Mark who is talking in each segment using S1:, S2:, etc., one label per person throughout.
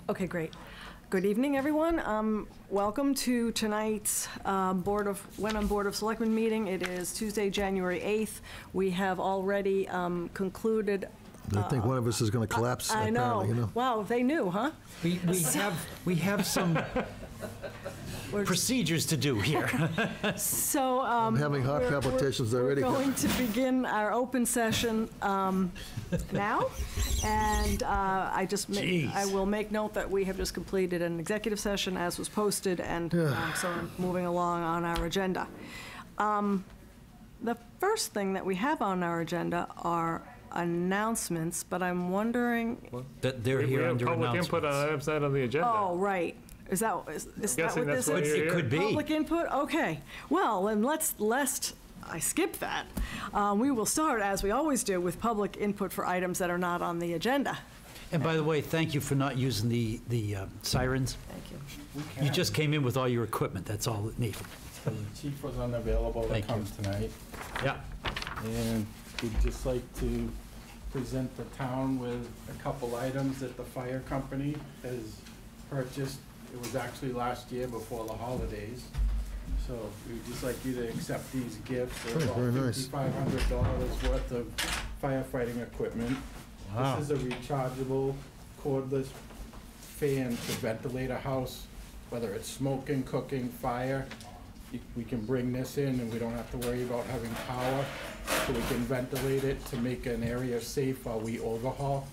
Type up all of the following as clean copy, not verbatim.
S1: Okay, great. Good evening, everyone. Welcome to tonight's Wenham Board of Selectmen meeting. It is Tuesday, January 8th. We have already concluded.
S2: I think one of us is going to collapse.
S1: I know.
S2: You know.
S1: Wow, they knew, huh?
S3: We have some procedures to do here.
S1: So
S2: I'm having heart palpitations already.
S1: We're going to begin our open session now, and I will make note that we have just completed an executive session as was posted, and so I'm moving along on our agenda. The first thing that we have on our agenda are announcements, but I'm wondering
S3: that they're here under announcements.
S4: Public input on items not on the agenda.
S1: Oh, right. Is that what this is?
S3: It could be.
S1: Public input? Okay. Well, then lest I skip that, we will start, as we always do, with public input for items that are not on the agenda.
S3: And by the way, thank you for not using the sirens.
S1: Thank you.
S3: You just came in with all your equipment. That's all it needed.
S5: The chief was unavailable to come tonight.
S3: Yeah.
S5: And we'd just like to present the town with a couple items that the fire company has purchased. It was actually last year before the holidays. So we'd just like you to accept these gifts. They're about $5,500 worth of firefighting equipment. Wow. This is a rechargeable cordless fan to ventilate a house, whether it's smoking, cooking, fire. We can bring this in and we don't have to worry about having power. So we can ventilate it to make an area safe while we overhaul.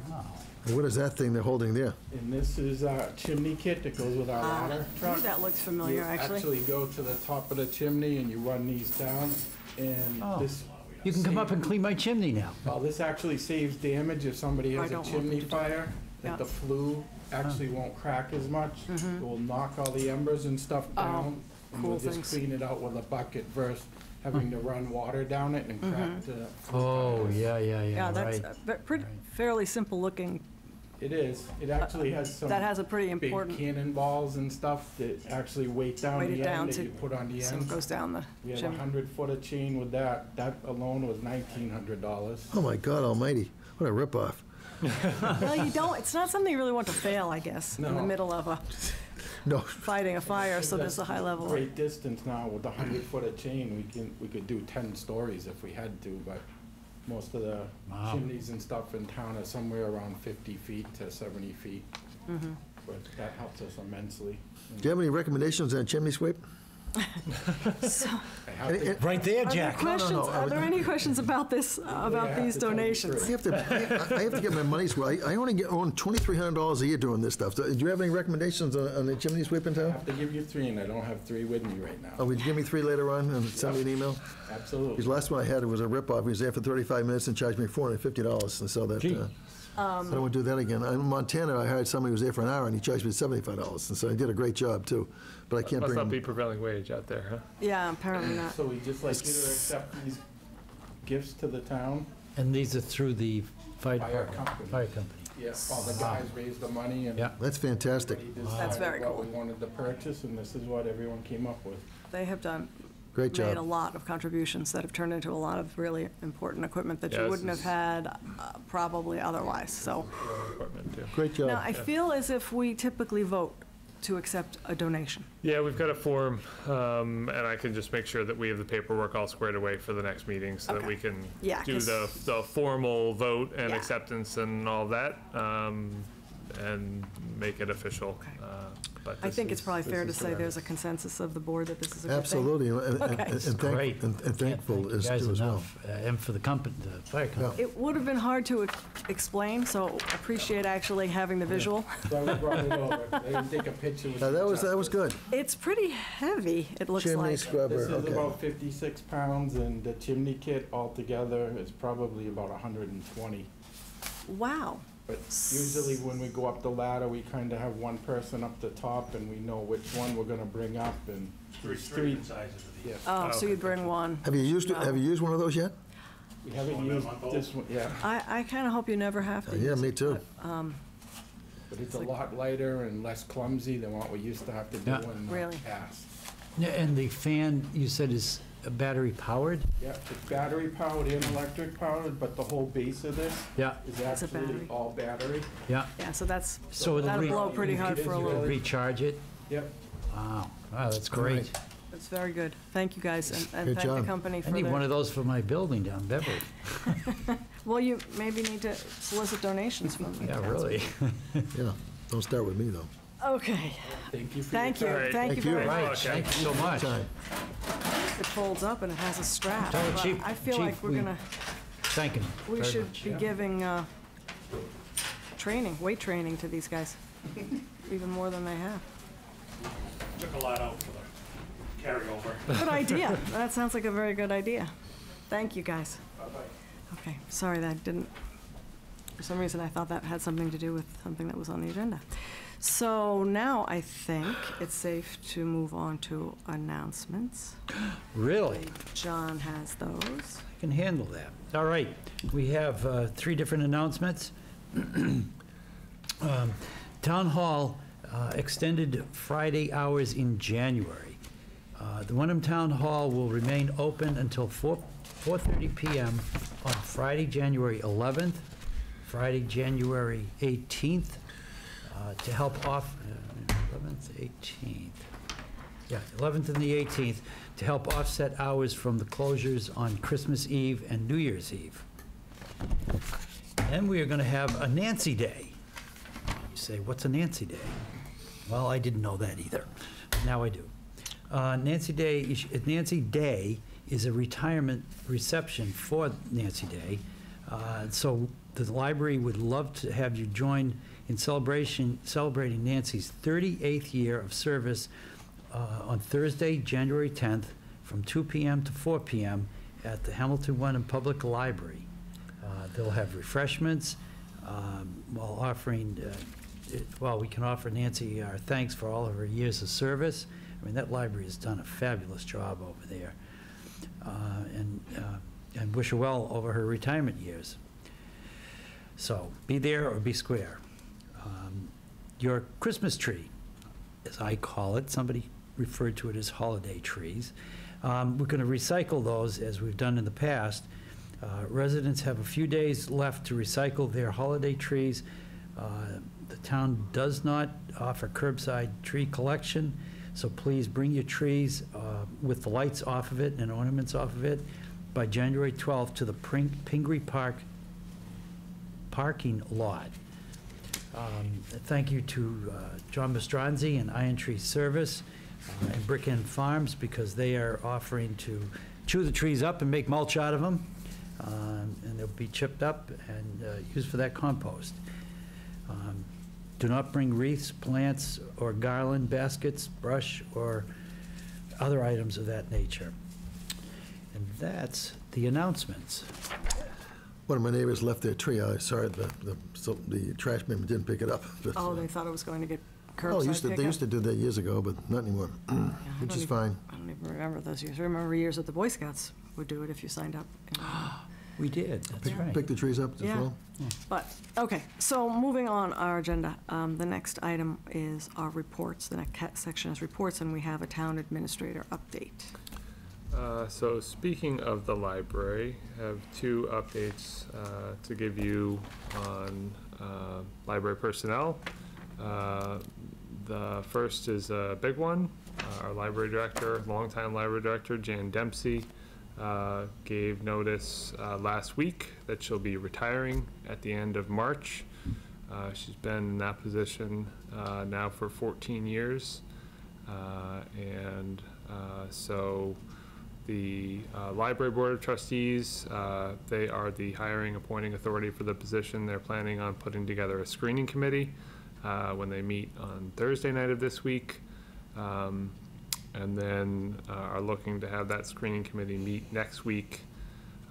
S3: Wow.
S2: What is that thing they're holding there?
S5: And this is our chimney kit that goes with our ladder truck.
S1: That looks familiar,
S5: you
S1: actually.
S5: go to the top of the chimney and you run these down, and this...
S3: You can come up and clean my chimney now.
S5: Well, this actually saves damage if somebody has a chimney fire, that the flue actually won't crack as much. It will knock all the embers and stuff down, and we'll just clean it out with a bucket versus having to run water down it and crack the...
S3: Oh, yeah,
S1: Yeah, that's
S3: right.
S1: fairly simple looking.
S5: It is. It actually has some
S1: that has a pretty important
S5: big cannonballs and stuff that actually weight down the end that you put on the
S1: so
S5: end.
S1: it goes down the
S5: We have
S1: chimney.
S5: 100-foot of chain with that. That alone was $1,900.
S2: Oh my God Almighty! What a ripoff!
S1: Well, you don't. It's not something you really want to fail, I guess, in the middle of fighting a fire. So there's a high level.
S5: Great distance now with 100-foot of chain. We could do 10 stories if we had to, but most of the chimneys and stuff in town are somewhere around 50 feet to 70 feet. But that helps us immensely.
S2: Do you have any recommendations on chimney sweep?
S3: Right there, Jack.
S1: Are there any questions about this? About these donations?
S2: I have to get my money's worth. I only own $2,300 a year doing this stuff. Do you have any recommendations on the chimney sweep in
S5: I
S2: town?
S5: have to give you 3, and I don't have 3 with me right now.
S2: Oh, would you give me 3 later on and send me an email?
S5: Absolutely.
S2: Because last one I had, it was a ripoff. He was there for 35 minutes and charged me $450, and so that. I don't want to do that again. In Montana, I hired somebody who was there for an hour, and he charged me $75, and so he did a great job too. But I can't
S4: Must
S2: bring
S4: not
S2: him.
S4: be prevailing wage out there, huh?
S1: Yeah, apparently not.
S5: So we just like you to accept these gifts to the town.
S3: And these are through the fire
S5: company.
S3: Fire company.
S5: Yes. All the guys raised the money, and
S2: That's fantastic.
S1: That's very cool.
S5: what we wanted to purchase, and this is what everyone came up with.
S1: They have
S2: Great job.
S1: made a lot of contributions that have turned into a lot of really important equipment that you wouldn't have had probably otherwise. So,
S2: Great job.
S1: now I feel as if we typically vote to accept a donation.
S4: Yeah, we've got a form, and I can just make sure that we have the paperwork all squared away for the next meeting so that we can do the formal vote and acceptance and all that, and make it official. But
S1: I think it's probably fair to say there's a consensus of the board that this is a good
S2: Absolutely,
S1: thing.
S2: and thankful as
S3: guys
S2: too as well.
S3: enough, and for the company, the fire company.
S1: It would have been hard to explain, so appreciate actually having the visual.
S5: So we brought it over. They didn't take a picture. With
S2: That was good.
S1: It's pretty heavy, it looks
S2: Chimney
S1: like.
S2: scrubber.
S5: This is
S2: Okay.
S5: about 56 pounds, and the chimney kit altogether is probably about 120.
S1: Wow.
S5: But usually when we go up the ladder, we kind of have one person up the top, and we know which one we're going to bring up. And three sizes of these. Yeah.
S1: Oh, so you'd bring one.
S2: Have you used one of those yet?
S5: We haven't used this one, yeah.
S1: I kind of hope you never have to.
S2: Yeah,
S1: use
S2: me
S1: it,
S2: too.
S5: But it's a lot lighter and less clumsy than what we used to have to do in the past.
S3: Yeah, and the fan, you said, is battery powered?
S5: Yeah, it's battery powered and electric powered, but the whole base of this
S3: Yeah,
S5: is
S1: It's a
S5: actually
S1: battery.
S5: all battery.
S3: yeah.
S1: Yeah, so that's,
S3: So it'll
S1: that'll blow pretty hard for a
S3: You'll
S1: little.
S3: recharge it?
S5: Yep.
S3: Wow, wow, that's great.
S1: It's very good. Thank you, guys, and
S2: Good
S1: thank the
S2: job.
S1: company
S3: I
S1: for
S3: need one
S1: their,
S3: of those for my building down Beverly.
S1: well, you maybe need to solicit donations from the
S3: Yeah,
S1: townspeople.
S3: really.
S2: Yeah, don't start with me, though.
S1: Okay,
S5: Thank you for
S1: thank you,
S5: your time.
S4: Alright.
S1: thank you
S2: Thank you.
S1: very much.
S3: Right, thank you so much.
S2: Time.
S1: It folds up and it has a strap,
S3: Tell the
S1: but
S3: chief-
S1: I feel
S3: chief
S1: like we're
S3: we-
S1: gonna,
S3: Thank you
S1: we
S3: very
S1: should
S3: much.
S1: be giving training, weight training to these guys, even more than they have.
S6: Took a lot out for the carryover.
S1: Good idea. That sounds like a very good idea. Thank you, guys. Bye-bye. Okay, sorry that didn't, for some reason I thought that had something to do with something that was on the agenda. So now I think it's safe to move on to announcements.
S3: Really?
S1: John has those.
S3: I can handle that. All right, we have 3 different announcements. Town Hall extended Friday hours in January. The Wenham Town Hall will remain open until 4:30 p.m. on Friday, January 11th, Friday, January 18th, to help off, 11th, 18th. Yeah, 11th and the 18th, to help offset hours from the closures on Christmas Eve and New Year's Eve. And we are going to have a Nancy Day. You say, what's a Nancy Day? Well, I didn't know that either. Now I do. Nancy Day is a retirement reception for Nancy Day. So the library would love to have you join in celebrating Nancy's 38th year of service on Thursday, January 10th, from 2 p.m. to 4 p.m. at the Hamilton Wenham Public Library. They'll have refreshments while offering, we can offer Nancy our thanks for all of her years of service. I mean, that library has done a fabulous job over there, and wish her well over her retirement years. So be there or be square. Your Christmas tree, as I call it, somebody referred to it as holiday trees. We're going to recycle those as we've done in the past. Residents have a few days left to recycle their holiday trees. The town does not offer curbside tree collection, so please bring your trees with the lights off of it and ornaments off of it by January 12th to the Pingree Park parking lot. Thank you to John Mastronzi and Iron Tree Service and Brick End Farms, because they are offering to chew the trees up and make mulch out of them, and they'll be chipped up and used for that compost. Do not bring wreaths, plants, or garland, baskets, brush, or other items of that nature. And that's the announcements.
S2: One of my neighbors left their tree. I saw it, the trash man didn't pick it up. But,
S1: Oh, they thought it was going to get
S2: oh,
S1: curbside
S2: they used to do that years ago, but not anymore, which is fine.
S1: I don't even remember those years. I remember years that the Boy Scouts would do it if you signed up.
S3: We did, that's right.
S2: Pick the trees up as
S1: Yeah.
S2: well.
S1: But, okay, so moving on our agenda, the next item is our reports. The next section is reports, and we have a town administrator update.
S4: So speaking of the library, I have 2 updates to give you on library personnel. The first is a big one. Our library director, longtime library director, Jan Dempsey, gave notice last week that she'll be retiring at the end of March. She's been in that position now for 14 years. So the Library Board of Trustees, they are the hiring, appointing authority for the position. They're planning on putting together a screening committee when they meet on Thursday night of this week. And then are looking to have that screening committee meet next week.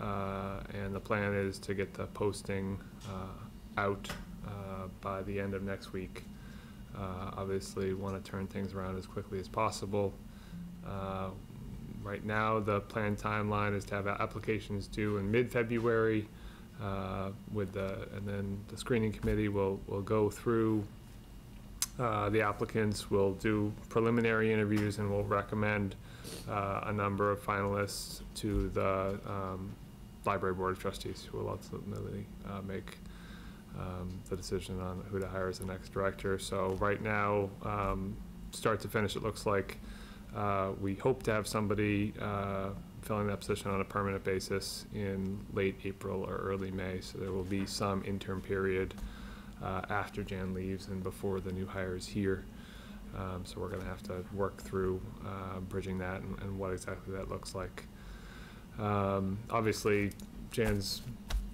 S4: And the plan is to get the posting out by the end of next week. Obviously, want to turn things around as quickly as possible. Right now, the planned timeline is to have applications due in mid-February, and then the screening committee will go through The applicants will do preliminary interviews and will recommend a number of finalists to the Library Board of Trustees, who will ultimately make the decision on who to hire as the next director. So right now, start to finish, it looks like we hope to have somebody filling that position on a permanent basis in late April or early May. So there will be some interim period after Jan leaves and before the new hire is here. So we're going to have to work through bridging that and what exactly that looks like. Obviously, Jan's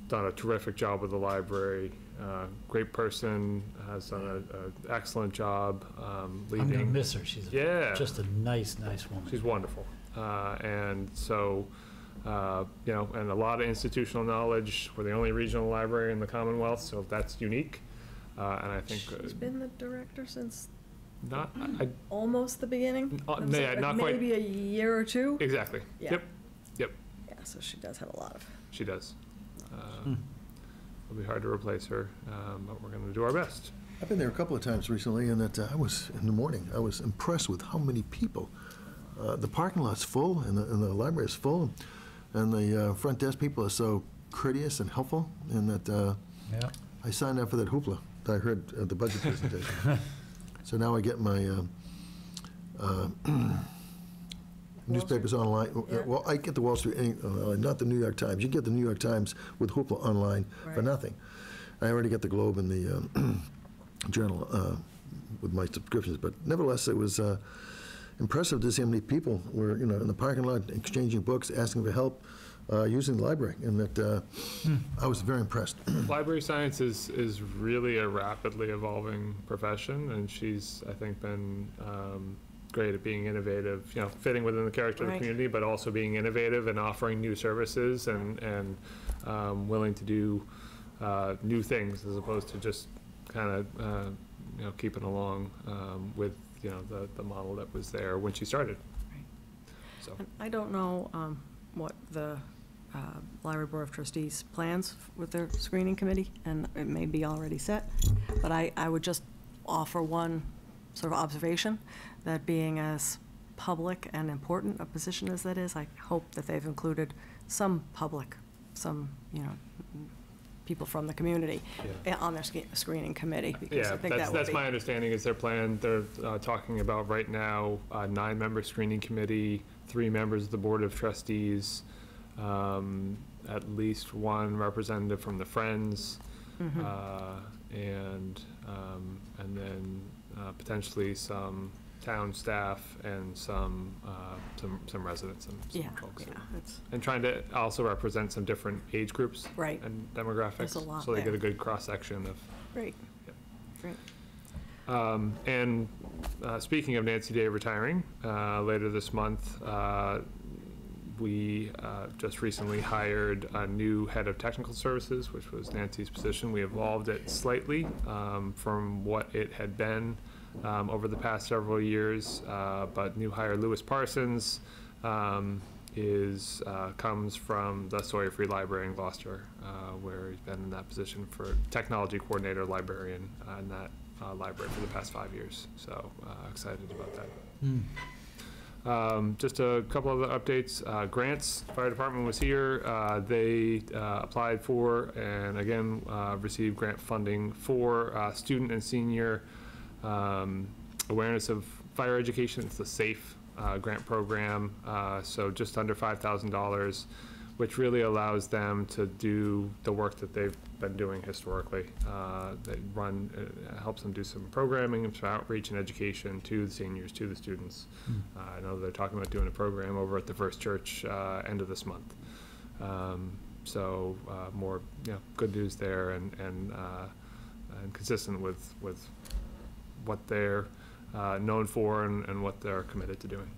S4: done a terrific job with the library. Great person, has done an excellent job leading.
S3: I'm going to miss her. She's just a nice woman.
S4: She's wonderful. And so, you know, and a lot of institutional knowledge. We're the only regional library in the Commonwealth, so that's unique. And I think
S1: she's been the director since
S4: almost
S1: the beginning.
S4: Not quite.
S1: Maybe a year or two.
S4: Exactly.
S1: Yeah.
S4: Yep.
S1: Yeah. So she does have a lot of.
S4: She does. It'll be hard to replace her, but we're going to do our best.
S2: I've been there a couple of times recently, and that I was in the morning. I was impressed with how many people. The parking lot's full, and the library is full, and the front desk people are so courteous and helpful. And that I signed up for that hoopla that I heard at the budget presentation. So now I get my newspapers online. Well, I get the Wall Street, not the New York Times. You get the New York Times with hoopla online for nothing. I already get the Globe and the Journal with my subscriptions, but nevertheless, it was impressive to see how many people were, you know, in the parking lot exchanging books, asking for help, using the library, and that I was very impressed.
S4: Library science is really a rapidly evolving profession, and she's, I think, been great at being innovative, you know, fitting within the character of the community, but also being innovative and offering new services and willing to do new things as opposed to just kind of, you know, keeping along with, you know, the model that was there when she started.
S1: Right.
S4: So
S1: and I don't know what the Library Board of Trustees plans with their screening committee, and it may be already set, but I would just offer one sort of observation, that being as public and important a position as that is, I hope that they've included some public, some, you know, people from the community on their screening committee, because I think
S4: that's my understanding is their plan. They're talking about right now a 9-member screening committee, 3 members of the Board of Trustees, at least 1 representative from the Friends, and then potentially some town staff and some residents and some folks. And trying to also represent some different age groups and demographics, so they get a good cross-section of.
S1: Great.
S4: And speaking of Nancy Day retiring, later this month, we just recently hired a new head of technical services, which was Nancy's position. We evolved it slightly from what it had been over the past several years, but new hire Lewis Parsons comes from the Sawyer Free Library in Gloucester, where he's been in that position for technology coordinator, librarian in that library for the past 5 years. So excited about that. Just a couple of other updates. Grants, fire department was here. They applied for and again received grant funding for student and senior awareness of fire education. It's the SAFE grant program, so just under $5,000, which really allows them to do the work that they've been doing historically. They helps them do some programming, some outreach and education to the seniors, to the students. I know they're talking about doing a program over at the First Church end of this month. So more, you know, good news there, and consistent with what they're known for and what they're committed to doing.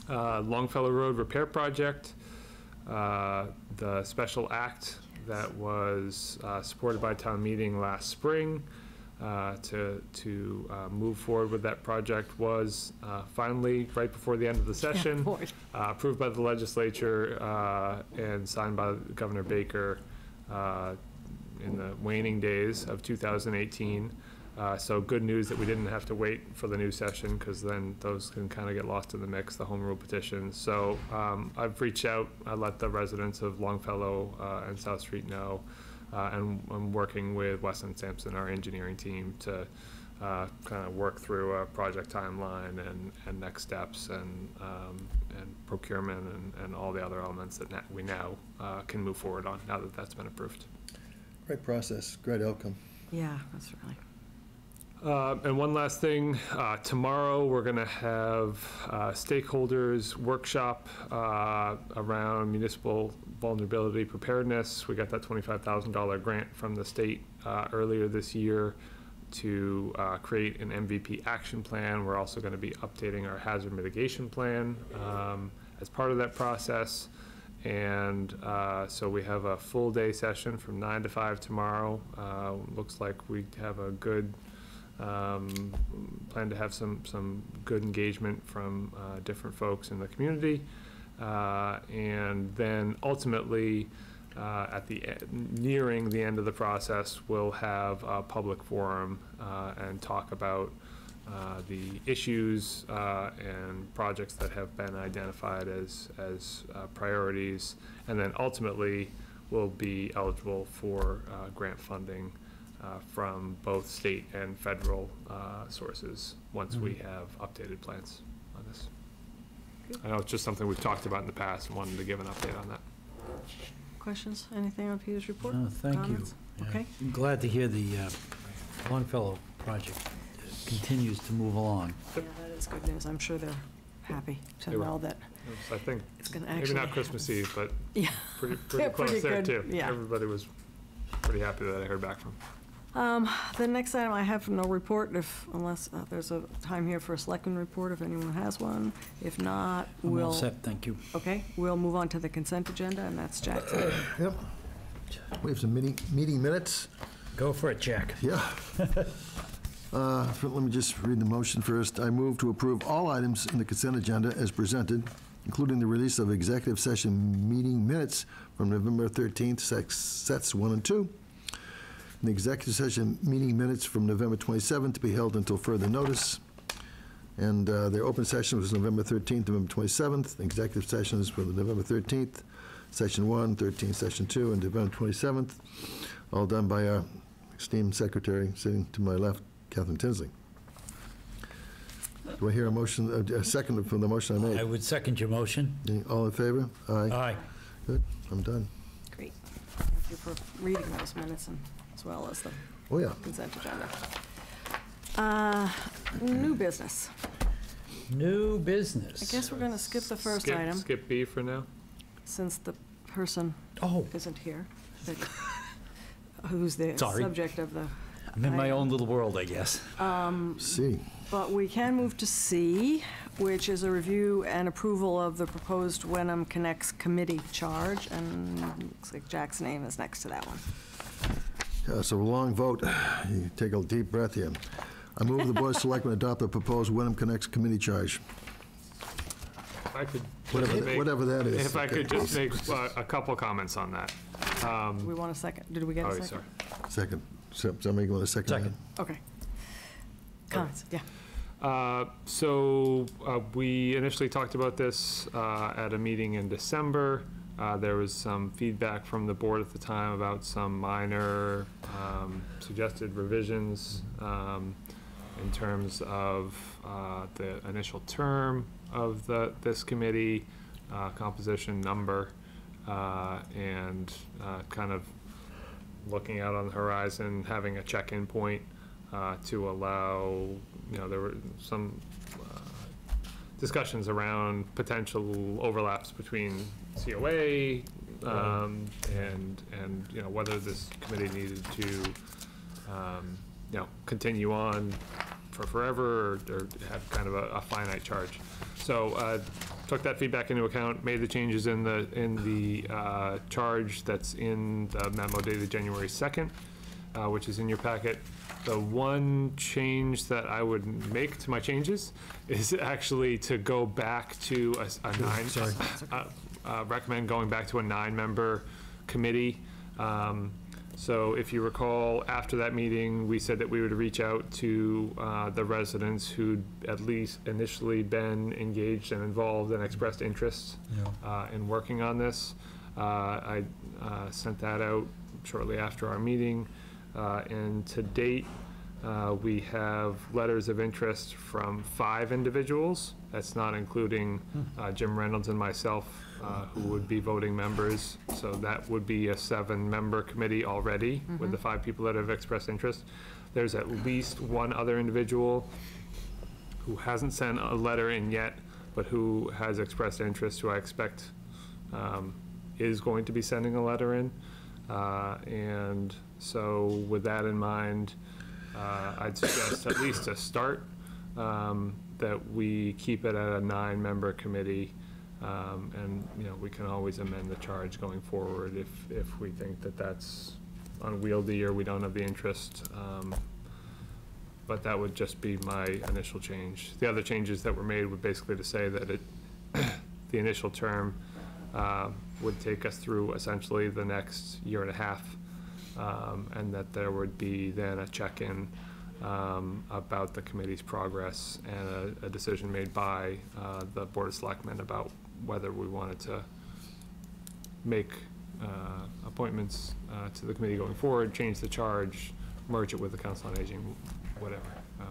S4: Longfellow Road Repair Project, the special act that was supported by town meeting last spring to move forward with that project was finally, right before the end of the session, approved by the legislature and signed by Governor Baker in the waning days of 2018. So good news that we didn't have to wait for the new session, because then those can kind of get lost in the mix, the home rule petitions. So I've reached out, I let the residents of Longfellow and South Street know, and I'm working with Weston Sampson, our engineering team, to kind of work through a project timeline and next steps and procurement and all the other elements that we now can move forward on, now that that's been approved.
S2: Great process, great outcome.
S1: Yeah, that's really.
S4: And one last thing, tomorrow we're going to have stakeholders workshop around municipal vulnerability preparedness. We got that $25,000 grant from the state earlier this year to create an MVP action plan. We're also going to be updating our hazard mitigation plan as part of that process. And so we have a full day session from 9 to 5 tomorrow. Looks like we have a good plan to have some good engagement from different folks in the community. And then ultimately, nearing the end of the process, we'll have a public forum and talk about the issues and projects that have been identified as priorities, and then ultimately we'll be eligible for grant funding from both state and federal sources once we have updated plans on this. I know it's just something we've talked about in the past and wanted to give an update on that.
S1: Questions? Anything on Peter's report?
S3: No, thank
S1: Comments?
S3: you. Yeah.
S1: Okay.
S3: I'm glad to hear the Longfellow project continues to move along.
S1: Yeah, that is good news. I'm sure they're happy to
S4: They were.
S1: know that
S4: I think
S1: it's going to
S4: maybe
S1: actually
S4: not Christmas
S1: happen.
S4: Eve, but
S1: Yeah.
S4: pretty
S1: They're
S4: close
S1: pretty
S4: there
S1: good,
S4: too.
S1: yeah.
S4: Everybody was pretty happy that I heard back from.
S1: The next item, I have no report, unless there's a time here for a selectman report, if anyone has one. If not,
S3: I'm all
S1: we'll,
S3: set, thank you.
S1: okay, we'll move on to the consent agenda, and that's Jackson.
S2: Yep. We have some meeting minutes.
S3: Go for it, Jack.
S2: Yeah. Let me just read the motion first. I move to approve all items in the consent agenda as presented, including the release of executive session meeting minutes from November 13th, sets 1 and 2. And the executive session meeting minutes from November 27th to be held until further notice. And their open session was November 13th, November 27th. The executive sessions for the November 13th, session 1, 13th, session 2, and November 27th. All done by our esteemed secretary sitting to my left, Catherine Tinsley. Do I hear a motion, a second from the motion I made?
S3: I would second your motion.
S2: All in favor? Aye.
S3: Aye.
S2: Good, I'm done.
S1: Great. Thank you for reading those minutes, and as well as the
S2: Oh, yeah.
S1: consent agenda. New business.
S3: New business.
S1: I guess we're going to skip the first
S4: Skip-
S1: item,
S4: Skip B for now.
S1: since the person
S3: Oh,
S1: isn't here, who's the
S3: Sorry.
S1: subject of the
S3: I'm in my own little world, I guess.
S2: C.
S1: But we can move to C, which is a review and approval of the proposed Wenham Connects committee charge, and looks like Jack's name is next to that one.
S2: So a long vote. You take a deep breath here. I move the Board of Selectmen adopt the proposed Wenham Connects committee charge.
S4: If I could
S2: Whatever that is.
S4: If I could just make a couple comments on that.
S1: Do we want a second? Did we get a
S4: Oh,
S1: second?
S4: sorry.
S2: Second. Somebody want a second?
S3: Second.
S1: Okay. Comments, yeah.
S4: So we initially talked about this at a meeting in December. There was some feedback from the board at the time about some minor suggested revisions in terms of the initial term of this committee, composition number, and kind of looking out on the horizon, having a check-in point to allow, there were some discussions around potential overlaps between COA and whether this committee needed to continue on for forever or have kind of a finite charge. So took that feedback into account, made the changes in the charge that's in the memo dated January 2nd, which is in your packet. The one change that I would make to my changes is actually to go back to a nine. Sorry. Recommend going back to a 9-member committee. So if you recall, after that meeting, we said that we would reach out to the residents who'd at least initially been engaged and involved and expressed interest in working on this. I sent that out shortly after our meeting, and to date, we have letters of interest from 5 individuals. That's not including Jim Reynolds and myself, who would be voting members. So that would be a 7-member committee already with the 5 people that have expressed interest. There's at least one other individual who hasn't sent a letter in yet, but who has expressed interest, who I expect is going to be sending a letter in. And so with that in mind, I'd suggest at least to start that we keep it at a 9-member committee, and we can always amend the charge going forward if we think that that's unwieldy or we don't have the interest. But that would just be my initial change. The other changes that were made were basically to say that the initial term would take us through essentially the next year and a half, and that there would be then a check-in about the committee's progress and a decision made by the Board of Selectmen about whether we wanted to make appointments to the committee going forward, change the charge, merge it with the Council on Aging, whatever.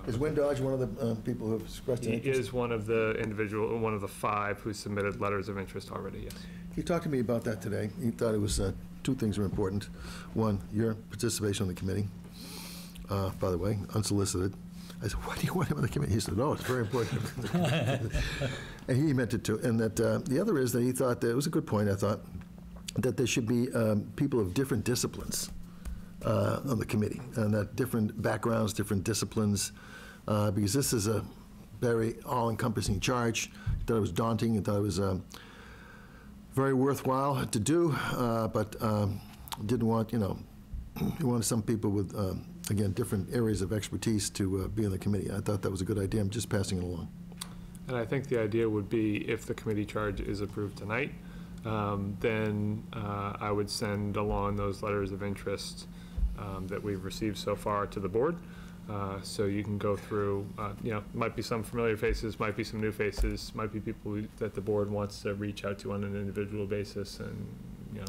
S2: Is Wynn Dodge one of the people who have expressed an interest?
S4: He is one of the 5 who submitted letters of interest already, yes.
S2: He talked to me about that today. He thought it was 2 things were important. One, your participation on the committee, by the way, unsolicited. I said, why do you want him on the committee? He said, oh, it's very important. And he meant it too. And that the other is that he thought that it was a good point, I thought, that there should be people of different disciplines on the committee, and that different backgrounds, different disciplines, because this is a very all-encompassing charge. He thought it was daunting. He thought it was very worthwhile to do, but didn't want, he wanted some people with, again, different areas of expertise to be on the committee. I thought that was a good idea. I'm just passing it along.
S4: And I think the idea would be, if the committee charge is approved tonight, then I would send along those letters of interest that we've received so far to the board. So you can go through, might be some familiar faces, might be some new faces, might be people that the board wants to reach out to on an individual basis and,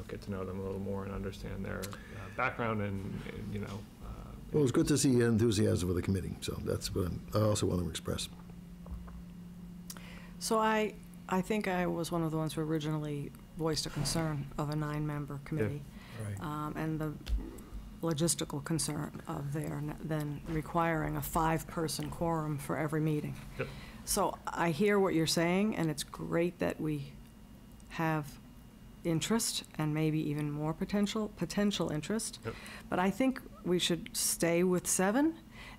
S4: get to know them a little more and understand their background and
S2: Well, it was good to see your enthusiasm for the committee, so that's what I also want to express.
S1: So I think I was one of the ones who originally voiced a concern of a 9-member committee.
S3: Yeah. Right.
S1: And the logistical concern of then requiring a 5-person quorum for every meeting.
S4: Yep.
S1: So I hear what you're saying, and it's great that we have interest and maybe even more potential interest.
S4: Yep.
S1: But I think we should stay with 7,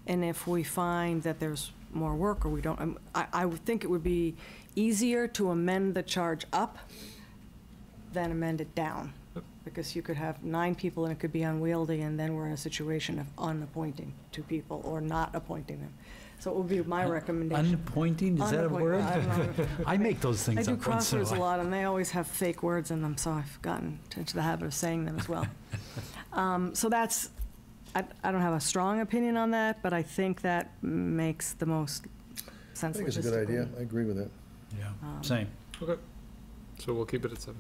S1: and if we find that there's more work or we don't, I would think it would be easier to amend the charge up than amend it down. Because you could have 9 people and it could be unwieldy, and then we're in a situation of unappointing 2 people or not appointing them. So it would be my recommendation.
S3: Unappointing, is that a word?
S1: I don't know.
S3: I make those things
S1: I
S3: up
S1: do
S3: once in a
S1: crosswords a
S3: while.
S1: lot, and they always have fake words in them, so I've gotten into the habit of saying them as well. So that's, I don't have a strong opinion on that, but I think that makes the most sense.
S2: I think it's a good idea. I agree with that.
S3: Yeah, same.
S4: Okay. So we'll keep it at 7.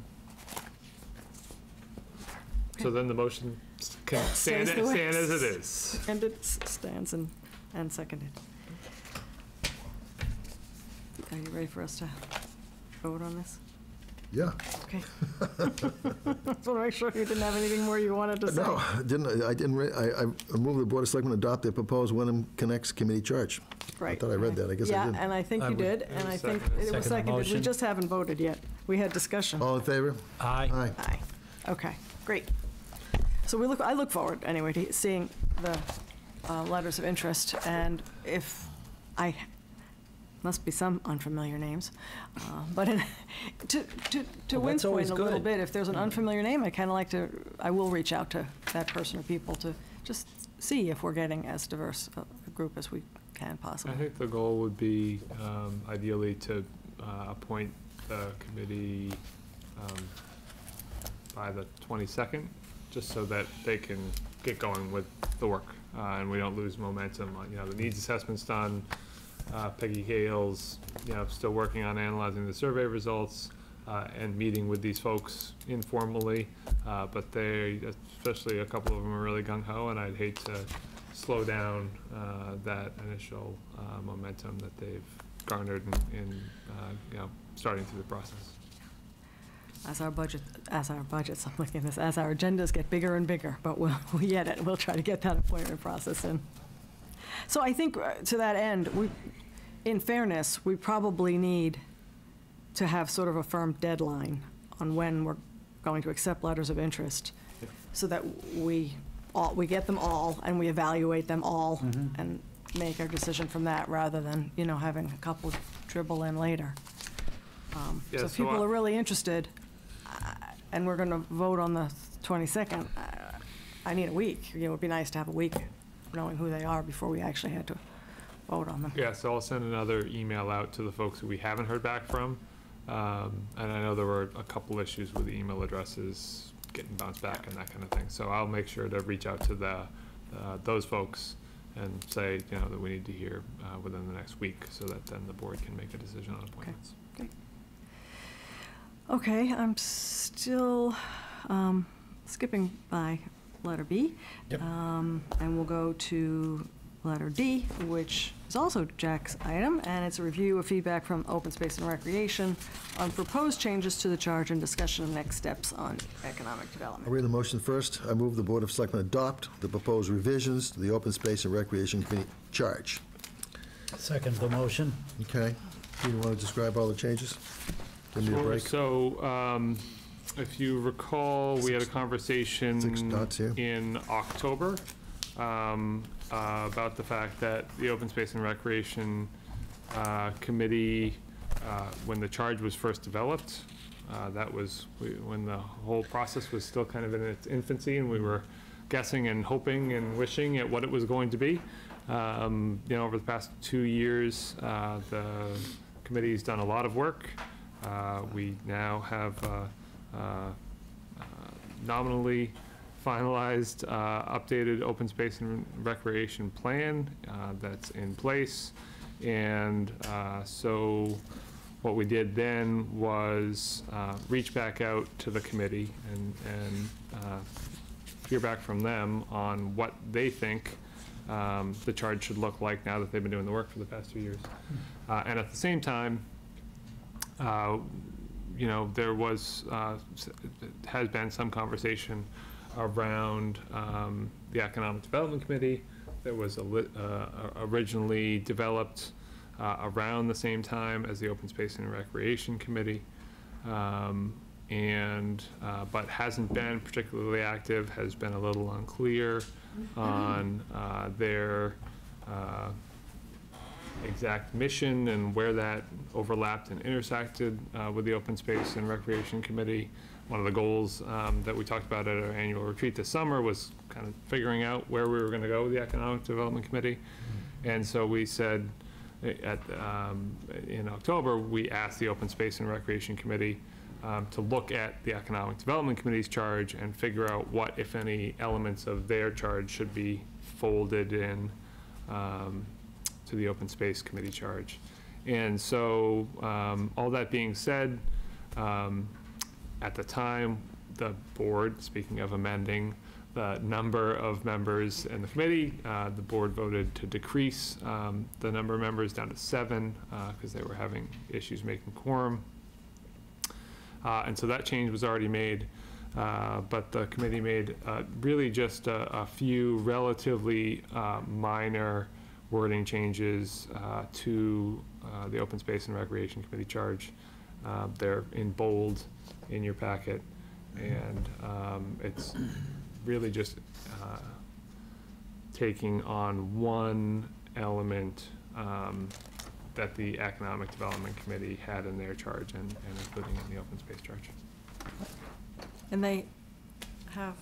S4: So then the motion can stand as it is.
S1: And it stands and seconded. Are you ready for us to vote on this?
S2: Yeah.
S1: Okay. Just want to make sure you didn't have anything more you wanted to say.
S2: No, I move the Board of Selectmen adopt the proposed Wenham Connects Committee charge.
S1: Right.
S2: I thought I read that. I guess I did.
S1: Yeah, and I think you did, and I think it was
S3: Second the
S1: seconded. We
S3: motion.
S1: just haven't voted yet. We had discussion.
S2: All in favor?
S3: Aye.
S2: Aye.
S1: Aye. Okay, great. So I look forward, anyway, to seeing the letters of interest, and if must be some unfamiliar names, but to
S3: Well,
S1: Wynn's
S3: that's always
S1: point a little
S3: good.
S1: bit, if there's an unfamiliar name, I will reach out to that person or people to just see if we're getting as diverse a group as we can
S4: I
S1: possibly.
S4: think the goal would be ideally to appoint the committee by the 22nd, just so that they can get going with the work, and we don't lose momentum on, the needs assessment's done. Peggy Hale's, still working on analyzing the survey results, and meeting with these folks informally, but they, especially a couple of them, are really gung-ho, and I'd hate to slow down that initial momentum that they've garnered in starting through the process.
S1: As our budgets, I'm looking at this, as our agendas get bigger and bigger, but we'll get it. We'll try to get that appointment process in. So I think to that end, in fairness, we probably need to have sort of a firm deadline on when we're going to accept letters of interest, so that we get them all and we evaluate them all and make our decision from that, rather than, having a couple dribble in later. So if people are really interested, and we're going to vote on the 22nd, I need a week. It would be nice to have a week knowing who they are before we actually had to vote on them.
S4: Yeah, so I'll send another email out to the folks who we haven't heard back from. And I know there were a couple issues with the email addresses getting bounced back and that kind of thing. So I'll make sure to reach out to those folks and say, that we need to hear within the next week, so that then the board can make a decision on appointments.
S1: Okay, I'm still skipping by letter B.
S3: Yep.
S1: And we'll go to letter D, which is also Jack's item, and it's a review of feedback from Open Space and Recreation on proposed changes to the charge and discussion of next steps on economic
S2: I'll
S1: development.
S2: read the motion first. I move the Board of Selectmen adopt the proposed revisions to the Open Space and Recreation Committee charge.
S3: Second the motion.
S2: Okay. Do you want to describe all the changes? Give me a break.
S4: So, if you recall, we had a conversation
S2: 6 dots here.
S4: in October about the fact that the Open Space and Recreation Committee, when the charge was first developed, that was when the whole process was still kind of in its infancy, and we were guessing and hoping and wishing at what it was going to be. Over the past 2 years, the committee's done a lot of work. We now have nominally finalized updated open space and recreation plan that's in place. And so what we did then was reach back out to the committee and hear back from them on what they think the charge should look like now that they've been doing the work for the past 2 years. And at the same time, there has been some conversation around the Economic Development Committee that was originally developed around the same time as the Open Space and Recreation Committee, but hasn't been particularly active, has been a little unclear on their exact mission and where that overlapped and intersected with the Open Space and Recreation Committee. One of the goals that we talked about at our annual retreat this summer was kind of figuring out where we were going to go with the Economic Development Committee. And so we said in October, we asked the Open Space and Recreation Committee to look at the Economic Development Committee's charge and figure out what, if any, elements of their charge should be folded in to the Open Space Committee charge. And so all that being said, at the time, the board, speaking of amending the number of members in the committee, the board voted to decrease the number of members down to 7 because they were having issues making quorum. And so that change was already made, but the committee made really just a few relatively minor wording changes to the Open Space and Recreation Committee charge. They're in bold in your packet, and it's really just taking on one element that the Economic Development Committee had in their charge and including in the open space charge.
S1: And they have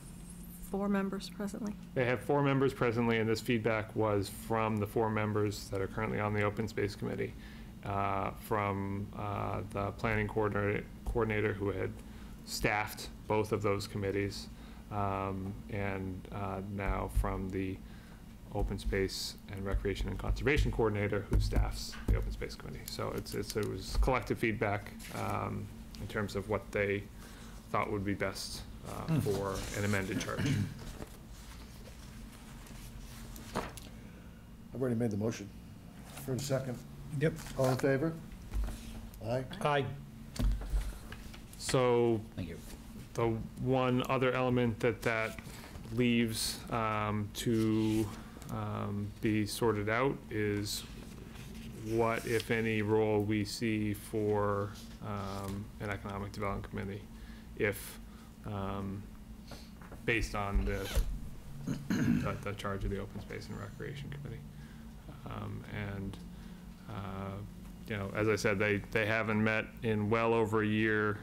S1: 4 members presently?
S4: They have 4 members presently, and this feedback was from the 4 members that are currently on the Open Space Committee, from the planning coordinator who had staffed both of those committees, and now from the Open Space and Recreation and Conservation Coordinator who staffs the Open Space Committee. So it was collective feedback in terms of what they thought would be best for an amended charge.
S2: I've already made the motion. For a second.
S3: Yep.
S2: All in favor? Aye.
S3: Aye.
S4: So
S3: Thank you.
S4: the one other element that leaves to be sorted out is what, if any, role we see for an economic development committee, if based on the charge of the Open Space and Recreation Committee. You know, as I said, they haven't met in well over a year,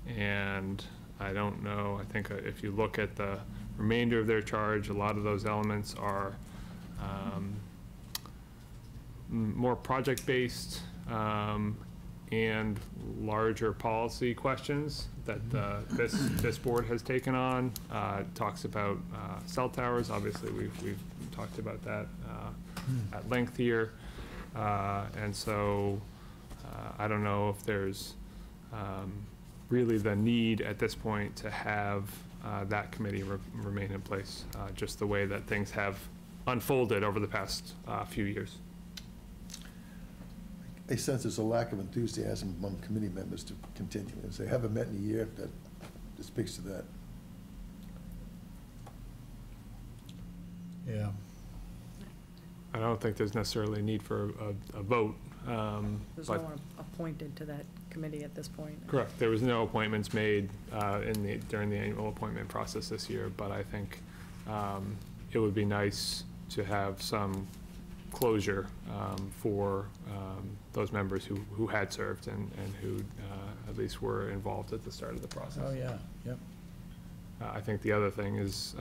S4: and I don't know, I think if you look at the remainder of their charge, a lot of those elements are more project-based and larger policy questions that this board has taken on. It talks about cell towers. Obviously, we've talked about that at length here. And so I don't know if there's really the need at this point to have that committee remain in place, just the way that things have unfolded over the past few years.
S2: I sense there's a lack of enthusiasm among committee members to continue. As they haven't met in a year, that speaks to that.
S3: Yeah.
S4: I don't think there's necessarily a need for a vote.
S1: There's no
S4: but
S1: one appointed to that committee at this point.
S4: correct. There was no appointments made during the annual appointment process this year, but I think it would be nice to have some closure for those members who had served and who at least were involved at the start of the process.
S3: Oh, yeah, yep.
S4: I think the other thing is,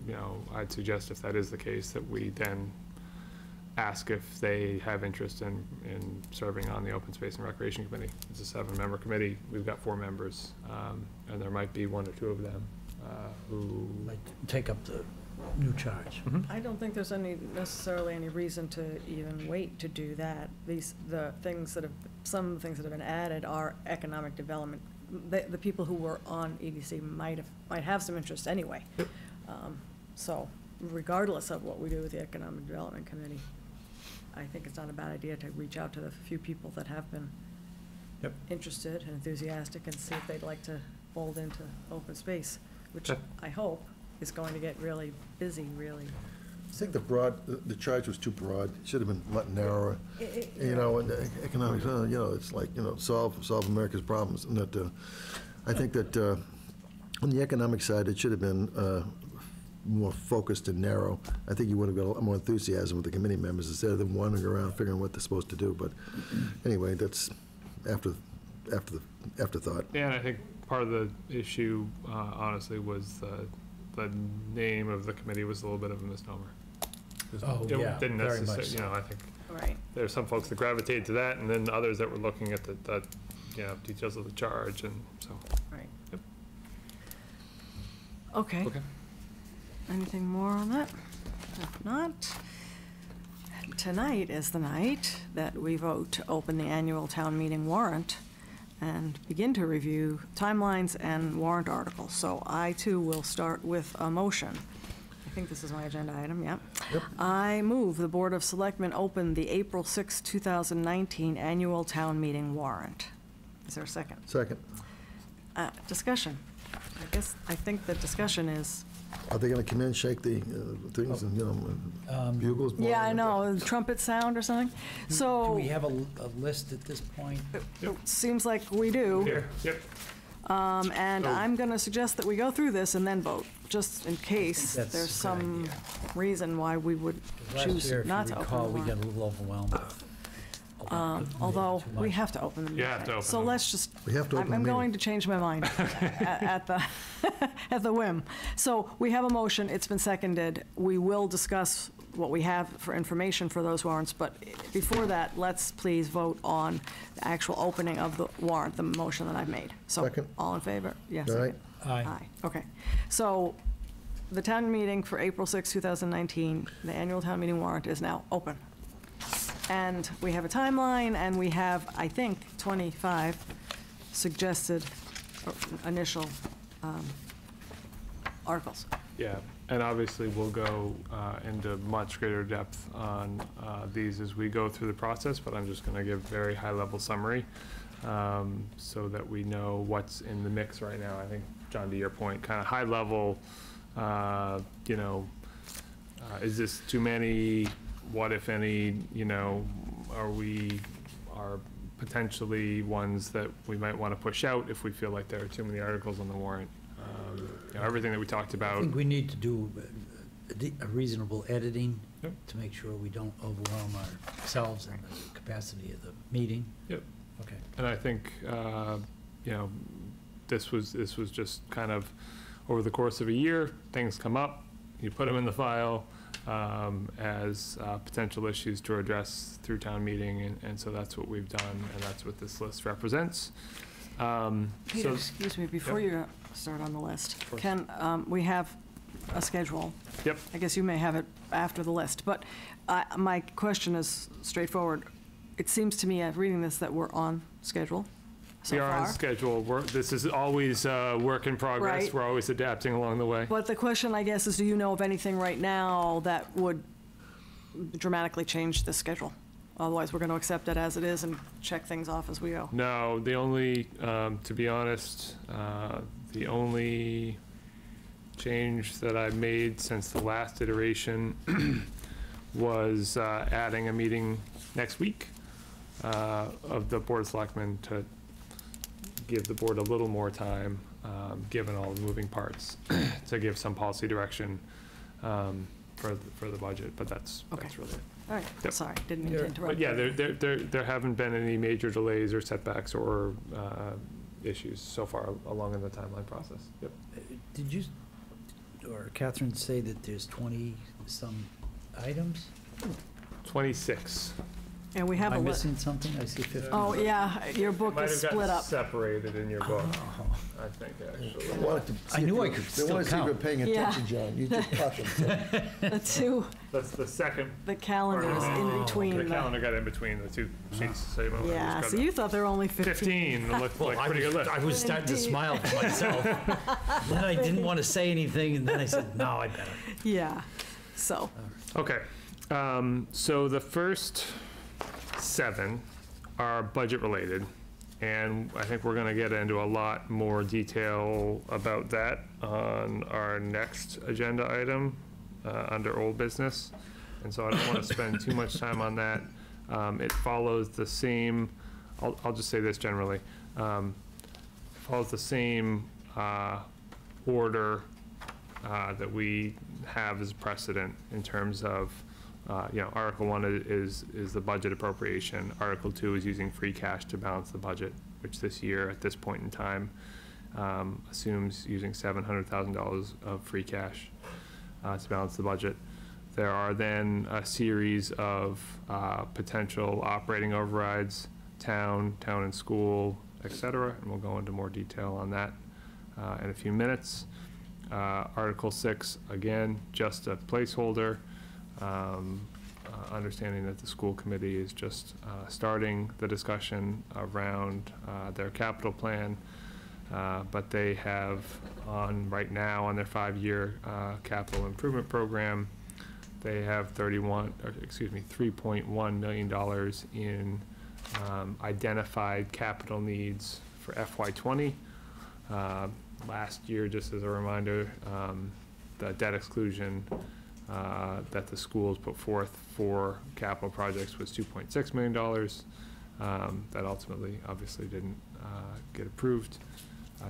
S4: you know, I'd suggest if that is the case, that we then ask if they have interest in serving on the Open Space and Recreation Committee. It's a 7-member committee. We've got 4 members, and there might be 1 or 2 of them who
S3: Might take up the new charge.
S1: I don't think there's necessarily any reason to even wait to do that. Some of the things that have been added are economic development. The people who were on EDC might have some interest anyway.
S4: Yep.
S1: So regardless of what we do with the Economic Development Committee, I think it's not a bad idea to reach out to the few people that have been interested and enthusiastic and see if they'd like to fold into open space, which I hope is going to get really busy, really.
S2: I think the charge was too broad. It should have been a lot narrower. You know, and economics, you know, it's like, you know, solve America's problems. And that, I think that on the economic side, it should have been more focused and narrow. I think you would have got a lot more enthusiasm with the committee members instead of them wandering around figuring what they're supposed to do. But anyway, that's afterthought.
S4: Yeah, and I think part of the issue, honestly, was the name of the committee was a little bit of a misnomer.
S3: Oh,
S4: It
S3: yeah,
S4: didn't
S3: very
S4: necessarily,
S3: much
S4: you
S3: so.
S4: know, I think
S1: Right.
S4: there's some folks that gravitated to that, and then others that were looking at the you know, details of the charge, and so.
S1: Right.
S4: Yep.
S1: Okay.
S4: Okay.
S1: Anything more on that? If not, tonight is the night that we vote to open the annual town meeting warrant and begin to review timelines and warrant articles. So I, too, will start with a motion. I think this is my agenda item, yeah.
S2: Yep.
S1: I move the Board of Selectmen open the April 6, 2019 annual town meeting warrant. Is there a second?
S2: Second.
S1: Discussion. I think the discussion is,
S2: Are they going to come in, shake the things, and, you know, bugles blowing?
S1: yeah, I know, trumpet sound or something. So.
S3: Do we have a list at this point?
S1: It seems like we do.
S4: Here, yep.
S1: And
S4: So-
S1: I'm going to suggest that we go through this and then vote, just in case
S3: that's
S1: there's
S3: a good
S1: some
S3: idea.
S1: reason why we would
S3: Last
S1: choose
S3: year, if
S1: not
S3: you
S1: to
S3: recall,
S1: open
S3: we
S1: the
S3: got a
S1: warrant.
S3: little overwhelmed with
S1: Although,
S3: too
S1: we
S3: much.
S1: have to open them.
S4: You have to open
S1: So
S4: them.
S1: let's just,
S2: We have to open the
S1: I'm
S2: meeting.
S1: going to change my mind at the, at the whim. So we have a motion, it's been seconded. We will discuss what we have for information for those warrants, but before that, let's please vote on the actual opening of the warrant, the motion that I've made. So,
S2: Second.
S1: all in favor? Yes.
S2: All right.
S3: Aye.
S1: Okay. So the town meeting for April 6, 2019, the annual town meeting warrant is now open. And we have a timeline, and we have, I think, 25 suggested initial articles.
S4: Yeah, and obviously we'll go into much greater depth on these as we go through the process, but I'm just going to give a very high-level summary so that we know what's in the mix right now. I think, John, to your point, kind of high-level, you know, is this too many? What, if any, you know, are potentially ones that we might want to push out if we feel like there are too many articles on the warrant? You know, everything that we talked about.
S3: I think we need to do a reasonable editing
S4: Yep.
S3: to make sure we don't overwhelm ourselves and the capacity of the meeting.
S4: Yep.
S3: Okay.
S4: And I think, you know, this was just kind of over the course of a year, things come up, you put them in the file as potential issues to address through town meeting, and so that's what we've done, and that's what this list represents.
S1: Peter, excuse me, before you start on the list, can we have a schedule?
S4: Yep.
S1: I guess you may have it after the list, but my question is straightforward. It seems to me, reading this, that we're on schedule so
S4: we are
S1: far.
S4: on schedule. This is always work in progress.
S1: Right.
S4: We're always adapting along the way.
S1: But the question, I guess, is do you know of anything right now that would dramatically change the schedule? Otherwise, we're going to accept it as it is and check things off as we go.
S4: No, the only, to be honest, the only change that I made since the last iteration was adding a meeting next week of the Board of Selectmen to give the board a little more time, given all the moving parts, to give some policy direction for the budget, but that's really it.
S1: All right,
S4: Yep.
S1: sorry, didn't mean to interrupt.
S4: But yeah, there haven't been any major delays or setbacks or issues so far along in the timeline process. Yep.
S3: Did you, or Catherine, say that there's 20-some items?
S4: 26.
S1: And we have
S3: Am
S1: a
S3: I
S1: list.
S3: missing something? I see 15.
S1: Oh, yeah, your book
S4: Might
S1: is
S4: have
S1: split
S4: gotten
S1: up.
S4: separated in your book,
S3: Oh.
S4: I think, actually.
S2: They wanted to see
S3: I knew
S2: if
S3: I could
S2: They
S3: still
S2: want to see if you're
S3: count.
S2: paying
S1: Yeah.
S2: attention, John. You just cut them.
S1: The two,
S4: That's the second.
S1: the calendars in between.
S4: The calendar got in between the two sheets, so you might want to
S1: Yeah,
S4: just
S1: so
S4: go
S1: you thought there were only 15.
S4: 15. It looked like a pretty good list.
S3: I was starting to
S1: Indeed.
S3: smile to myself. Then I didn't want to say anything, and then I said, no, I better.
S1: Yeah, so,
S4: Okay, so the first 7 are budget related, and I think we're gonna get into a lot more detail about that on our next agenda item under old business, and so I don't want to spend too much time on that. It follows the same, I'll just say this generally, follows the same order that we have as precedent in terms of, you know, Article 1 is the budget appropriation. Article 2 is using free cash to balance the budget, which this year, at this point in time, assumes using $700,000 of free cash to balance the budget. There are then a series of potential operating overrides, town and school, et cetera, and we'll go into more detail on that in a few minutes. Article 6, again, just a placeholder. Understanding that the school committee is just starting the discussion around their capital plan, but they have right now on their 5-year capital improvement program, they have $3.1 million in identified capital needs for FY20. Last year, just as a reminder, the debt exclusion that the schools put forth for capital projects was $2.6 million. That ultimately, obviously, didn't get approved.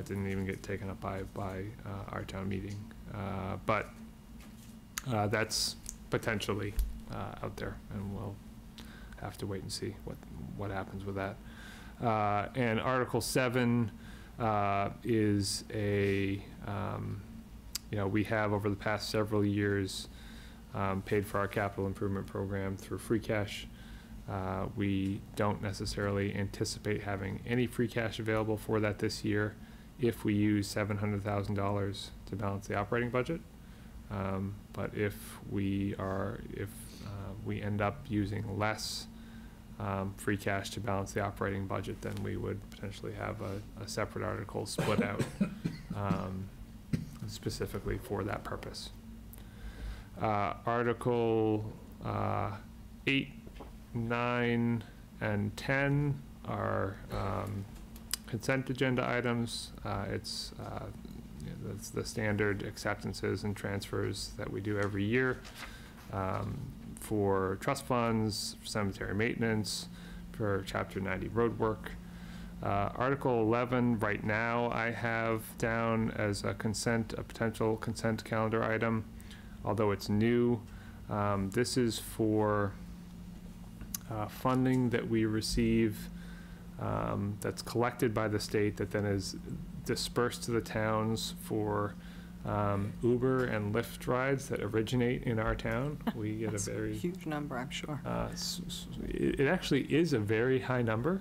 S4: Didn't even get taken up by our town meeting. But that's potentially out there, and we'll have to wait and see what happens with that. And Article 7 is a, you know, we have over the past several years paid for our capital improvement program through free cash. We don't necessarily anticipate having any free cash available for that this year, if we use $700,000 to balance the operating budget. But if we end up using less free cash to balance the operating budget, then we would potentially have a separate article split out specifically for that purpose. Article 8, 9, and 10 are consent agenda items. It's the standard acceptances and transfers that we do every year for trust funds, for cemetery maintenance, for Chapter 90 road work. Article 11, right now, I have down as a potential consent calendar item, although it's new. This is for funding that we receive that's collected by the state that then is dispersed to the towns for Uber and Lyft rides that originate in our town. We get a very
S1: huge number, I'm sure.
S4: It actually is a very high number.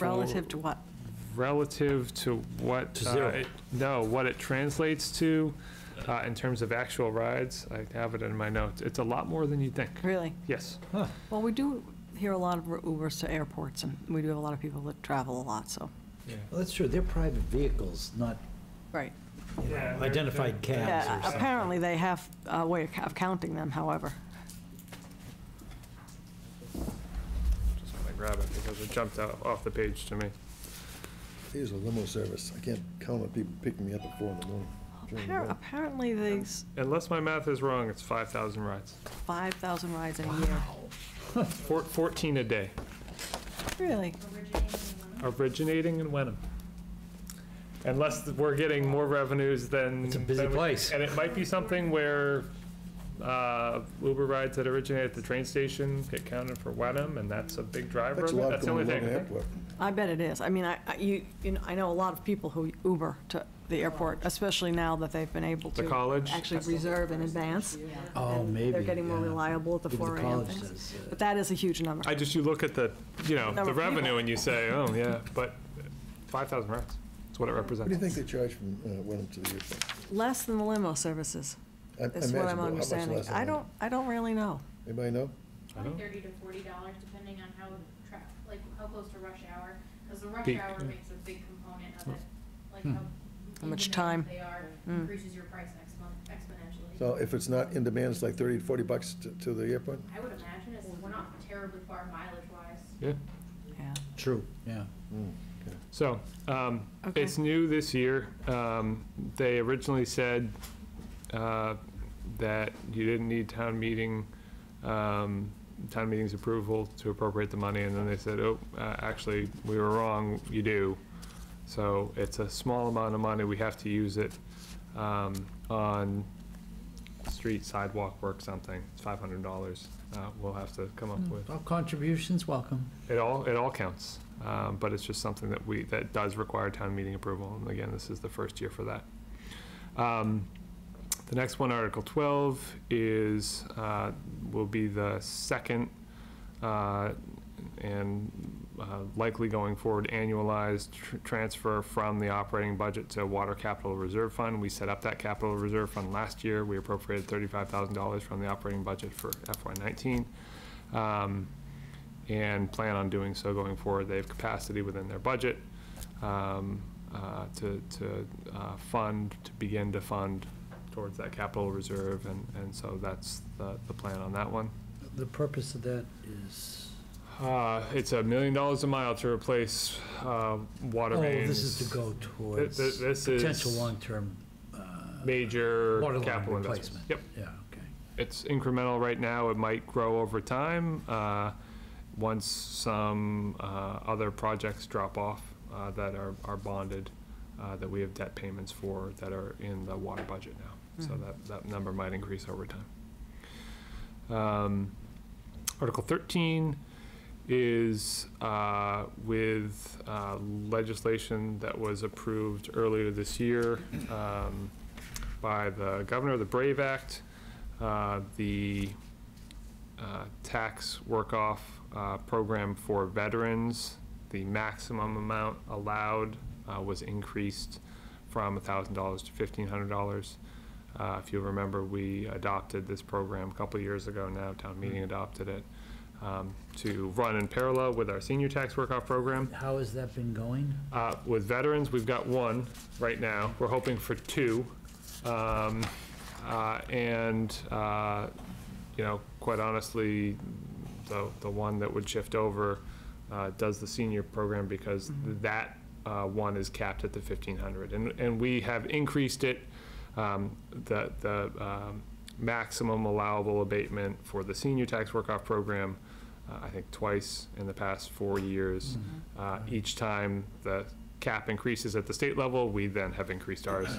S1: Relative to what?
S4: Relative to what?
S3: To zero.
S4: What it translates to in terms of actual rides. I have it in my notes. It's a lot more than you'd think.
S1: Really?
S4: Yes.
S3: Huh.
S1: Well, we do hear a lot of Ubers to airports, and we do have a lot of people that travel a lot, so.
S3: Well, that's true. They're private vehicles, not
S1: Right.
S6: Yeah,
S3: identified cabs or
S1: Yeah,
S3: something.
S1: apparently they have a way of counting them, however.
S4: Just want to grab it because it jumped out off the page to me.
S2: Here's a limo service. I can't count on people picking me up at 4 in the morning. during the day.
S1: Apparently these
S4: Unless my math is wrong, it's 5,000 rides.
S1: 5,000 rides in a year.
S4: 14 a day,
S1: Really?
S4: originating in Wenham. Unless we're getting more revenues than...
S3: It's a busy
S4: than we-
S3: place.
S4: And it might be something where Uber rides that originate at the train station get counted for Wenham, and that's a big driver
S2: That's
S4: of
S2: a
S4: it.
S2: lot
S4: That's the
S2: going
S4: only
S2: to Logan
S4: thing.
S2: Airport.
S1: I bet it is. I mean, I know a lot of people who Uber to the airport, especially now that they've been able
S4: The
S1: to
S4: college?
S1: actually reserve in advance.
S3: Oh,
S1: And
S3: maybe.
S1: They're getting more
S3: yeah.
S1: reliable at the
S3: Maybe
S1: 4 a.m.
S3: college
S1: things.
S3: does,
S1: But that is a huge number.
S4: You look at the,
S1: Number
S4: the
S1: of
S4: revenue
S1: people.
S4: and you say, oh, yeah, but 5,000 rides. That's what it
S2: What do you
S4: represents.
S2: think they charge from Wenham to the airport?
S1: Less than the limo services,
S2: I
S1: is what
S2: imagine,
S1: I'm
S2: but how much
S1: understanding.
S2: less than
S1: I
S2: that?
S1: don't really know.
S2: Anybody know?
S4: I don't-
S7: $30 to $40, depending on how how close to rush hour, because the rush
S4: Peak,
S7: hour
S4: yeah.
S7: makes a big component of it, like
S3: Hmm.
S7: how
S1: much
S7: in
S1: time.
S7: demand they are,
S1: Mm.
S7: increases your price exponentially.
S2: So if it's not in demand, it's like 30 to 40 bucks to the airport?
S7: I would imagine we're not terribly far mileage-wise.
S4: Yeah.
S1: Yeah.
S3: True, yeah.
S4: So,
S1: Okay.
S4: it's new this year. They originally said that you didn't need town meeting's approval to appropriate the money, and then they said, oh, actually, we were wrong, you do. So it's a small amount of money, we have to use it on street sidewalk work, something, it's $500. We'll have to come up with.
S3: All contributions welcome.
S4: It all counts, but it's just something that does require town meeting approval, and again, this is the first year for that. The next one, Article 12, will be the second and likely going forward annualized transfer from the operating budget to Water Capital Reserve Fund. We set up that capital reserve fund last year. We appropriated $35,000 from the operating budget for FY19. And plan on doing so going forward. They have capacity within their budget to begin to fund towards that capital reserve, and so that's the plan on that one.
S3: The purpose of that is?
S4: It's $1 million a mile to replace water mains.
S3: Oh, this is to go towards
S4: This is
S3: potential long-term
S4: major
S3: water line
S4: capital investments.
S3: replacement.
S4: Yep.
S3: Yeah, okay.
S4: It's incremental right now. It might grow over time once some other projects drop off that are bonded, that we have debt payments for that are in the water budget now. So that number might increase over time. Article 13 is with legislation that was approved earlier this year by the governor, the BRAVE Act, the tax work-off program for veterans. The maximum amount allowed was increased from $1,000 to $1,500. If you remember, we adopted this program a couple of years ago now, town meeting adopted it, to run in parallel with our senior tax work-off program.
S3: How has that been going?
S4: With veterans, we've got one right now. We're hoping for two. You know, quite honestly, the one that would shift over does the senior program because that one is capped at the 1,500. And we have increased it, the maximum allowable abatement for the senior tax work-off program, I think twice in the past 4 years. Each time the cap increases at the state level, we then have increased ours.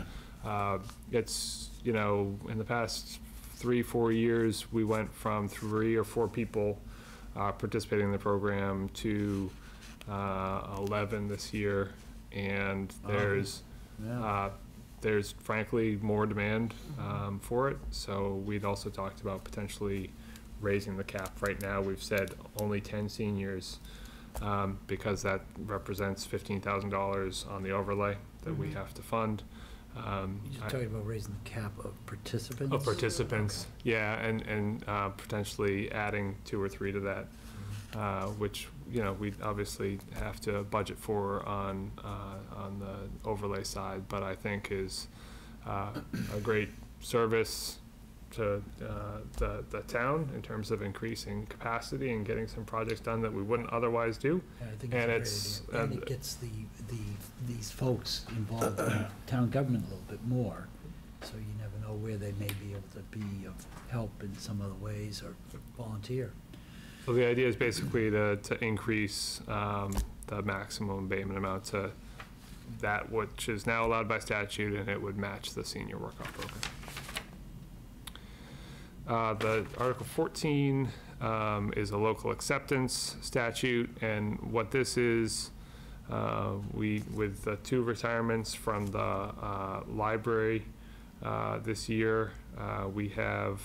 S4: It's, you know, in the past 3-4 years, we went from 3 or 4 people participating in the program to 11 this year, and there's frankly more demand for it. So we'd also talked about potentially raising the cap. Right now, we've said only 10 seniors because that represents $15,000 on the overlay that we have to fund.
S3: You're talking about raising the cap of participants?
S4: Of participants, okay. Yeah, and potentially adding 2 or 3 to that, which, you know, we obviously have to budget for on the overlay side, but I think is a great service to the town in terms of increasing capacity and getting some projects done that we wouldn't otherwise do.
S3: Yeah, I think it's a great idea. And it gets these folks involved in town government a little bit more, so you never know where they may be able to be of help in some other ways or volunteer.
S4: So the idea is basically to increase the maximum abatement amount to that which is now allowed by statute, and it would match the senior work-off program. The Article 14 is a local acceptance statute, and what this is, with the 2 retirements from the library this year, we have,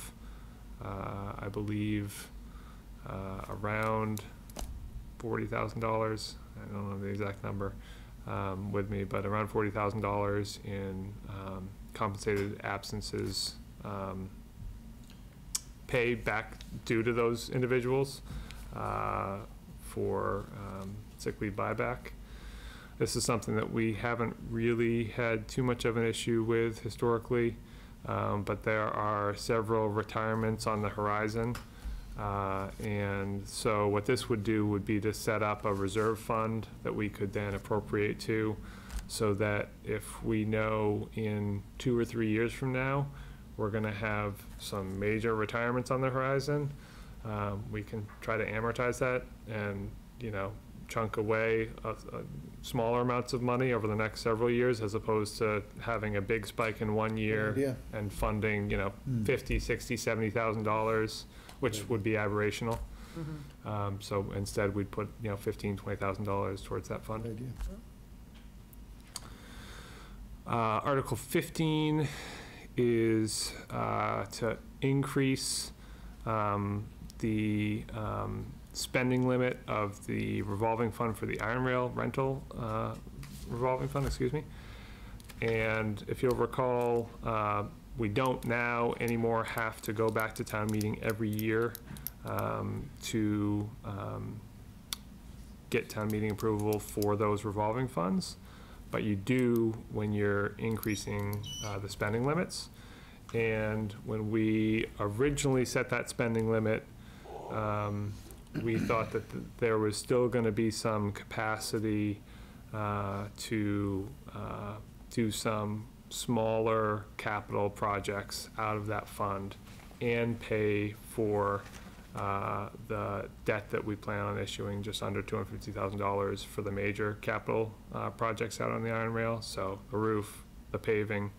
S4: I believe, around $40,000. I don't know the exact number with me, but around $40,000 in compensated absences paid back due to those individuals for sick leave buyback. This is something that we haven't really had too much of an issue with historically, but there are several retirements on the horizon. And so what this would do would be to set up a reserve fund that we could then appropriate to, so that if we know in 2 or 3 years from now we're going to have some major retirements on the horizon, we can try to amortize that and, you know, chunk away smaller amounts of money over the next several years, as opposed to having a big spike in 1 year and funding, you know, $50,000, $60,000, $70,000, which would be aberrational. So instead, we'd put, you know, $15,000, $20,000 towards that fund. Article 15 is to increase the spending limit of the revolving fund for the iron rail rental revolving fund, excuse me. And if you'll recall, we don't now anymore have to go back to town meeting every year to get town meeting approval for those revolving funds, but you do when you're increasing the spending limits. And when we originally set that spending limit, we thought that there was still going to be some capacity to do some smaller capital projects out of that fund and pay for the debt that we plan on issuing, just under $250,000 for the major capital projects out on the iron rail. So the roof, the paving,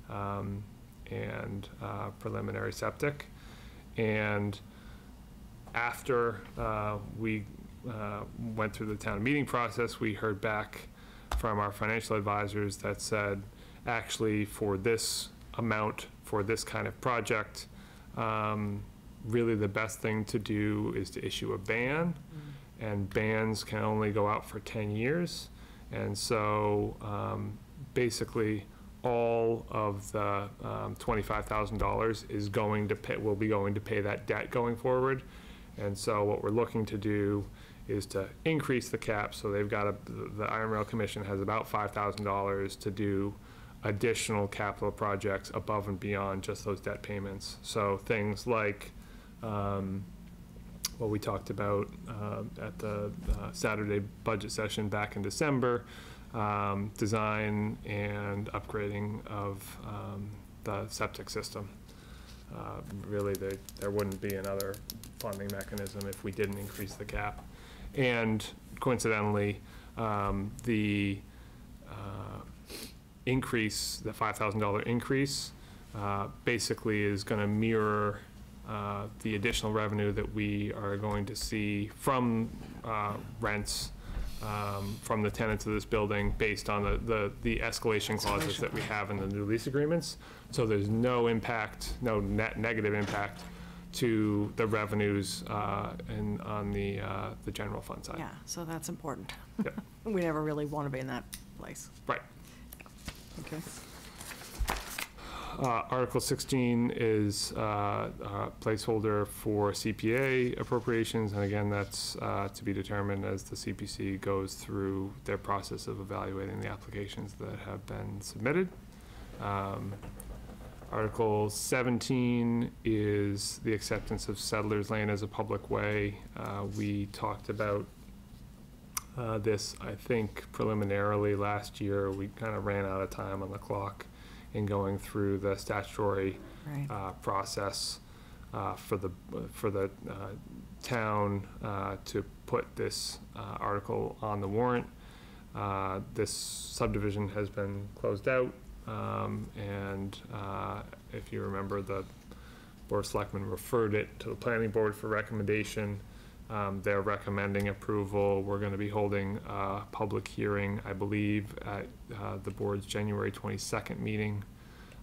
S4: and preliminary septic. And after we went through the town meeting process, we heard back from our financial advisors that said, actually, for this amount, for this kind of project, really the best thing to do is to issue a ban, and bans can only go out for 10 years. And so basically all of the $25,000 is going to pay, will be going to pay that debt going forward. And so what we're looking to do is to increase the cap. So they've got the Iron Rail Commission has about $5,000 to do additional capital projects above and beyond just those debt payments. So things like what we talked about at the Saturday budget session back in December, design and upgrading of the septic system. Really, there wouldn't be another funding mechanism if we didn't increase the cap. And coincidentally, the increase, the $5,000 increase, basically is going to mirror the additional revenue that we are going to see from rents from the tenants of this building based on the escalation clauses that we have in the new lease agreements. So there's no impact, no net negative impact to the revenues and on the general fund side.
S1: Yeah, so that's important.
S4: Yep.
S1: We never really want to be in that place.
S4: Right.
S1: Okay.
S4: Article 16 is a placeholder for CPA appropriations, and again, that's to be determined as the CPC goes through their process of evaluating the applications that have been submitted. Article 17 is the acceptance of Settlers Lane as a public way. We talked about this, I think, preliminarily last year. We kind of ran out of time on the clock in going through the statutory process for the town to put this article on the warrant. This subdivision has been closed out, and if you remember, the Board of Selectmen referred it to the Planning Board for recommendation. They're recommending approval. We're going to be holding a public hearing, I believe, at the board's January 22nd meeting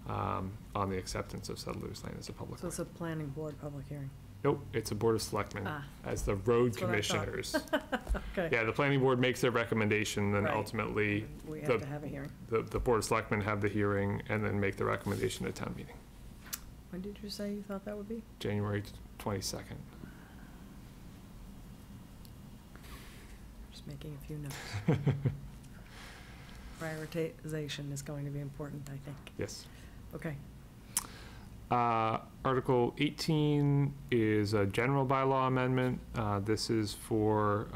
S4: on the acceptance of Settlers Lane as a public way.
S1: So it's a planning board public hearing?
S4: Nope, it's a Board of Selectmen as the road commissioners.
S1: Okay.
S4: Yeah, the planning board makes their recommendation, then
S1: Right.
S4: ultimately
S1: We have to have a hearing.
S4: the Board of Selectmen have the hearing and then make the recommendation at town meeting,
S1: When did you say you thought that would be?
S4: January 22nd.
S1: Just making a few notes. Prioritization is going to be important, I think.
S4: Yes.
S1: Okay.
S4: Article 18 is a general bylaw amendment. This is for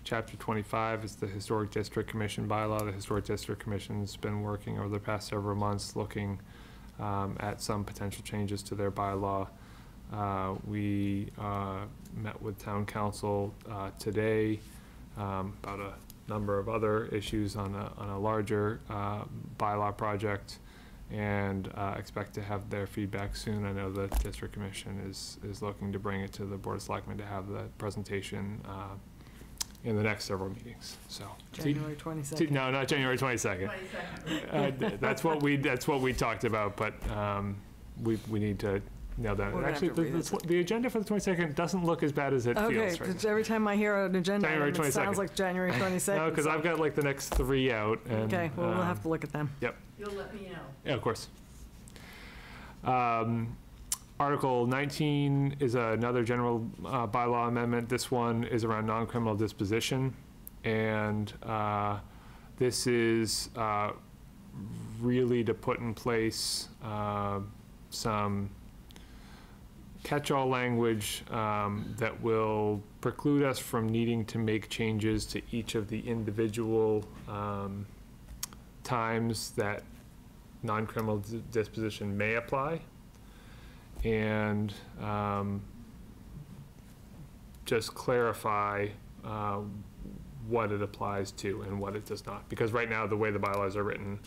S4: Chapter 25. It's the Historic District Commission bylaw. The Historic District Commission's been working over the past several months looking at some potential changes to their bylaw. We met with town council today about a number of other issues on a larger bylaw project, and expect to have their feedback soon. I know the District Commission is looking to bring it to the Board of Selectmen to have the presentation in the next several meetings. So
S1: January 22nd.
S4: No, not January 22nd. That's what we talked about, but we need to nail that. Actually, the agenda for the 22nd doesn't look as bad as it feels right now.
S1: Okay, every time I hear an agenda,
S4: January
S1: item, it sounds like January 22nd.
S4: No, because I've got like the next 3 out. And,
S1: okay, well, we'll have to look at them.
S4: Yep.
S7: You'll let me know.
S4: Yeah, of course. Article 19 is another general bylaw amendment. This one is around non-criminal disposition. And this is really to put in place some catch-all language that will preclude us from needing to make changes to each of the individual times that non-criminal disposition may apply, and just clarify what it applies to and what it does not. Because right now, the way the bylaws are written,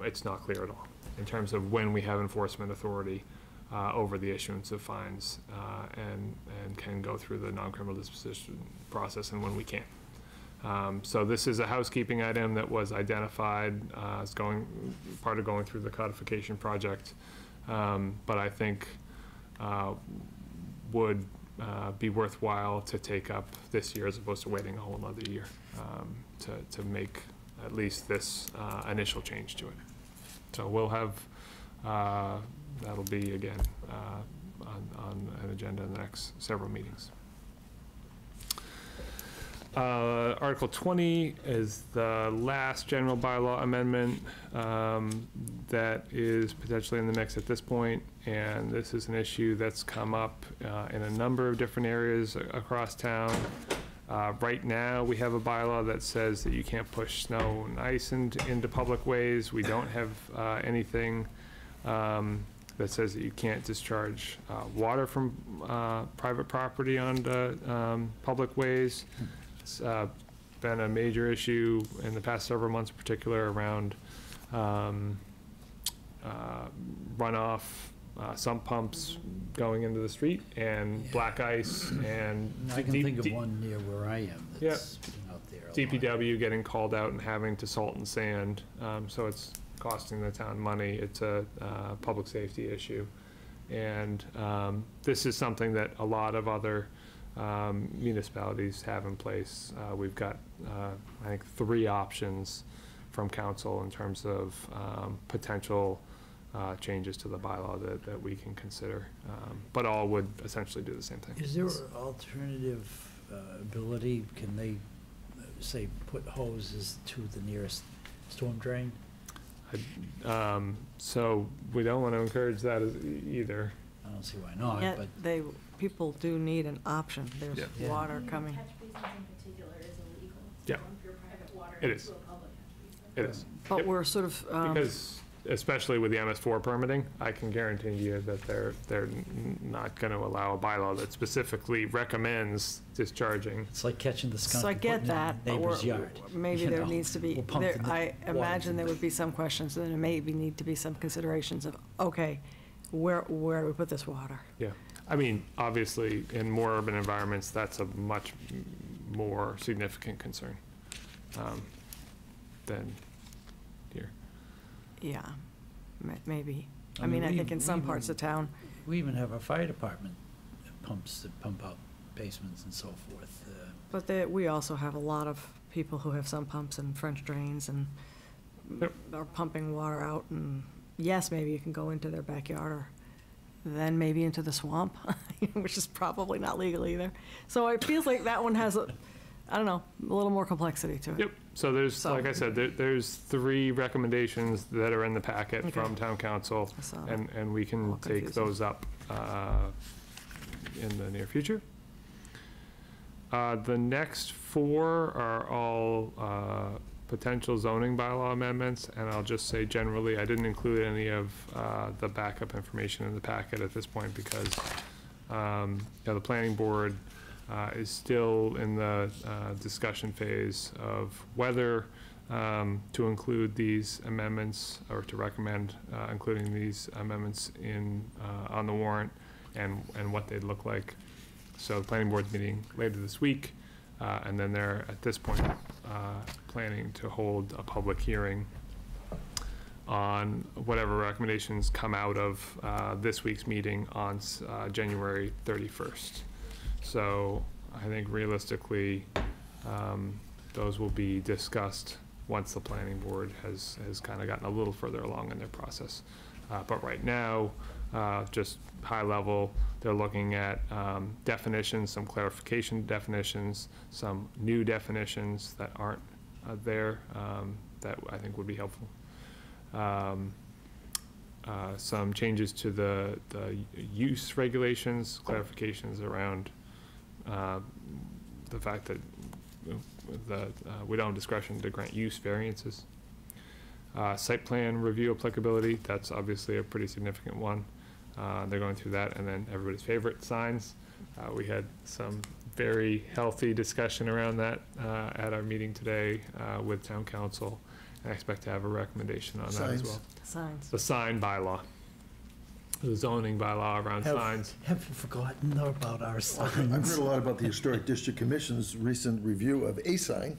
S4: it's not clear at all in terms of when we have enforcement authority over the issuance of fines and can go through the non-criminal disposition process and when we can't. So this is a housekeeping item that was identified as part of going through the codification project, but I think would be worthwhile to take up this year as opposed to waiting a whole nother year to make at least this initial change to it. So we'll have, that'll be again on an agenda in the next several meetings. Article 20 is the last general bylaw amendment that is potentially in the mix at this point, and this is an issue that's come up in a number of different areas across town. Right now, we have a bylaw that says that you can't push snow and ice into public ways. We don't have anything that says that you can't discharge water from private property onto public ways. It's been a major issue in the past several months, in particular around runoff, sump pumps going into the street, and black ice, and
S3: I can think of one near where I am that's been out there a lot.
S4: DPW getting called out and having to salt and sand, so it's costing the town money. It's a public safety issue, and this is something that a lot of other municipalities have in place. We've got, I think, 3 options from council in terms of potential changes to the bylaw that we can consider, but all would essentially do the same thing.
S3: Is there an alternative ability? Can they, say, put hoses to the nearest storm drain?
S4: So we don't want to encourage that either.
S3: I don't see why not,
S1: Yet
S3: but
S1: people do need an option. There's
S3: Yeah.
S1: water coming.
S7: Catch basins in particular is illegal.
S4: Yeah.
S7: To dump your private water
S4: It
S7: into
S4: is.
S7: a public catch basin.
S4: It is.
S1: But
S4: Yep.
S1: we're sort of,
S4: Because especially with the MS4 permitting, I can guarantee you that they're not going to allow a bylaw that specifically recommends discharging.
S3: it's like catching the skunk
S1: so I
S3: and putting
S1: get
S3: it in
S1: that,
S3: the
S1: but
S3: neighbor's yard.
S1: maybe
S3: you
S1: there
S3: know.
S1: needs to be,
S3: We'll pump
S1: there,
S3: the
S1: I
S3: water
S1: imagine
S3: into
S1: there would be some questions, and there maybe need to be some considerations of, okay, where do we put this water?
S4: Yeah. I mean, obviously, in more urban environments, that's a much more significant concern than here.
S1: Yeah, maybe. I
S3: I
S1: mean,
S3: mean,
S1: I
S3: we-
S1: think in some
S3: we
S1: parts of town,
S3: We even have a fire department pumps that pump out basements and so forth.
S1: but we also have a lot of people who have sump pumps and French drains and
S4: Yep.
S1: are pumping water out, and yes, maybe you can go into their backyard, or then maybe into the swamp, which is probably not legal either. So it feels like that one has I don't know, a little more complexity to it.
S4: Yep. So there's,
S1: So-
S4: like I said, there's 3 recommendations that are in the packet
S1: Okay.
S4: from town council,
S1: I saw that.
S4: and we can
S1: All
S4: take
S1: confusing.
S4: those up in the near future. The next 4 are all potential zoning bylaw amendments, and I'll just say generally, I didn't include any of the backup information in the packet at this point because the planning board is still in the discussion phase of whether to include these amendments or to recommend including these amendments on the warrant and what they'd look like. So the planning board's meeting later this week, and then they're at this point planning to hold a public hearing on whatever recommendations come out of this week's meeting on January 31st. So I think realistically, those will be discussed once the planning board has kind of gotten a little further along in their process. But right now, just high level, they're looking at definitions, some clarification definitions, some new definitions that aren't there that I think would be helpful. Some changes to the use regulations, clarifications around the fact that we don't have discretion to grant use variances. Site plan review applicability, that's obviously a pretty significant one. They're going through that, and then everybody's favorite, signs. We had some very healthy discussion around that at our meeting today with town council. I expect to have a recommendation on that as well.
S1: Signs.
S4: The sign bylaw, the zoning bylaw around signs.
S3: Have you forgotten about our
S2: I've
S3: signs?
S2: heard a lot about the Historic District Commission's recent review of a sign,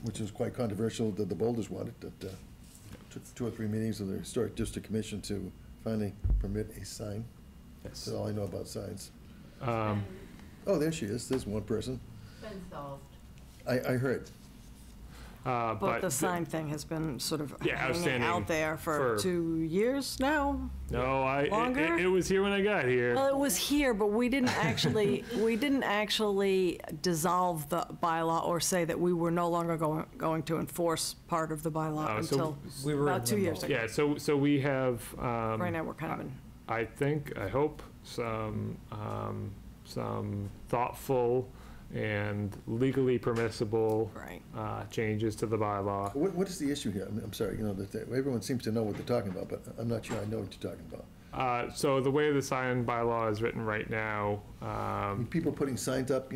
S2: which was quite controversial, that the Boulders wanted. That took 2 or 3 meetings of the Historic District Commission to finally permit a sign.
S4: Yes.
S2: That's all I know about signs.
S4: Um,
S2: Oh, there she is. There's one person.
S8: Been solved.
S2: I heard.
S1: But the sign thing has been sort of hanging
S4: outstanding
S1: out there for 2 years now.
S4: No,
S1: Longer?
S4: it was here when I got here.
S1: Well, it was here, but we didn't actually dissolve the bylaw or say that we were no longer going to enforce part of the bylaw until
S3: we were
S1: about
S3: in
S1: 2 years
S3: limbo.
S1: ago.
S4: Yeah, so we have,
S1: Right now, we're kind of in.
S4: I hope, some thoughtful and legally permissible
S1: Right.
S4: changes to the bylaw.
S2: What is the issue here? I'm sorry, everyone seems to know what they're talking about, but I'm not sure I know what you're talking about.
S4: So the way the sign bylaw is written right now,
S2: People putting signs up,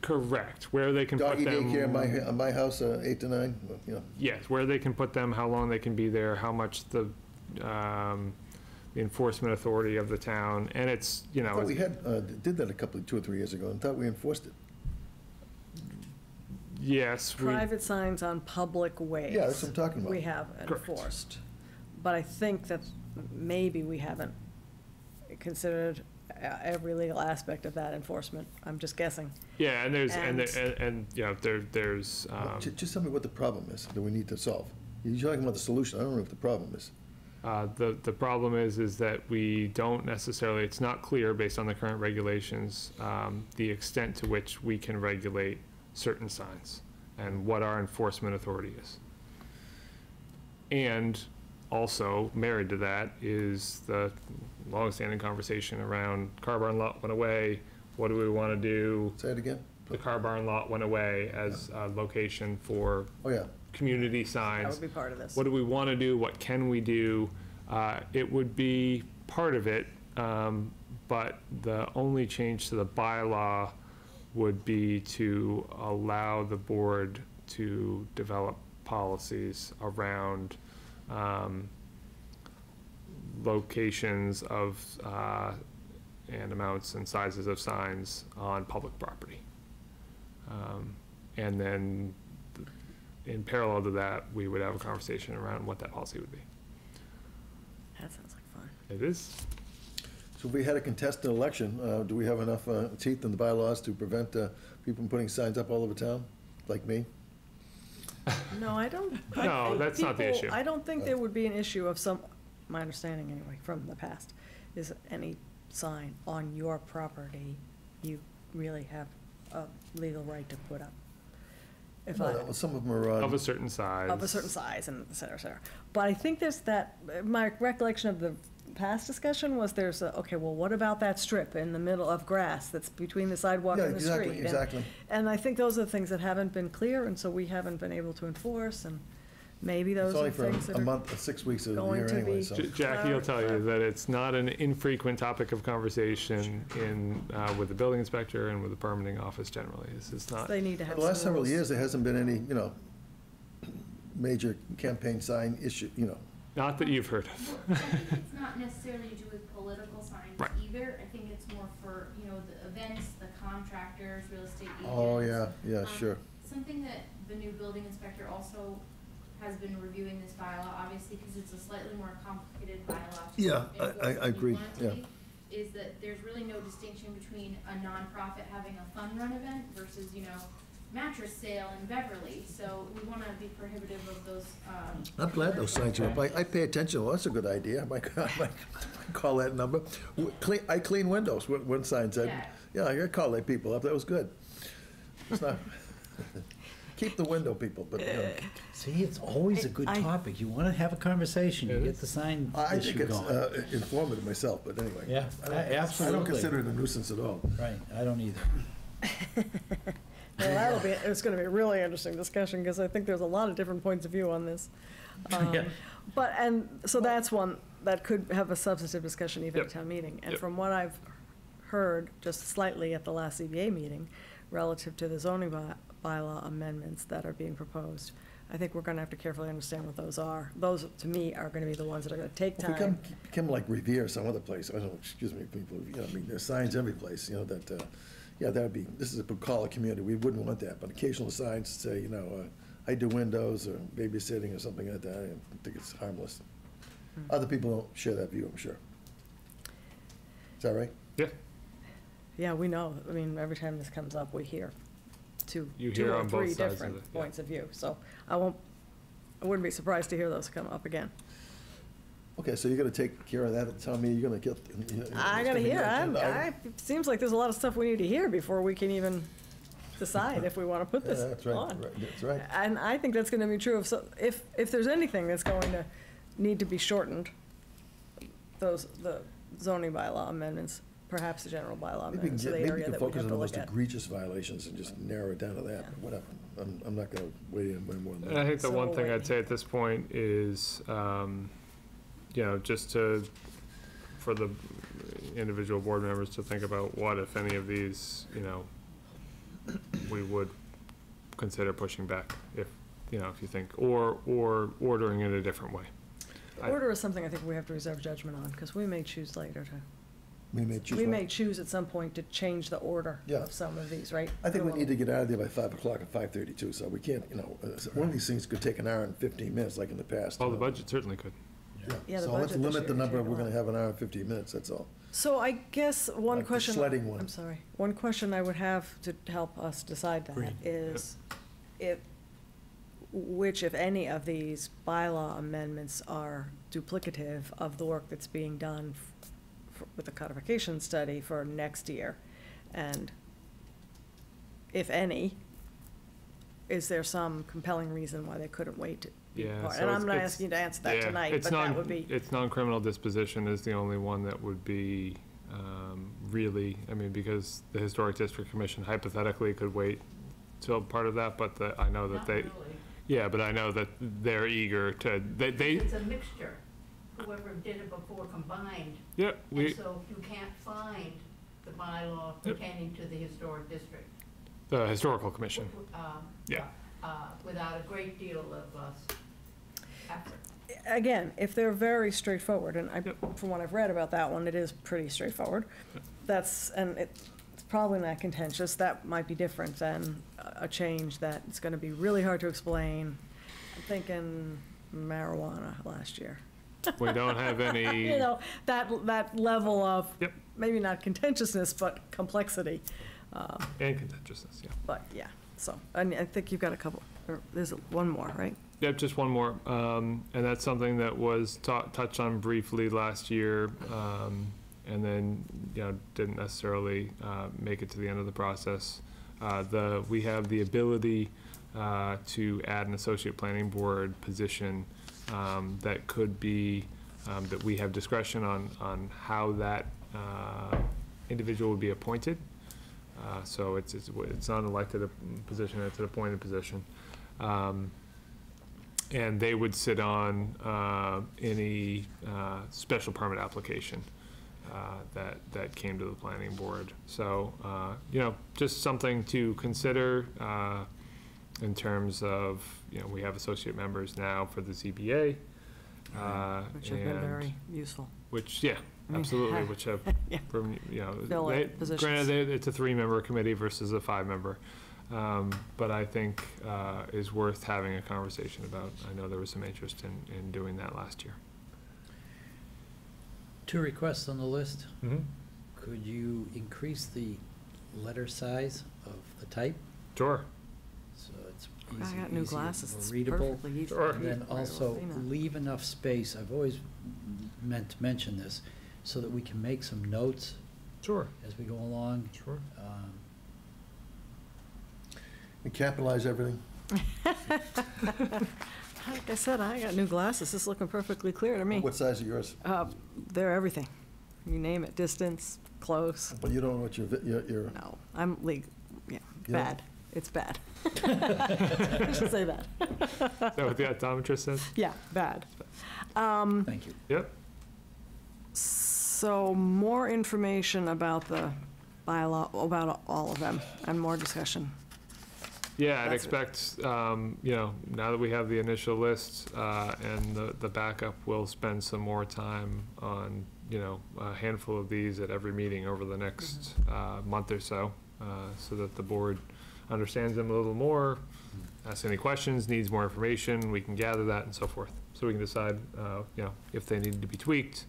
S4: correct, where they can put
S2: doggy
S4: them.
S2: daycare in my house, 8 to 9,
S4: Yes, where they can put them, how long they can be there, how much the enforcement authority of the town, and it's,
S2: I thought we did that 2 or 3 years ago, and thought we enforced it.
S4: yes, we,
S1: Private signs on public ways.
S2: Yeah, that's what I'm talking about.
S1: We have
S4: Correct.
S1: enforced. But I think that maybe we haven't considered every legal aspect of that enforcement. I'm just guessing.
S4: yeah, and there's,
S1: And-
S4: there's,
S2: Just tell me what the problem is that we need to solve. You're talking about the solution, I don't know what the problem is.
S4: the problem is that we don't necessarily, it's not clear based on the current regulations, the extent to which we can regulate certain signs and what our enforcement authority is. And also, married to that is the longstanding conversation around car barn lot went away. What do we want to do?
S2: Say it again?
S4: The car barn lot went away as a location for
S2: Oh, yeah.
S4: community
S1: That
S4: signs.
S1: would be part of this.
S4: What do we want to do? What can we do? It would be part of it, but the only change to the bylaw would be to allow the board to develop policies around locations of and amounts and sizes of signs on public property. And then in parallel to that, we would have a conversation around what that policy would be.
S1: That sounds like fun.
S4: It is.
S2: So if we had a contested election, do we have enough teeth in the bylaws to prevent people from putting signs up all over town, like me?
S1: No, I don't.
S4: No,
S1: think
S4: that's not the issue.
S1: I don't think there would be an issue of my understanding anyway, from the past, is any sign on your property you really have a legal right to put up. If I,
S2: No, some of them are
S4: Of a certain size.
S1: of a certain size and et cetera, et cetera. But I think there's that, my recollection of the past discussion was okay, well, what about that strip in the middle of grass that's between the sidewalk
S2: Yeah,
S1: and the street?
S2: exactly, exactly.
S1: And I think those are the things that haven't been clear, and so we haven't been able to enforce, and maybe those
S2: It's
S1: are
S2: only
S1: the
S2: for
S1: things that
S2: a
S1: are
S2: month, 6 weeks of the
S1: going
S2: year
S1: to
S2: anyway,
S1: be-
S2: so.
S4: Jackie will tell you that it's not an infrequent topic of conversation with the building inspector and with the permitting office generally. This is not,
S1: they need to have
S2: The last
S1: some
S2: several
S1: rules.
S2: years, there hasn't been any, major campaign sign issue,
S4: not that you've heard of.
S7: It's not necessarily to do with political signs
S4: Right.
S7: either. I think it's more for, the events, the contractors, real estate agents.
S2: Oh, yeah, sure.
S7: Something that the new building inspector also has been reviewing this bylaw, obviously, because it's a slightly more complicated bylaw. to
S2: Yeah,
S7: enforce
S2: I
S7: than you
S2: agree,
S7: want it to
S2: yeah.
S7: be, is that there's really no distinction between a nonprofit having a fun run event versus, mattress sale in Beverly. So we want to be prohibitive of those.
S2: I'm glad those signs are up. I pay attention. Well, that's a good idea. I might call that number. I clean windows, one sign said. Yeah, I gotta call that people up. That was good. It's not, keep the window people, but,
S3: See, it's always a good
S1: I-
S3: topic. You want to have a conversation, you
S4: It
S3: get
S4: is.
S3: the sign
S2: I think
S3: issue
S2: it's
S3: going.
S2: informative myself, but anyway.
S3: Yeah,
S2: I
S3: absolutely.
S2: don't consider it a nuisance at all.
S3: Right, I don't either.
S1: Well, it's gonna be a really interesting discussion, because I think there's a lot of different points of view on this.
S3: Yeah.
S1: But, so that's one that could have a substantive discussion even at
S4: Yep.
S1: town meeting. And
S4: Yep.
S1: from what I've heard, just slightly at the last CBA meeting, relative to the zoning bylaw amendments that are being proposed, I think we're gonna have to carefully understand what those are. Those, to me, are gonna be the ones that are gonna take
S2: If we
S1: time.
S2: become like Revere, some other place, I don't know, excuse me, people, there's signs every place, that'd be, this is a bucolic community, we wouldn't want that, but occasional signs say, I do windows or babysitting or something like that, I think it's harmless. Other people don't share that view, I'm sure. Is that right?
S4: Yeah.
S1: Yeah, we know. I mean, every time this comes up, we hear two
S4: hear
S1: or
S4: on both
S1: three
S4: sides of
S1: different
S4: it, yeah.
S1: points of view. So I wouldn't be surprised to hear those come up again.
S2: Okay, so you're gonna take care of that and tell me you're gonna get.
S1: I gotta hear, it seems like there's a lot of stuff we need to hear before we can even decide if we want to put this
S2: That's right,
S1: on.
S2: that's right.
S1: And I think that's gonna be true of, if there's anything that's going to need to be shortened, the zoning bylaw amendments, perhaps the general bylaw
S2: Maybe
S1: amendments, are the
S2: we
S1: area
S2: can
S1: that we
S2: focus
S1: have
S2: on
S1: to
S2: the most
S1: look at.
S2: egregious violations and just narrow it down to that, but whatever. I'm not gonna weigh in way more than
S4: And I
S2: that.
S4: think the
S1: So
S4: one thing
S1: wait.
S4: I'd say at this point is, just for the individual board members to think about what, if any of these, we would consider pushing back if you think, or ordering it a different way.
S1: The order is something I think we have to reserve judgment on, because we may choose later to,
S2: We may choose
S1: we
S2: one.
S1: may choose at some point to change the order
S2: Yeah.
S1: of some of these, right?
S2: I think we need to get out of there by 5 o'clock at 5:32, so we can't, one of these things could take an hour and 15 minutes, like in the past.
S4: Well, the budget certainly could.
S1: Yeah, the
S2: So let's
S1: budget this
S2: limit the
S1: year
S2: number,
S1: should
S2: we're
S1: go
S2: gonna
S1: up.
S2: have an hour and 15 minutes, that's all.
S1: So I guess one
S2: Like the
S1: question.
S2: sledding one.
S1: I'm sorry. One question I would have to help us decide that is which, if any, of these bylaw amendments are duplicative of the work that's being done with the codification study for next year? And if any, is there some compelling reason why they couldn't wait to be
S4: Yeah,
S1: part?
S4: so
S1: And I'm
S4: it's-
S1: not
S4: it's-
S1: asking you to answer that
S4: Yeah,
S1: tonight,
S4: it's
S1: but that would be.
S4: It's non-criminal disposition is the only one that would be really, because the Historic District Commission hypothetically could wait till part of that, but I know that
S8: Not
S4: they,
S8: really.
S4: yeah, but I know that they're eager to, they,
S8: It's a mixture. Whoever did it before combined.
S4: yeah,
S8: And so you can't find the bylaw pertaining to the historic district.
S4: the Historical Commission, yeah.
S8: Without a great deal of effort.
S1: Again, if they're very straightforward, and from what I've read about that one, it is pretty straightforward. And it's probably not contentious. That might be different than a change that it's gonna be really hard to explain. I'm thinking marijuana last year.
S4: We don't have any,
S1: That level of,
S4: Yep.
S1: maybe not contentiousness, but complexity.
S4: and contentiousness, yeah.
S1: But, yeah, so, and I think you've got a couple, or there's one more, right?
S4: Yep, just one more, and that's something that was touched on briefly last year, and then, didn't necessarily make it to the end of the process. We have the ability to add an associate planning board position that could be, that we have discretion on how that individual would be appointed. So it's not an elected position, it's an appointed position. And they would sit on any special permit application that came to the planning board. So, just something to consider in terms of, we have associate members now for the ZBA.
S1: Which have been very useful.
S4: Which, yeah,
S1: I mean,
S4: absolutely, which have,
S1: Yeah. Fill
S4: they-
S1: positions.
S4: granted, it's a 3-member committee versus a 5-member. But I think is worth having a conversation about. I know there was some interest in doing that last year.
S3: 2 requests on the list.
S4: Mm-hmm.
S3: Could you increase the letter size of the type,
S4: Sure.
S3: so it's
S1: I got new
S3: easier,
S1: glasses,
S3: more
S1: it's
S3: readable?
S1: perfectly easy.
S4: Sure.
S1: to
S3: And
S1: read
S3: then
S1: right away,
S3: also
S1: you know.
S3: leave enough space, I've always meant to mention this, so that we can make some notes
S4: Sure.
S3: as we go along.
S4: Sure.
S2: We capitalize everything.
S1: Like I said, I got new glasses, it's looking perfectly clear to me.
S2: What size are yours?
S1: They're everything, you name it, distance, close,
S2: Well, you don't know what your
S1: no, I'm
S2: Yeah.
S1: bad, it's bad. I should say that,
S4: Is that what the optometrist said?
S1: yeah, bad.
S3: Thank you.
S4: Yep.
S1: So more information about the bylaw, about all of them, and more discussion.
S4: Yeah, I'd
S1: That's it.
S4: expect, now that we have the initial list and the backup, we'll spend some more time on, a handful of these at every meeting over the next month or so that the board understands them a little more, asks any questions, needs more information, we can gather that and so forth. So we can decide, if they need to be tweaked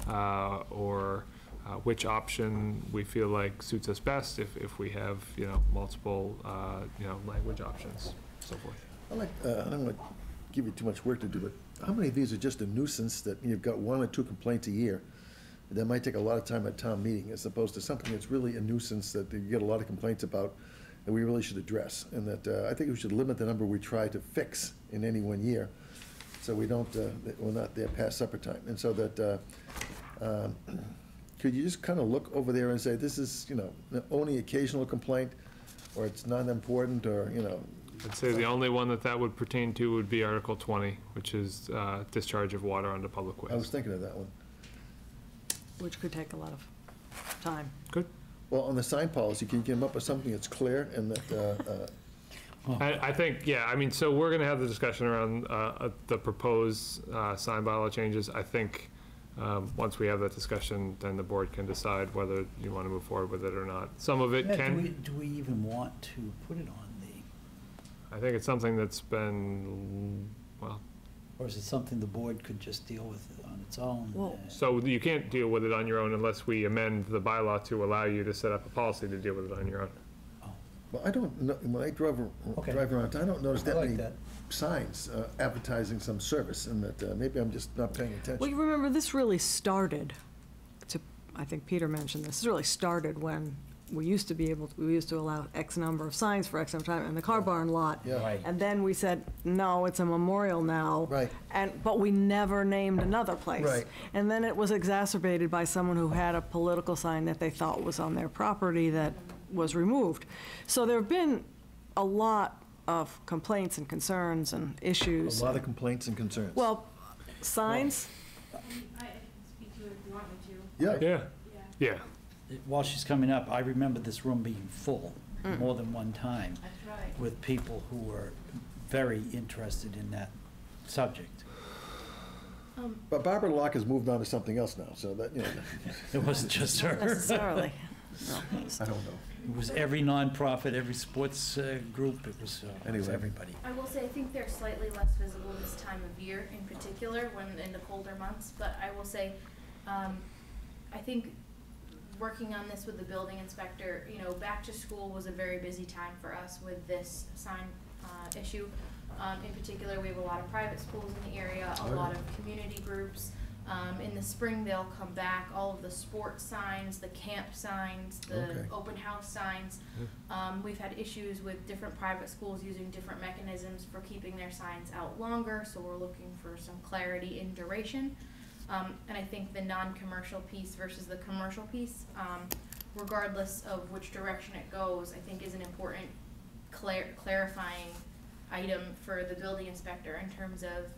S4: or which option we feel like suits us best, if we have, multiple, language options, so forth.
S2: I don't want to give you too much work to do, but how many of these are just a nuisance that you've got 1 or 2 complaints a year? That might take a lot of time at town meeting, as opposed to something that's really a nuisance that you get a lot of complaints about, that we really should address. And that I think we should limit the number we try to fix in any one year, so we don't, we're not there past supper time. And so that, could you just kind of look over there and say, this is, only occasional complaint, or it's not important, or,
S4: I'd say the only one that would pertain to would be Article 20, which is discharge of water onto public ways.
S2: I was thinking of that one.
S1: Which could take a lot of time.
S4: Good.
S2: Well, on the sign policy, can you come up with something that's clear and that,
S4: I think, so we're going to have the discussion around the proposed sign bylaw changes. I think once we have that discussion, then the board can decide whether you want to move forward with it or not. Some of it can.
S3: Do we even want to put it on the,
S4: I think it's something that's been,
S3: or is it something the board could just deal with on its own?
S1: Well,
S4: so you can't deal with it on your own unless we amend the bylaw to allow you to set up a policy to deal with it on your own.
S2: well, I don't know, when I drive around, I don't notice
S3: I
S2: that
S3: like
S2: many
S3: that.
S2: signs advertising some service, and that maybe I'm just not paying
S1: Well,
S2: attention.
S1: you remember, this really started, I think Peter mentioned this really started when we used to allow X number of signs for X number of time in the car barn lot.
S2: Yeah.
S3: Right.
S1: And then we said, no, it's a memorial now.
S2: Right.
S1: But we never named another place.
S2: Right.
S1: And then it was exacerbated by someone who had a political sign that they thought was on their property that was removed. So there have been a lot of complaints and concerns and issues.
S2: A lot of complaints and concerns.
S1: Well, signs,
S7: I can speak to it if you want me to.
S2: Yeah,
S4: Yeah.
S3: While she's coming up, I remember this room being full more than one time
S8: That's right.
S3: with people who were very interested in that subject.
S2: but Barbara Locke has moved on to something else now, so that,
S3: It wasn't just her.
S1: necessarily. No.
S2: I don't know.
S3: It was every nonprofit, every sports group, it was
S2: Anyway.
S3: everybody.
S7: I will say, I think they're slightly less visible this time of year in particular, when in the colder months, but I will say, I think working on this with the building inspector, back to school was a very busy time for us with this sign issue. In particular, we have a lot of private schools in the area, a lot of community groups. In the spring, they'll come back, all of the sports signs, the camp signs, the open house signs. We've had issues with different private schools using different mechanisms for keeping their signs out longer, so we're looking for some clarity in duration. And I think the non-commercial piece versus the commercial piece, regardless of which direction it goes, I think is an important clarifying item for the building inspector in terms of,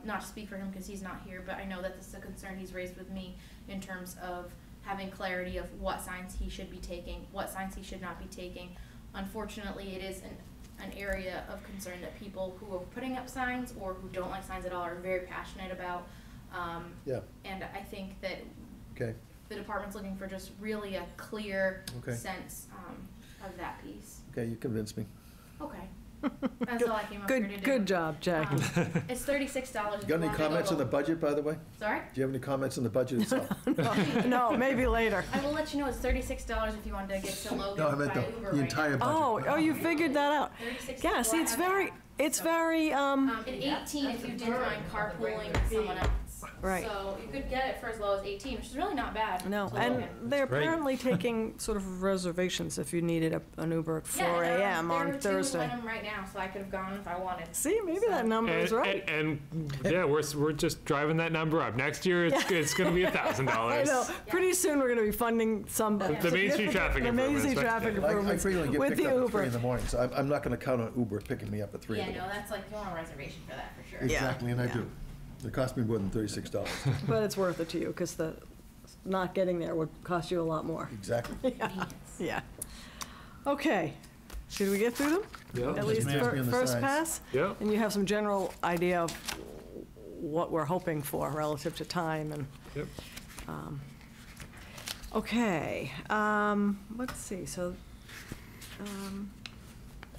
S7: not to speak for him because he's not here, but I know that this is a concern he's raised with me in terms of having clarity of what signs he should be taking, what signs he should not be taking. Unfortunately, it is an area of concern that people who are putting up signs or who don't like signs at all are very passionate about. And I think that the department's looking for just really a clear sense of that piece.
S2: Okay, you convinced me.
S7: Okay. That's all I came up here to do.
S1: Good job, Jackie.
S7: It's $36.
S2: You got any comments on the budget, by the way?
S7: Sorry?
S2: Do you have any comments on the budget itself?
S1: No, maybe later.
S7: I will let you know it's $36 if you wanted to get to Logan
S2: No, I meant
S7: by Uber
S2: the
S7: right
S2: entire budget.
S1: Oh, you figured that out.
S7: $36.
S1: Yeah, see, it's very,
S7: And 18 if you didn't mind carpooling with someone else.
S1: Right.
S7: So you could get it for as low as 18, which is really not bad.
S1: No,
S7: So,
S1: and
S7: okay.
S1: they're
S3: great.
S1: apparently taking sort of reservations if you needed an Uber at 4
S7: Yeah,
S1: a.m.
S7: there
S1: on
S7: are two in
S1: Thursday.
S7: Wenham right now, so I could have gone if I wanted.
S1: See, maybe that number is right.
S4: And yeah, we're just driving that number up. Next year, it's going to be $1,000.
S1: I know. Pretty soon, we're going to be funding some.
S4: The Main Street traffic
S1: The Main
S4: improvements,
S1: Street
S4: right?
S1: traffic
S2: I
S1: improvements
S2: frequently get
S1: with
S2: picked
S1: the
S2: up at 3 in
S1: Uber.
S2: the morning, so I'm not gonna count on Uber picking me up at 3 in
S7: Yeah,
S2: the
S7: no,
S2: morning.
S7: that's like, you want a reservation for that for sure.
S2: Exactly, and I
S1: Yeah.
S2: do. It cost me more than $36.
S1: But it's worth it to you because the not getting there would cost you a lot more.
S2: Exactly.
S7: Convenience.
S1: Yeah. Okay. Should we get through them?
S4: Yeah.
S1: At
S2: Just
S1: least
S2: ask me on the
S1: first
S2: signs.
S1: pass?
S4: Yeah.
S1: And you have some general idea of what we're hoping for relative to time and.
S4: Yep.
S1: Okay, let's see, so,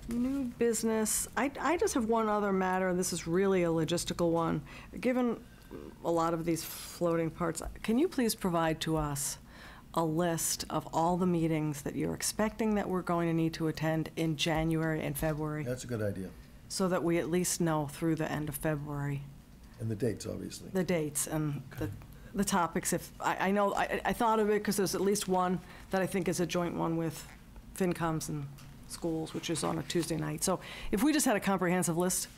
S1: new business, I just have one other matter, and this is really a logistical one. Given a lot of these floating parts, can you please provide to us a list of all the meetings that you're expecting that we're going to need to attend in January and February,
S2: That's a good idea.
S1: so that we at least know through the end of February
S2: And the dates, obviously.
S1: the dates and the topics. If, I know, I thought of it because there's at least one that I think is a joint one with FinComs and schools, which is on a Tuesday night. So if we just had a comprehensive list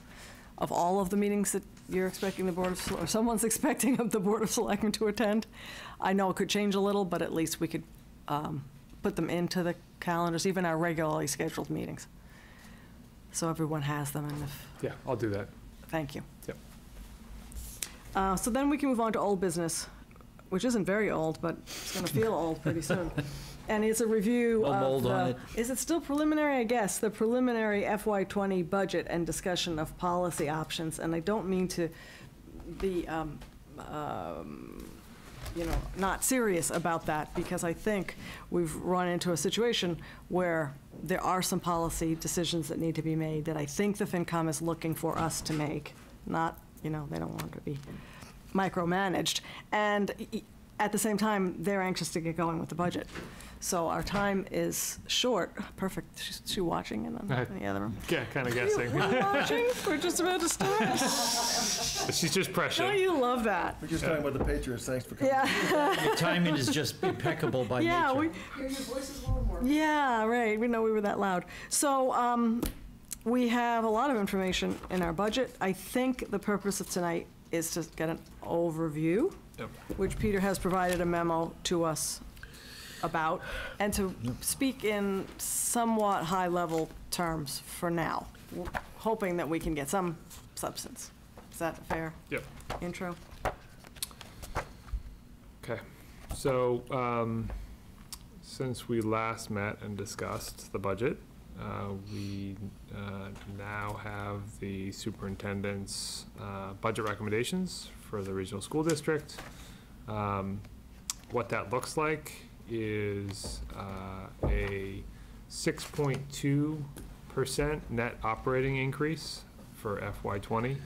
S1: of all of the meetings that you're expecting the Board of, or someone's expecting of the Board of Selectmen to attend, I know it could change a little, but at least we could put them into the calendars, even our regularly scheduled meetings. So everyone has them, and if,
S4: Yeah, I'll do that.
S1: thank you.
S4: Yep.
S1: So then we can move on to old business, which isn't very old, but it's gonna feel old pretty soon. And it's a review
S3: No
S1: of
S3: mold on
S1: the,
S3: it.
S1: is it still preliminary? I guess, the preliminary FY '20 budget and discussion of policy options. And I don't mean to be, not serious about that, because I think we've run into a situation where there are some policy decisions that need to be made that I think the FinCom is looking for us to make, not, they don't want to be micromanaged. And at the same time, they're anxious to get going with the budget. So our time is short. Perfect. She's watching in the other room.
S4: Yeah, kind of guessing.
S1: We're watching. We're just about to start.
S4: She's just pressuring.
S1: Don't you love that?
S2: We're just talking about the Patriots. Thanks for coming.
S1: Yeah.
S3: Your timing is just impeccable by
S1: Yeah,
S3: nature.
S1: yeah, right. We know we were that loud. So we have a lot of information in our budget. I think the purpose of tonight is to get an overview,
S4: Yep.
S1: which Peter has provided a memo to us about, and to speak in somewhat high-level terms for now, hoping that we can get some substance. Is that a fair
S4: Yep.
S1: intro?
S4: Okay. So, since we last met and discussed the budget, we now have the superintendent's budget recommendations for the regional school district. What that looks like is a 6.2% net operating increase for FY '20.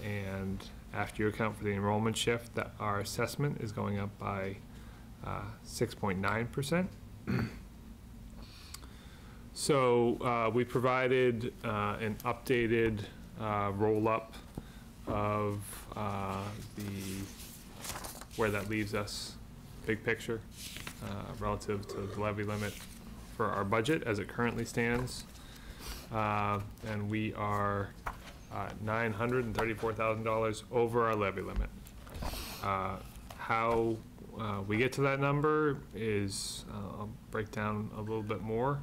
S4: And after you account for the enrollment shift, that our assessment is going up by 6.9%. So we provided an updated roll-up of where that leaves us, big picture, relative to the levy limit for our budget as it currently stands. And we are $934,000 over our levy limit. How we get to that number is, I'll break down a little bit more.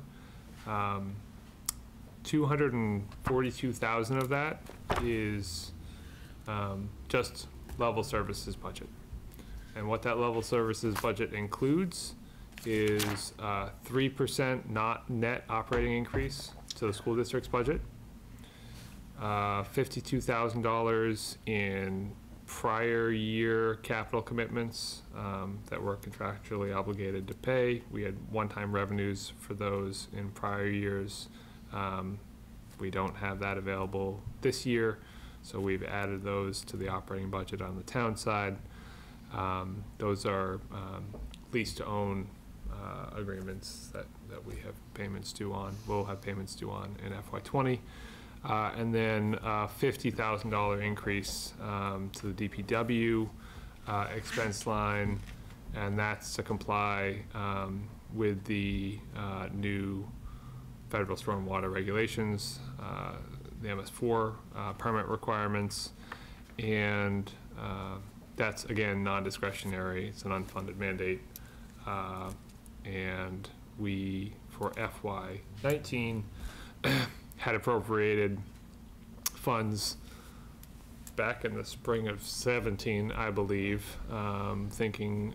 S4: 242,000 of that is just level services budget. And what that level services budget includes is 3% not net operating increase to the school district's budget, $52,000 in prior year capital commitments that we're contractually obligated to pay. We had one-time revenues for those in prior years. We don't have that available this year, so we've added those to the operating budget on the town side. Those are lease-to-own agreements that we have payments due on, will have payments due on in FY '20. And then $50,000 increase to the DPW expense line, and that's to comply with the new federal stormwater regulations, the MS4 permit requirements, and that's, again, non-discretionary. It's an unfunded mandate. And we, for FY '19, had appropriated funds back in the spring of '17, I believe, thinking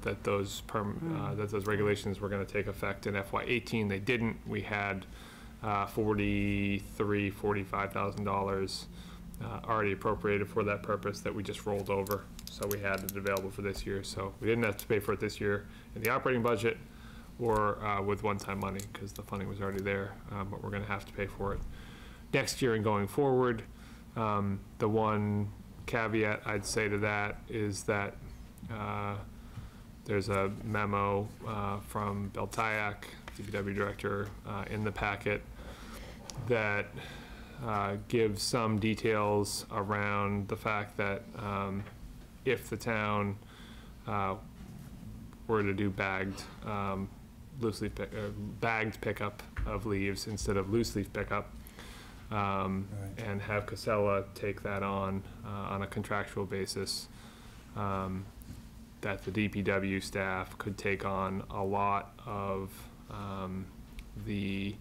S4: that those regulations were going to take effect in FY '18. They didn't. We had $45,000 already appropriated for that purpose that we just rolled over. So we had it available for this year. So we didn't have to pay for it this year in the operating budget or with one-time money, because the funding was already there, but we're going to have to pay for it next year and going forward. The one caveat I'd say to that is that There's a memo from Bill Tyak, DPW director, in the packet that gives some details around the fact that if the town were to do bagged bagged pickup of leaves instead of loose leaf pickup, and have Casella take that on a contractual basis, that the DPW staff could take on a lot of the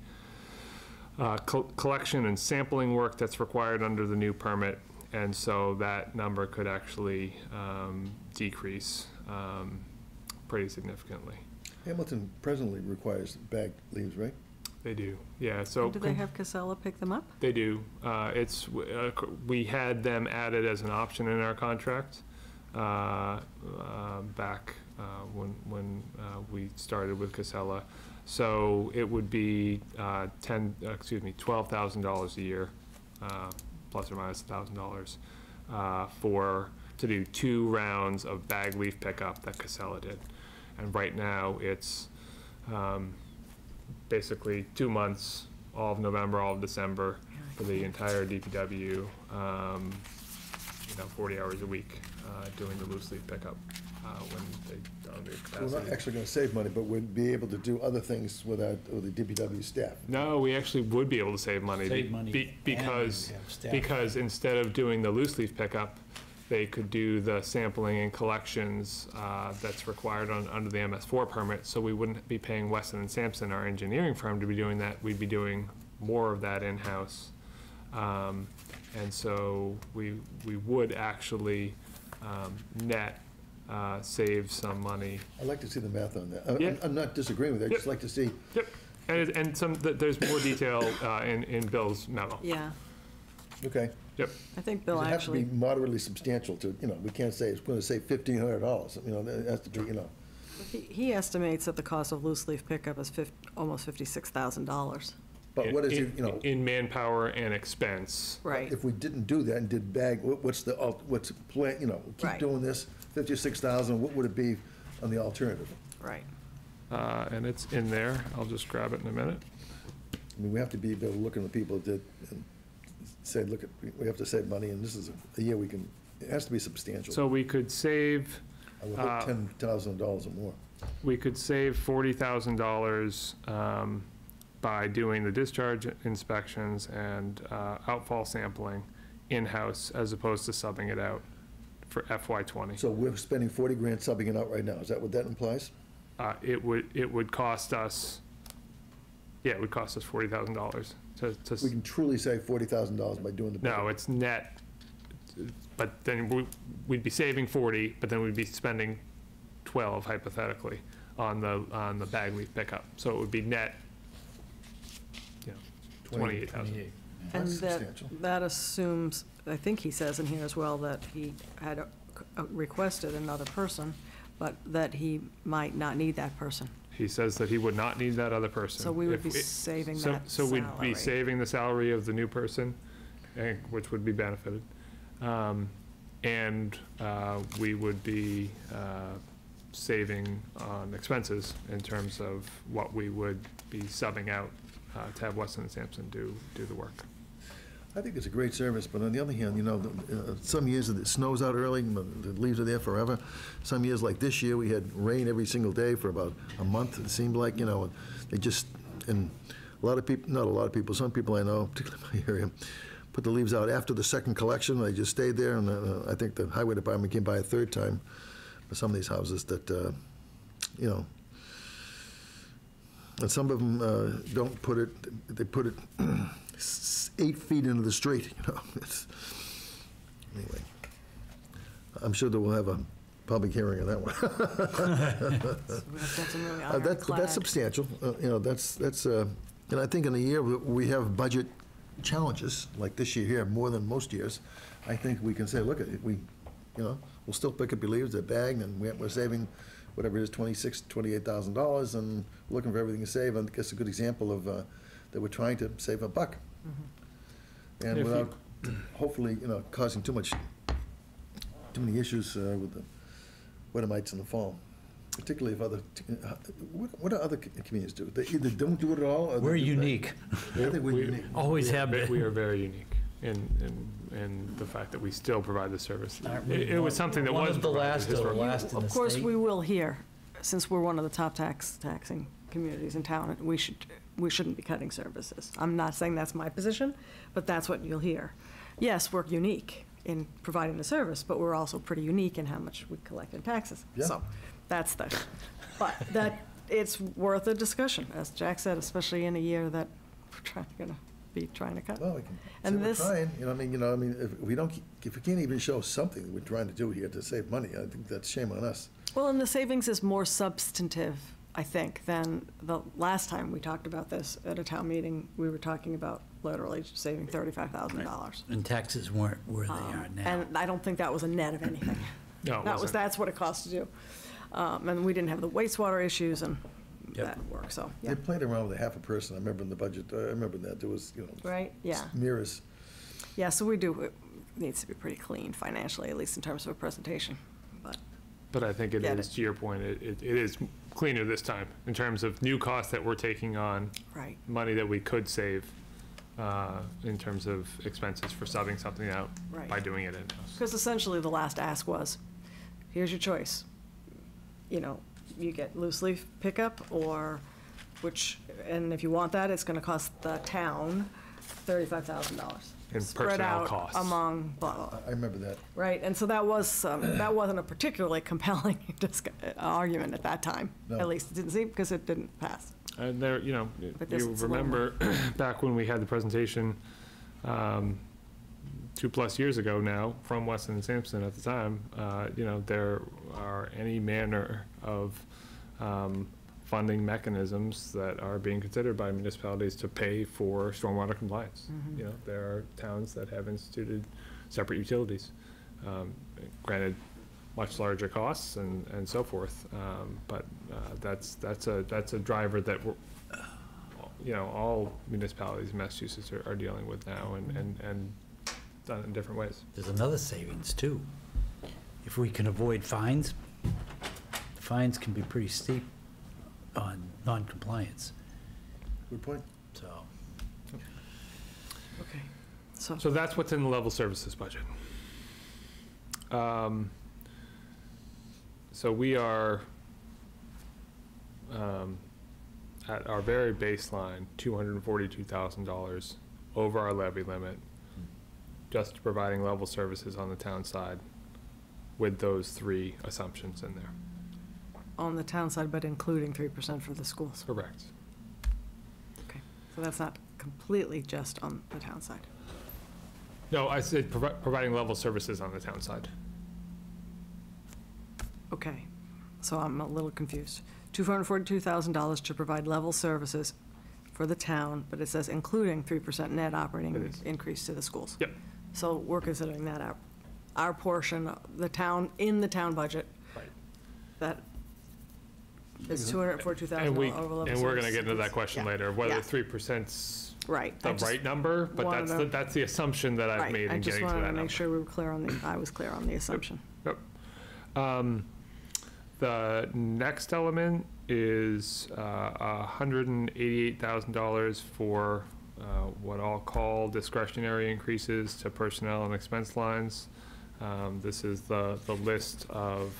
S4: collection and sampling work that's required under the new permit, and so that number could actually decrease pretty significantly.
S2: Hamilton presently requires bagged leaves, right?
S4: They do, yeah. So
S1: do they have Casella pick them up?
S4: They do. We had them added as an option in our contract back when we started with Casella. So it would be $12,000 a year, plus or minus $1,000, to do 2 rounds of bag leaf pickup that Casella did. And right now it's basically 2 months, all of November, all of December, for the entire DPW, 40 hours a week, doing the loose leaf pickup when they don't do capacity.
S2: We're not actually going to save money, but we'd be able to do other things with the DPW staff.
S4: No, we actually would be able to save money. Because instead of doing the loose leaf pickup, they could do the sampling and collections that's required under the MS4 permit, so we wouldn't be paying Weston & Sampson, our engineering firm, to be doing that. We'd be doing more of that in-house. And so we would actually net save some money.
S2: I'd like to see the math on that.
S4: Yeah.
S2: I'm not disagreeing with it, I'd just like to see.
S4: Yep, and there's more detail in Bill's memo.
S1: Yeah.
S2: Okay.
S4: Yep.
S1: I think Bill
S2: It has to be
S1: actually,
S2: moderately substantial to, we can't say it's going to save $1,500, it has to be,
S1: he estimates that the cost of loose leaf pickup is almost $56,000.
S2: But what is it,
S4: in manpower and expense.
S1: Right.
S2: if we didn't do that and did bag, what's the plan, keep
S1: Right.
S2: doing this, 56,000, what would it be on the alternative?
S1: Right.
S4: And it's in there. I'll just grab it in a minute.
S2: I mean, we have to be able to look at the people that and say, look, we have to save money, and this is a year it has to be substantial.
S4: So we could save,
S2: I would hope $10,000 or more.
S4: we could save $40,000 by doing the discharge inspections and outfall sampling in-house as opposed to subbing it out for FY20.
S2: So we're spending 40 grand subbing it out right now, is that what that implies?
S4: It would cost us, it would cost us $40,000 to.
S2: We can truly save $40,000 by doing the.
S4: No, it's net, but then we'd be saving 40, but then we'd be spending 12 hypothetically on the bag leaf pickup. So it would be net, 28,000.
S1: And
S2: That's substantial.
S1: that assumes, I think he says in here as well, that he had requested another person, but that he might not need that person.
S4: He says that he would not need that other person.
S1: So we would be saving that
S4: So we'd be
S1: salary.
S4: saving the salary of the new person, which would be benefited. And we would be saving on expenses in terms of what we would be subbing out to have Weston & Sampson do the work.
S2: I think it's a great service, but on the other hand, some years it snows out early, the leaves are there forever. Some years, like this year, we had rain every single day for about a month, it seemed like, they just, and a lot of people, not a lot of people, some people I know, particularly in my area, put the leaves out after the second collection, they just stayed there, and I think the highway department came by a third time for some of these houses that, and some of them don't put it, they put it 8 feet into the street, Anyway, I'm sure that we'll have a public hearing on that one. That's substantial, that's, and I think in a year we have budget challenges, like this year here, more than most years. I think we can say, look, we'll still pick up your leaves, they're bagged, and we're saving whatever it is, $28,000, and looking for everything to save. I guess a good example of that we're trying to save $1.
S1: Mm-hmm.
S2: And without, hopefully, causing too many issues with the Wenhamites in the fall. particularly if other, what do other communities do? They either don't do it at all, or
S3: We're
S2: they do that.
S3: unique.
S2: I think we're unique.
S3: Always have been.
S4: We are very unique in the fact that we still provide the service.
S3: Aren't we
S4: It was something that
S3: one
S4: was
S3: of the
S4: provided
S3: last of the
S4: historically.
S3: last in the
S1: Of course,
S3: state?
S1: we will here, since we're one of the top taxing communities in town, we shouldn't be cutting services. I'm not saying that's my position, but that's what you'll hear. Yes, we're unique in providing the service, but we're also pretty unique in how much we collect in taxes.
S2: Yeah.
S1: So, that's but it's worth a discussion, as Jack said, especially in a year that we're gonna be trying to cut.
S2: Well, we can say
S1: And
S2: we're
S1: this-
S2: trying, if we don't, if we can't even show something that we're trying to do here to save money, I think that's shame on us.
S1: Well, and the savings is more substantive, I think, than the last time we talked about this at a town meeting. We were talking about literally saving $35,000.
S3: And taxes weren't where they are now.
S1: And I don't think that was a net of anything.
S4: No, it wasn't.
S1: That's what it cost to do. And we didn't have the wastewater issues and
S3: Yep.
S1: that work, so, yeah.
S2: They played around with a half a person, I remember in the budget, I remember that, there was,
S1: Right, yeah.
S2: mirrors.
S1: Yeah, so it needs to be pretty clean financially, at least in terms of a presentation, but.
S4: But I think it
S1: Get
S4: is,
S1: it.
S4: to your point, it is cleaner this time in terms of new costs that we're taking on,
S1: Right.
S4: money that we could save in terms of expenses for subbing something out
S1: Right.
S4: by doing it in-house.
S1: Because essentially, the last ask was, here's your choice. You get loose leaf pickup, and if you want that, it's gonna cost the town $35,000.
S4: In
S1: Spread
S4: personnel
S1: out
S4: costs.
S1: among, blah, blah, blah.
S2: I remember that.
S1: Right, and so that wasn't a particularly compelling argument at that time.
S2: No.
S1: At least it didn't seem, because it didn't pass.
S4: And there,
S1: But this
S4: you
S1: is a little
S4: remember back when we had the presentation 2+ years ago now from Weston and Sampson at the time, there are any manner of funding mechanisms that are being considered by municipalities to pay for stormwater compliance. There are towns that have instituted separate utilities. Granted, much larger costs and so forth, but that's a driver that all municipalities in Massachusetts are dealing with now and done in different ways.
S3: There's another savings, too. If we can avoid fines, the fines can be pretty steep on non-compliance,
S2: Good point.
S3: so.
S1: Okay. So,
S4: So that's what's in the level services budget. So we are at our very baseline, $242,000 over our levy limit, just providing level services on the town side with those 3 assumptions in there.
S1: on the town side, but including 3% for the schools.
S4: Correct.
S1: Okay, so that's not completely just on the town side.
S4: No, I said providing level services on the town side.
S1: Okay, so I'm a little confused. $242,000 to provide level services for the town, but it says including 3% net
S4: It
S1: operating
S4: is.
S1: increase to the schools.
S4: Yep.
S1: So we're considering that our portion, the town, in the town budget,
S4: Right.
S1: that is $242,000
S4: And
S1: over level services.
S4: we're gonna get into that question
S1: Yeah.
S4: later, whether
S1: Yeah.
S4: 3%'s
S1: Right.
S4: the
S1: I just
S4: right number, but
S1: wanted to-
S4: that's the assumption that I've
S1: Right,
S4: made
S1: I
S4: in
S1: just
S4: getting to
S1: wanted
S4: that
S1: to
S4: number.
S1: make sure we were clear I was clear on the assumption.
S4: Yep. The next element is $188,000 for what I'll call discretionary increases to personnel and expense lines. This is the list of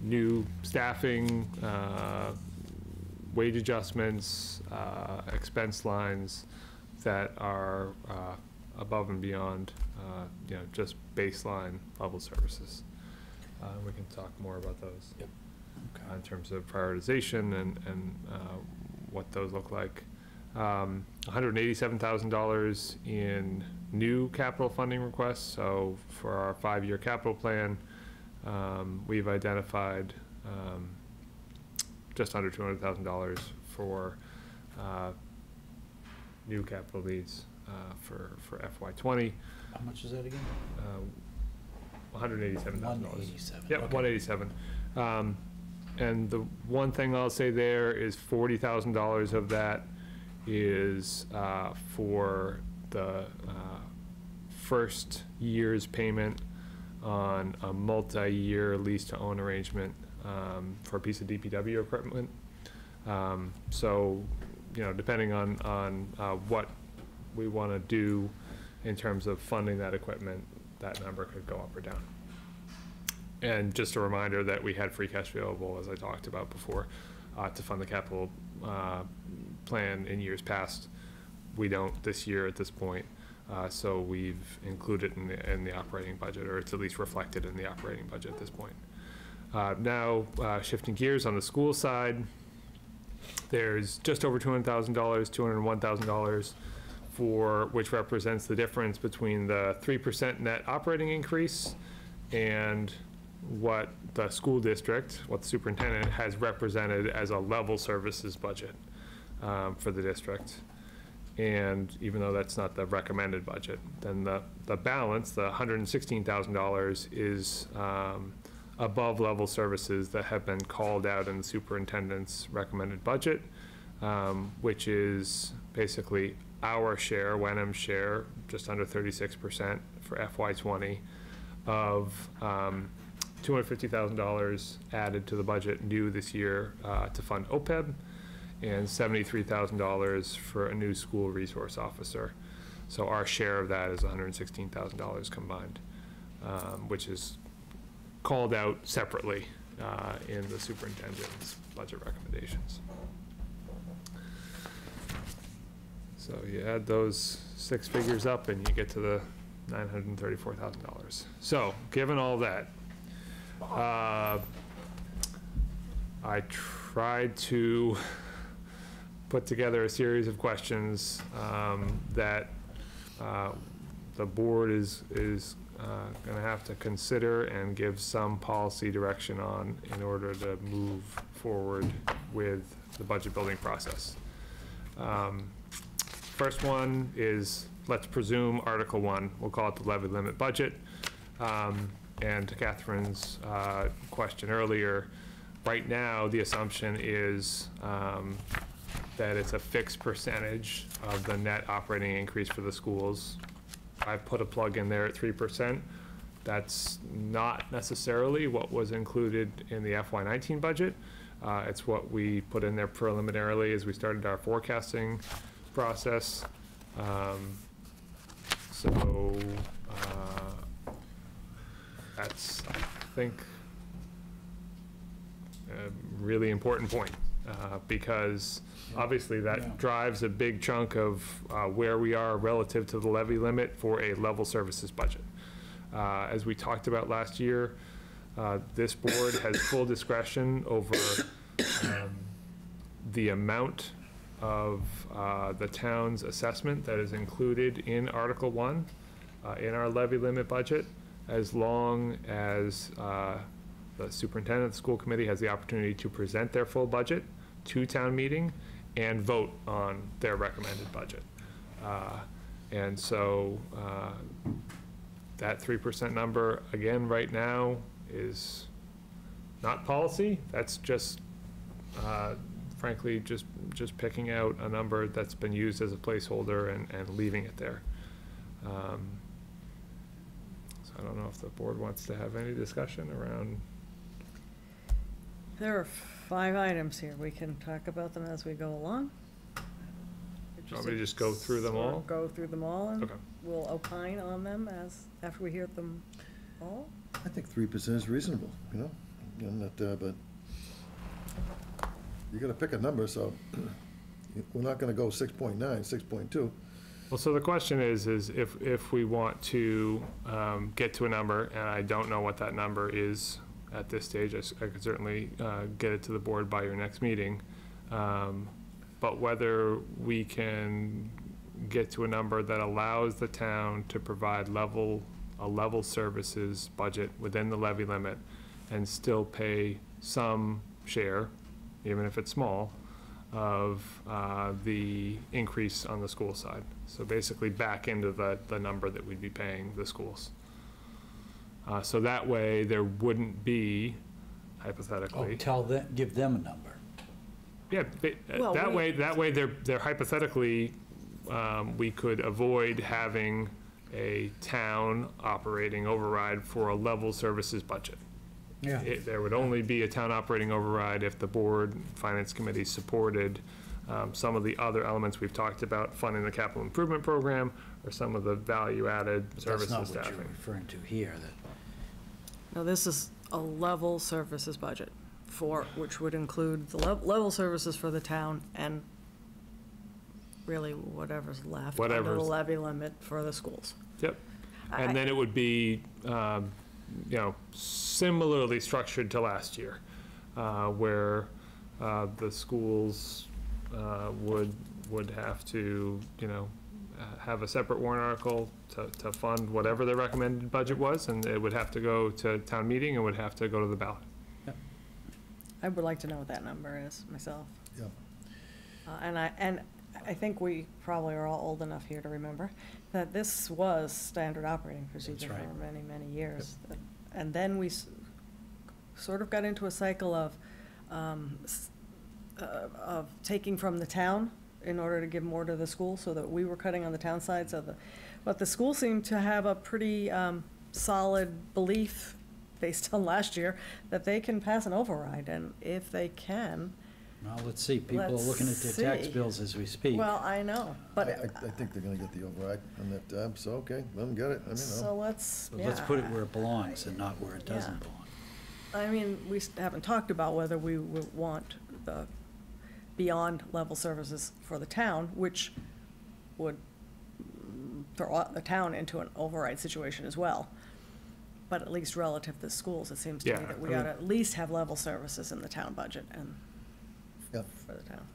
S4: new staffing, wage adjustments, expense lines that are above and beyond, just baseline level services. We can talk more about those.
S3: Yep.
S4: In terms of prioritization and what those look like. $187,000 in new capital funding requests. So for our 5-year capital plan, we've identified just under $200,000 for new capital needs for FY20.
S3: How much is that again?
S4: $187,000.
S3: 187.
S4: Yep,
S3: okay.
S4: 187. And the one thing I'll say there is $40,000 of that is for the first year's payment on a multi-year lease-to-own arrangement for a piece of DPW equipment. So, you know, depending on what we want to do in terms of funding that equipment, that number could go up or down. And just a reminder that we had free cash available, as I talked about before, to fund the capital plan in years past. We don't this year at this point, so we've included it in the operating budget, or it's at least reflected in the operating budget at this point. Now, shifting gears on the school side, there's just over $200,000, $201,000, for which represents the difference between the 3% net operating increase and what the school district, what the superintendent has represented as a level services budget for the district. And even though that's not the recommended budget, then the balance, the $116,000, is above level services that have been called out in the superintendent's recommended budget, which is basically our share, Wenham's share, just under 36% for FY20 of $250,000 added to the budget new this year to fund OPEB, and $73,000 for a new school resource officer. So our share of that is $116,000 combined, which is called out separately in the superintendent's budget recommendations. So you add those 6 figures up and you get to the $934,000. So given all that, I tried to put together a series of questions that the board is going to have to consider and give some policy direction on in order to move forward with the budget building process. First one is, let's presume Article 1, we'll call it the levy limit budget. And to Catherine's question earlier, right now the assumption is that it's a fixed percentage of the net operating increase for the schools. I've put a plug in there at 3%. That's not necessarily what was included in the FY19 budget. It's what we put in there preliminarily as we started our forecasting process. That's, I think, a really important point, because obviously that drives a big chunk of where we are relative to the levy limit for a level services budget. As we talked about last year, this board has full discretion over the amount of the town's assessment that is included in Article 1 in our levy limit budget, as long as the superintendent, the school committee, has the opportunity to present their full budget to town meeting and vote on their recommended budget. And so that 3% number, again, right now is not policy. That's just, frankly, just picking out a number that's been used as a placeholder and leaving it there. I don't know if the board wants to have any discussion around.
S1: There are 5 items here. We can talk about them as we go along.
S4: Do you want me to just go through them all?
S1: Go through them all, and
S4: Okay.
S1: we'll opine on them after we hear them all.
S2: I think 3% is reasonable, you know, and that, but you got to pick a number, so we're not going to go 6.9, 6.2.
S4: Well, so the question is if we want to get to a number, and I don't know what that number is at this stage, I could certainly get it to the board by your next meeting, but whether we can get to a number that allows the town to provide a level services budget within the levy limit and still pay some share, even if it's small, of the increase on the school side. So basically back into the number that we'd be paying the schools. So that way there wouldn't be, hypothetically.
S3: Give them a number.
S4: Yeah, that way they're hypothetically, we could avoid having a town operating override for a level services budget.
S3: Yeah.
S4: There would only be a town operating override if the board, finance committee supported some of the other elements we've talked about, funding the capital improvement program, or some of the value-added services
S3: That's not what
S4: staffing.
S3: you're referring to here, that
S1: No, this is a level services budget which would include the level services for the town and really whatever's left under the
S4: Whatever's-
S1: levy limit for the schools.
S4: Yep. And then it would be, similarly structured to last year, where the schools would have to, have a separate warrant article to fund whatever their recommended budget was, and it would have to go to town meeting and would have to go to the ballot.
S1: I would like to know what that number is myself.
S2: Yeah.
S1: And I think we probably are all old enough here to remember that this was standard operating procedure
S3: right.
S1: for many, many years. And then we sort of got into a cycle of taking from the town in order to give more to the school, so that we were cutting on the town side. But the school seemed to have a pretty solid belief, based on last year, that they can pass an override, and if they can,
S3: well, let's see, people are
S1: Let's
S3: looking at their tax
S1: see.
S3: bills as we speak.
S1: well, I know, but,
S2: I think they're gonna get the override on that, so, okay, let them get it,
S1: so let's,
S3: So let's put it
S1: yeah.
S3: where it belongs and not where it doesn't
S1: Yeah.
S3: belong.
S1: I mean, we haven't talked about whether we would want the beyond level services for the town, which would throw the town into an override situation as well. But at least relative to the schools, it seems to me
S4: Yeah,
S1: that we
S4: I mean-
S1: ought to at least have level services in the town budget and
S2: Yep.
S1: for the town.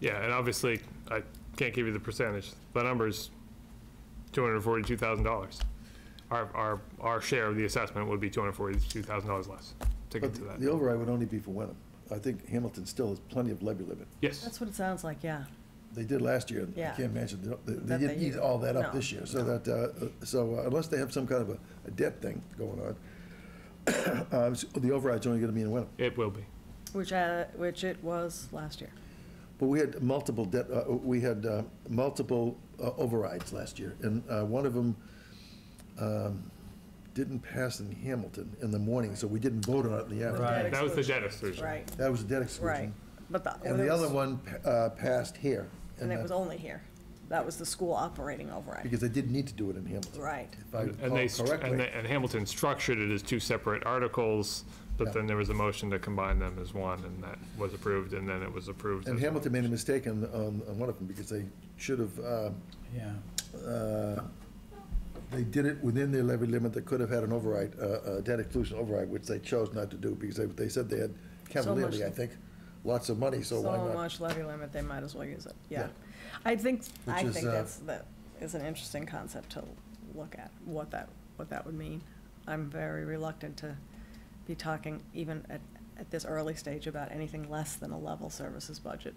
S4: Yeah, and obviously, I can't give you the percentage. The number's $242,000. Our share of the assessment would be $242,000 less to get
S2: But
S4: to that.
S2: the override would only be for Wenham. I think Hamilton still has plenty of levy limit.
S4: Yes.
S1: That's what it sounds like, yeah.
S2: They did last year, and I
S1: Yeah.
S2: can't imagine, they
S1: That
S2: didn't
S1: they
S2: eat
S1: use.
S2: all that up
S1: No,
S2: this year, so
S1: no.
S2: unless they have some kind of a debt thing going on, the override's only gonna be in Wenham.
S4: It will be.
S1: Which it was last year.
S2: But we had multiple multiple overrides last year, and one of them didn't pass in Hamilton in the morning, so we didn't vote on it in the afternoon.
S3: Right.
S4: That was the
S1: exclusion.
S4: debt exclusion.
S1: Right,
S2: That was a debt
S1: right.
S2: exclusion.
S1: But
S2: And the other one passed here.
S1: And it
S2: that-
S1: was only here. That was the school operating override.
S2: Because they didn't need to do it in Hamilton.
S1: Right.
S2: If I
S4: And
S2: recall correctly.
S4: and Hamilton structured it as two separate articles, but
S2: Yeah.
S4: then there was a motion to combine them as one, and that was approved, and then it was approved.
S2: And
S4: as
S2: Hamilton
S4: one.
S2: made a mistake on one of them, because they should have,
S3: Yeah,
S2: they did it within their levy limit. They could have had an override, a debt exclusion override, which they chose not to do, because they said they had cavalierly, I think, lots of money, so why
S1: So
S2: not?
S1: much levy limit, they might as well use it, yeah.
S2: Yeah.
S1: I think
S2: Which is,
S1: that is an interesting concept to look at, what that would mean. I'm very reluctant to be talking, even at this early stage, about anything less than a level services budget,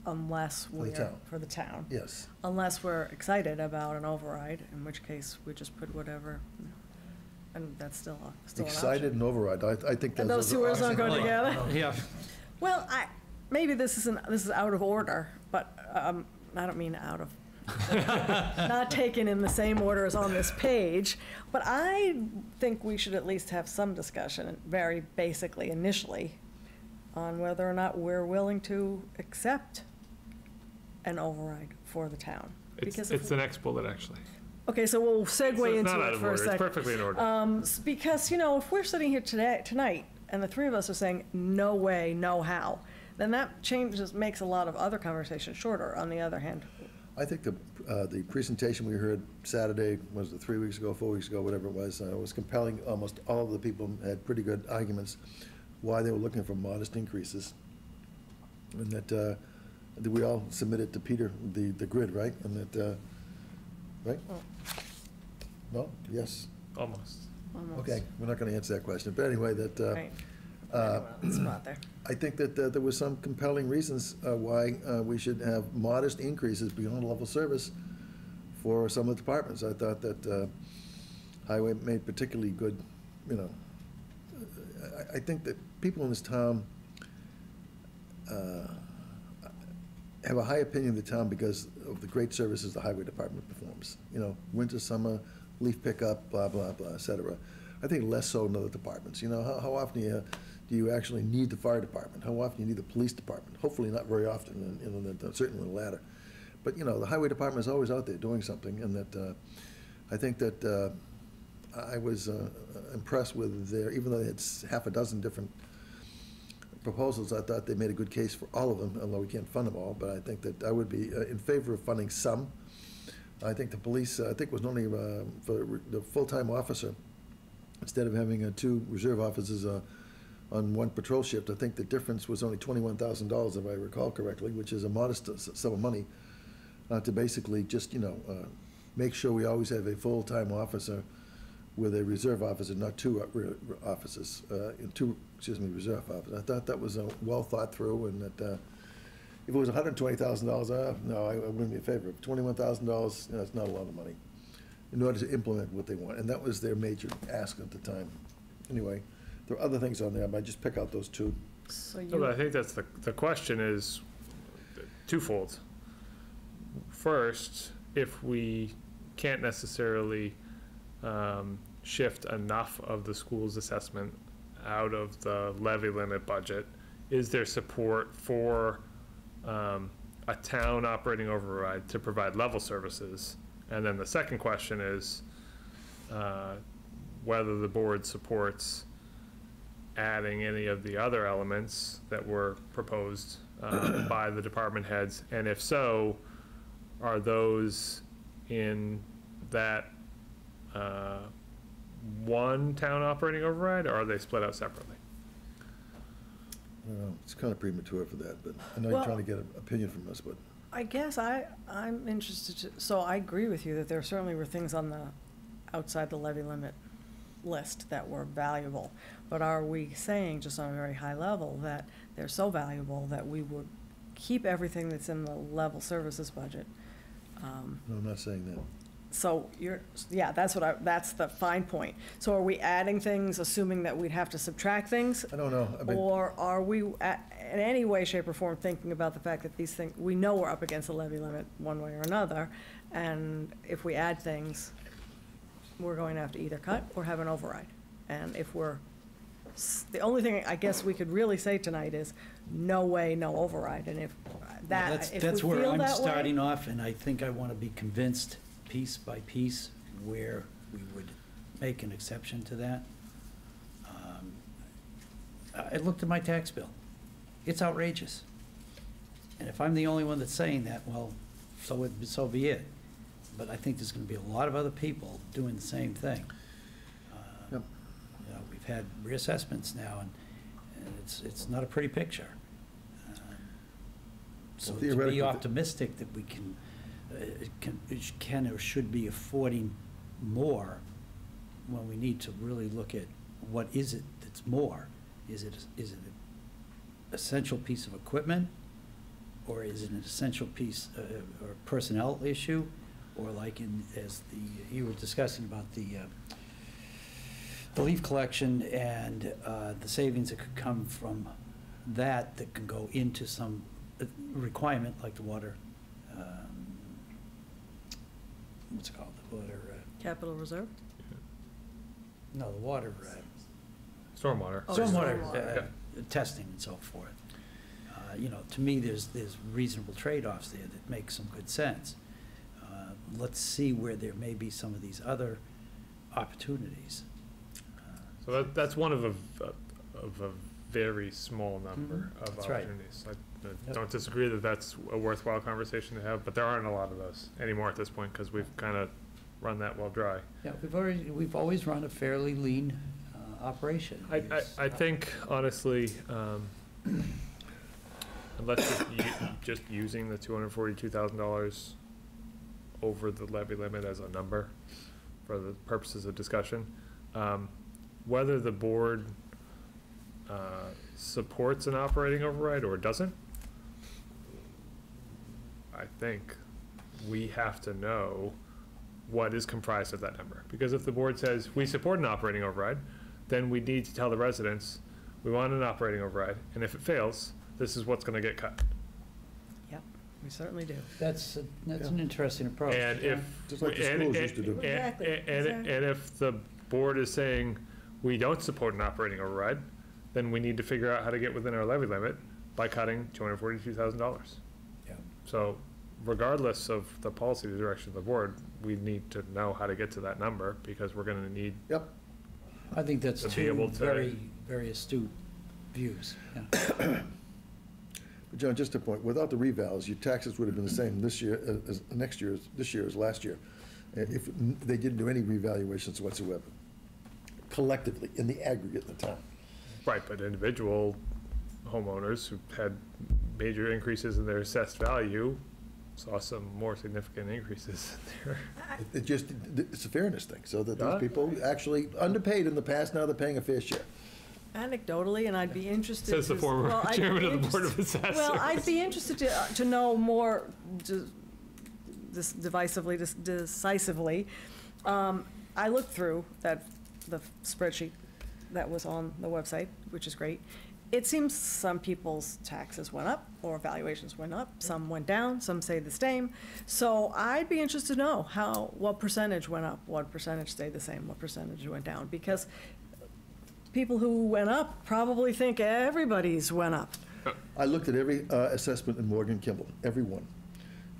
S1: unless
S2: the
S1: we're,
S2: town.
S1: for the town.
S2: Yes.
S1: Unless we're excited about an override, in which case we just put whatever, and that's still an option.
S2: Excited and override, I think
S1: And
S2: those
S1: those two words don't go
S2: are-
S1: together?
S3: yeah.
S1: Well, maybe this is out of order, but I don't mean out of, not taken in the same order as on this page, but I think we should at least have some discussion, very basically initially, on whether or not we're willing to accept an override for the town. Because if
S4: It's the next bullet, actually.
S1: Okay, so we'll
S4: So
S1: segue
S4: it's not
S1: into
S4: out
S1: it
S4: of
S1: for a
S4: order. It's
S1: second.
S4: perfectly in order.
S1: Because, if we're sitting here tonight, and the three of us are saying, no way, no how, then that makes a lot of other conversations shorter, on the other hand.
S2: I think the presentation we heard Saturday, was it 3 weeks ago, 4 weeks ago, whatever it was compelling. Almost all of the people had pretty good arguments why they were looking for modest increases. And that we all submitted to Peter the grid, right? And that, right? No? Yes?
S4: Almost.
S1: Almost.
S2: Okay, we're not going to answer that question. But anyway, that,
S1: Right. Spot there.
S2: I think that there was some compelling reasons why we should have modest increases beyond level service for some of the departments. I thought that Highway made particularly good, I think that people in this town have a high opinion of the town because of the great services the highway department performs. You know, winter, summer, leaf pickup, blah, blah, blah, et cetera. I think less so in other departments. You know, how often do you actually need the fire department? How often do you need the police department? Hopefully not very often, certainly the latter. But, you know, the highway department is always out there doing something, and that I think that I was impressed with even though they had half a dozen different proposals, I thought they made a good case for all of them, although we can't fund them all, but I think that I would be in favor of funding some. I think the police, I think was only for the full-time officer, instead of having two reserve officers on one patrol shift, I think the difference was only $21,000, if I recall correctly, which is a modest sum of money to basically just, you know, make sure we always have a full-time officer with a reserve officer, not two officers, reserve officers. I thought that was well thought through, and that if it was $120,000, no, I wouldn't be in favor of it. $21,000, that's not a lot of money in order to implement what they want, and that was their major ask at the time. Anyway, there are other things on there, but I just pick out those two.
S1: So
S4: No, but I think that's the question is twofold. First, if we can't necessarily shift enough of the school's assessment out of the levy limit budget, is there support for a town operating override to provide level services? And then the second question is whether the board supports adding any of the other elements that were proposed by the department heads, and if so, are those in that one town operating override, or are they split out separately?
S2: I don't know, it's kind of premature for that, but I know
S1: Well,
S2: you're trying to get an opinion from us, but
S1: I guess I'm interested so I agree with you that there certainly were things on the outside the levy limit list that were valuable. But are we saying, just on a very high level, that they're so valuable that we would keep everything that's in the level services budget?
S2: no, I'm not saying that.
S1: So that's the fine point. So are we adding things, assuming that we'd have to subtract things?
S2: I don't know. I mean,
S1: Or are we in any way, shape, or form thinking about the fact that these things, we know we're up against the levy limit one way or another, and if we add things, we're going to have to either cut or have an override. And if the only thing I guess we could really say tonight is, no way, no override. And if we
S3: That's
S1: feel
S3: where I'm
S1: that way-
S3: starting off, and I think I want to be convinced piece by piece where we would make an exception to that. I looked at my tax bill. It's outrageous. And if I'm the only one that's saying that, well, so be it. But I think there's going to be a lot of other people doing the same thing.
S2: Yep.
S3: You know, we've had reassessments now, and it's not a pretty picture. So
S2: Well,
S3: to be
S2: theoretically,
S3: optimistic that we can or should be affording more, when we need to really look at what is it that's more. Is it an essential piece of equipment, or is it an essential piece or personnel issue, or like you were discussing about the leaf collection and the savings that could come from that can go into some requirement like the water. What's it called? The water.
S1: Capital reserve?
S3: No, the water.
S4: Stormwater.
S1: Oh,
S3: Stormwater
S1: stormwater.
S3: testing and so forth. You know, to me, there's reasonable trade-offs there that make some good sense. Let's see where there may be some of these other opportunities.
S4: So that's one of a very small number of
S3: That's right.
S4: opportunities. I don't disagree that that's a worthwhile conversation to have, but there aren't a lot of those anymore at this point, because we've kind of run that well dry.
S3: Yeah, we've always run a fairly lean operation.
S4: I think, honestly, unless just using the $242,000 over the levy limit as a number for the purposes of discussion, whether the board supports an operating override or doesn't, I think we have to know what is comprised of that number. Because if the board says we support an operating override, then we need to tell the residents we want an operating override, and if it fails, this is what's going to get cut.
S1: Yep. We certainly do.
S3: That's an interesting approach.
S4: And if,
S2: Just like the schools used to do.
S1: Exactly,
S4: and if the board is saying we don't support an operating override, then we need to figure out how to get within our levy limit by cutting $242,000.
S3: Yeah.
S4: So regardless of the policy direction of the board, we need to know how to get to that number, because we're gonna need,
S2: Yep.
S3: I think that's
S4: To be
S3: two
S4: able to-
S3: very, very astute views. Yeah.
S2: But John, just a point, without the revals, your taxes would have been the same this year as next year, this year as last year, if they didn't do any revaluations whatsoever, collectively, in the aggregate in the town.
S4: right, but individual homeowners who had major increases in their assessed value saw some more significant increases in their.
S2: It's a fairness thing, so that
S4: Yeah.
S2: these people actually underpaid in the past, now they're paying a fair share.
S1: Anecdotally, and I'd be interested.
S4: Says the
S1: to-
S4: former
S1: well, I'd be
S4: chairman of the Board
S1: interested-
S4: of Assessors.
S1: Well, I'd be interested to know more decisively. I looked through the spreadsheet that was on the website, which is great. It seems some people's taxes went up or valuations went up, some went down, some stayed the same. So I'd be interested to know what percentage went up, what percentage stayed the same, what percentage went down, because people who went up probably think everybody's went up.
S2: I looked at every assessment in Morgan Kimball, every one.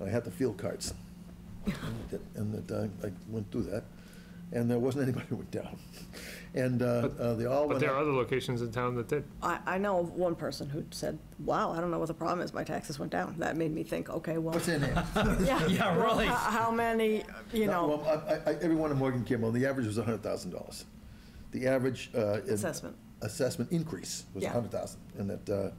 S2: I had the field cards. And I went through that, and there wasn't anybody who went down. And they all
S4: But
S2: went
S4: there are
S2: up.
S4: other locations in town that did.
S1: I know of one person who said, wow, I don't know what the problem is, my taxes went down. That made me think, okay, well.
S2: What's in there?
S1: Yeah,
S3: Yeah,
S1: well,
S3: really.
S1: How many, you know,
S2: Well, every one in Morgan Kimball, the average was $100,000. The average. Assessment increase was
S1: Yeah.
S2: $100,000, and that,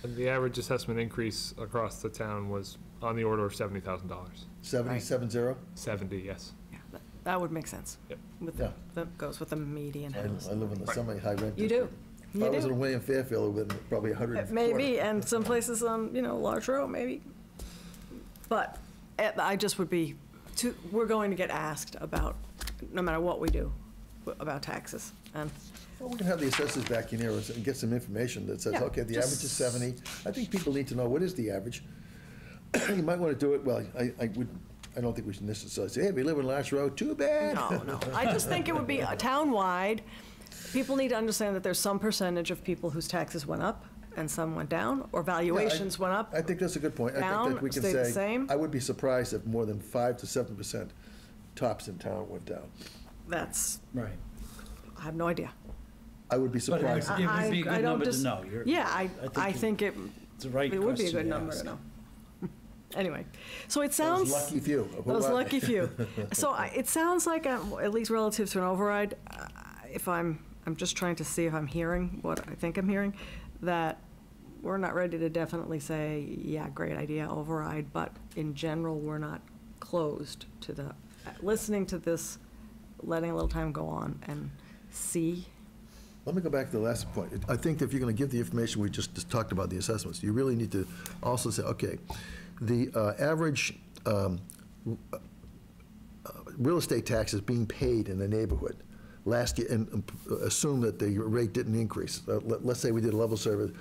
S4: And the average assessment increase across the town was on the order of $70,000.
S2: 70.
S4: 70, yes.
S1: yeah, that would make sense.
S4: Yep.
S2: Yeah.
S1: That goes with the median house.
S2: I live in the semi-high rent.
S1: You do,
S2: If I was
S1: you
S2: in
S1: do.
S2: William Fairfield, it would have been probably 140.
S1: Maybe, and some places on, Large Row, maybe. But I just would be, we're going to get asked about, no matter what we do, about taxes. And
S2: Well, we can have the assessors back in here and get some information that says,
S1: Yeah,
S2: okay, the average is 70. I think people need to know, what is the average? You might want to do it, well, I don't think we should necessarily say, hey, we live in Last Row, too bad.
S1: no. I just think it would be town-wide. People need to understand that there's some percentage of people whose taxes went up and some went down, or valuations went up.
S2: I think that's a good point. I think
S1: Down,
S2: that we can
S1: stayed the
S2: say,
S1: same.
S2: I would be surprised if more than 5 to 7% tops in town went down.
S1: That's,
S3: Right.
S1: I have no idea.
S2: I would be
S3: But it would
S2: surprised.
S3: be a
S1: I
S3: good
S1: don't
S3: number to
S1: dis-
S3: know. You're-
S1: Yeah, I think it
S3: It's the right
S1: would be a
S3: question
S1: good
S3: to
S1: number to
S3: ask.
S1: know. Anyway, so it
S2: Those
S1: sounds.
S2: lucky few.
S1: Those lucky few. So it sounds like, at least relative to an override, if I'm just trying to see if I'm hearing what I think I'm hearing, that we're not ready to definitely say, yeah, great idea, override, but in general, we're not closed to listening to this, letting a little time go on and see.
S2: Let me go back to the last point. I think if you're going to give the information we just talked about, the assessments, you really need to also say, okay, the average real estate taxes being paid in the neighborhood last year, and assume that the rate didn't increase. Let's say we did a level survey,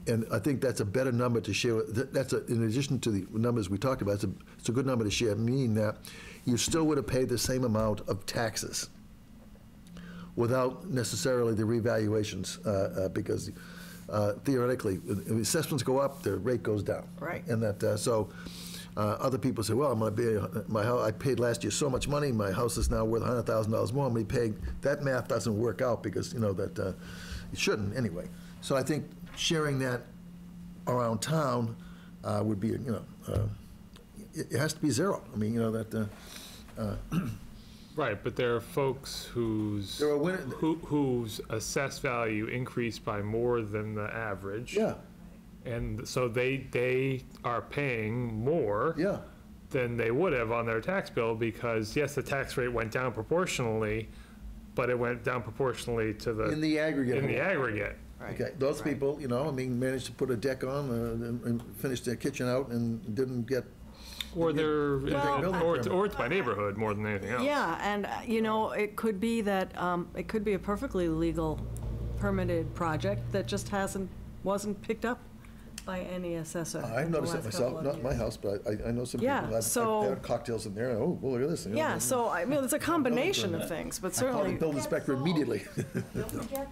S2: and I think that's a better number to share. In addition to the numbers we talked about, it's a good number to share, meaning that you still would have paid the same amount of taxes without necessarily the revaluations, because theoretically, if assessments go up, the rate goes down.
S1: Right.
S2: And that, so other people say, well, I'm going to be, I paid last year so much money, my house is now worth $100,000 more, I'm going to be paying, that math doesn't work out because, that it shouldn't anyway. So I think sharing that around town would be, it has to be zero. I mean,
S4: Right, but there are folks whose
S2: There are
S4: whose assessed value increased by more than the average.
S2: Yeah,
S4: And so they are paying more
S2: yeah.
S4: than they would have on their tax bill, because yes, the tax rate went down proportionally, but it went down proportionally to the.
S2: In the aggregate.
S4: In the aggregate.
S2: Okay, those people, managed to put a deck on and finish their kitchen out and didn't get.
S4: Or they're,
S2: Well,
S4: or it's by neighborhood more than anything else.
S1: Yeah, and, it could be that, it could be a perfectly legal permitted project that just wasn't picked up by any assessor.
S2: I've
S1: in the
S2: noticed it
S1: last couple
S2: myself,
S1: of
S2: not in my
S1: years.
S2: house, but I know some
S1: Yeah,
S2: people, I've
S1: so-
S2: had cocktails in there, oh, well, look at this. you know,
S1: Yeah, so, I mean, it's a combination of things, but
S2: I called the
S1: certainly,
S2: building inspector immediately.
S8: Don't forget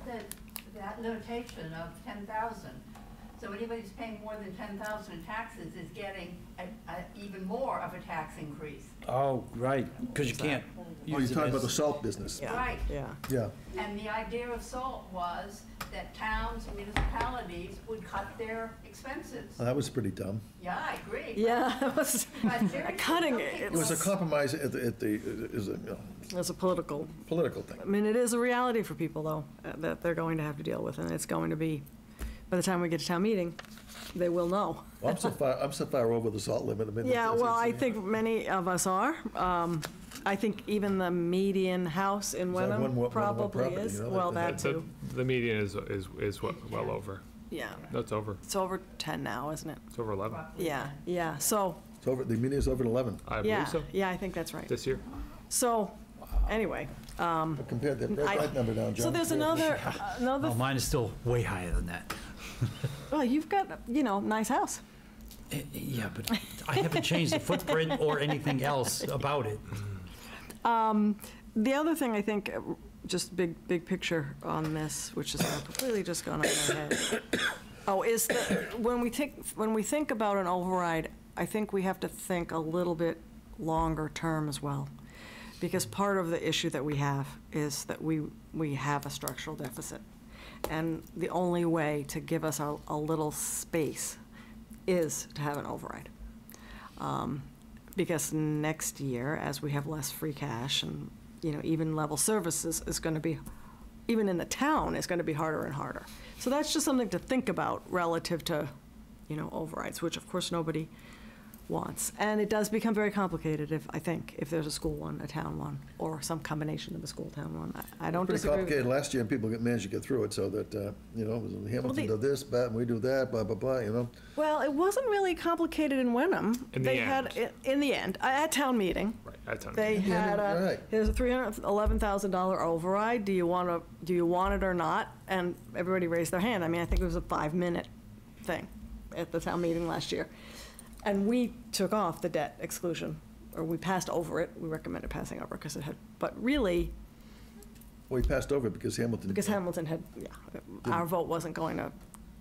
S8: that limitation of 10,000. So anybody who's paying more than 10,000 in taxes is getting even more of a tax increase.
S3: Oh, right, because you can't
S2: Oh, you're
S3: use it
S2: talking about the
S3: as,
S2: salt business.
S1: yeah,
S8: Right.
S1: yeah.
S2: Yeah,
S8: And the idea of SALT was that towns and municipalities would cut their expenses.
S2: well, that was pretty dumb.
S8: Yeah, I agree.
S1: Yeah, it was
S8: But seriously,
S1: cutting
S8: some
S1: it.
S8: people-
S2: It was a compromise at the, is a, you know,
S1: It's a political,
S2: political thing.
S1: I mean, it is a reality for people, though, that they're going to have to deal with, and it's going to be, by the time we get to town meeting, they will know.
S2: Well, I'm so far over the salt limit. I mean,
S1: Yeah,
S2: it's-
S1: well, I
S2: it's-
S1: think many of us are. I think even the median house in
S2: that one
S1: Wenham
S2: more
S1: probably
S2: property,
S1: is,
S2: you know,
S1: well,
S2: that-
S1: that too,
S4: The median is well over.
S1: yeah.
S4: That's over.
S1: It's over 10 now, isn't it?
S4: It's over 11.
S1: Yeah, yeah, so,
S2: It's over, the median is over 11.
S4: I
S1: yeah,
S4: believe so.
S1: yeah, I think that's right.
S4: This year.
S1: So, anyway,
S2: But compared to, write that number down, John.
S1: so there's
S3: oh,
S1: another,
S3: mine is still way higher than that.
S1: well, you've got, nice house.
S3: Yeah, but I haven't changed the footprint or anything else about it.
S1: The other thing I think, just big picture on this, which is completely just gone out of my head. Oh, is that when we think about an override, I think we have to think a little bit longer term as well. Because part of the issue that we have is that we have a structural deficit. And the only way to give us a little space is to have an override. Because next year, as we have less free cash and, even level services is going to be, even in the town, is going to be harder and harder. So that's just something to think about relative to, overrides, which of course nobody wants. And it does become very complicated if there's a school one, a town one, or some combination of a school-town one. I don't
S2: Pretty
S1: disagree with
S2: complicated
S1: you.
S2: last year, and people managed to get through it, so that, Hamilton
S1: the-
S2: does this, but we do that, blah, blah, blah.
S1: Well, it wasn't really complicated in Wenham.
S4: In the
S1: They
S4: end.
S1: had, in the end, at town meeting,
S4: Right. That's on.
S1: they had
S2: right.
S1: here's a $311,000 override. Do you want it or not? And everybody raised their hand. I mean, I think it was a 5-minute thing at the town meeting last year. And we took off the debt exclusion, or we passed over it. We recommended passing over because it had, but really,
S2: Well, he passed over it because Hamilton.
S1: because Hamilton had, our vote wasn't going to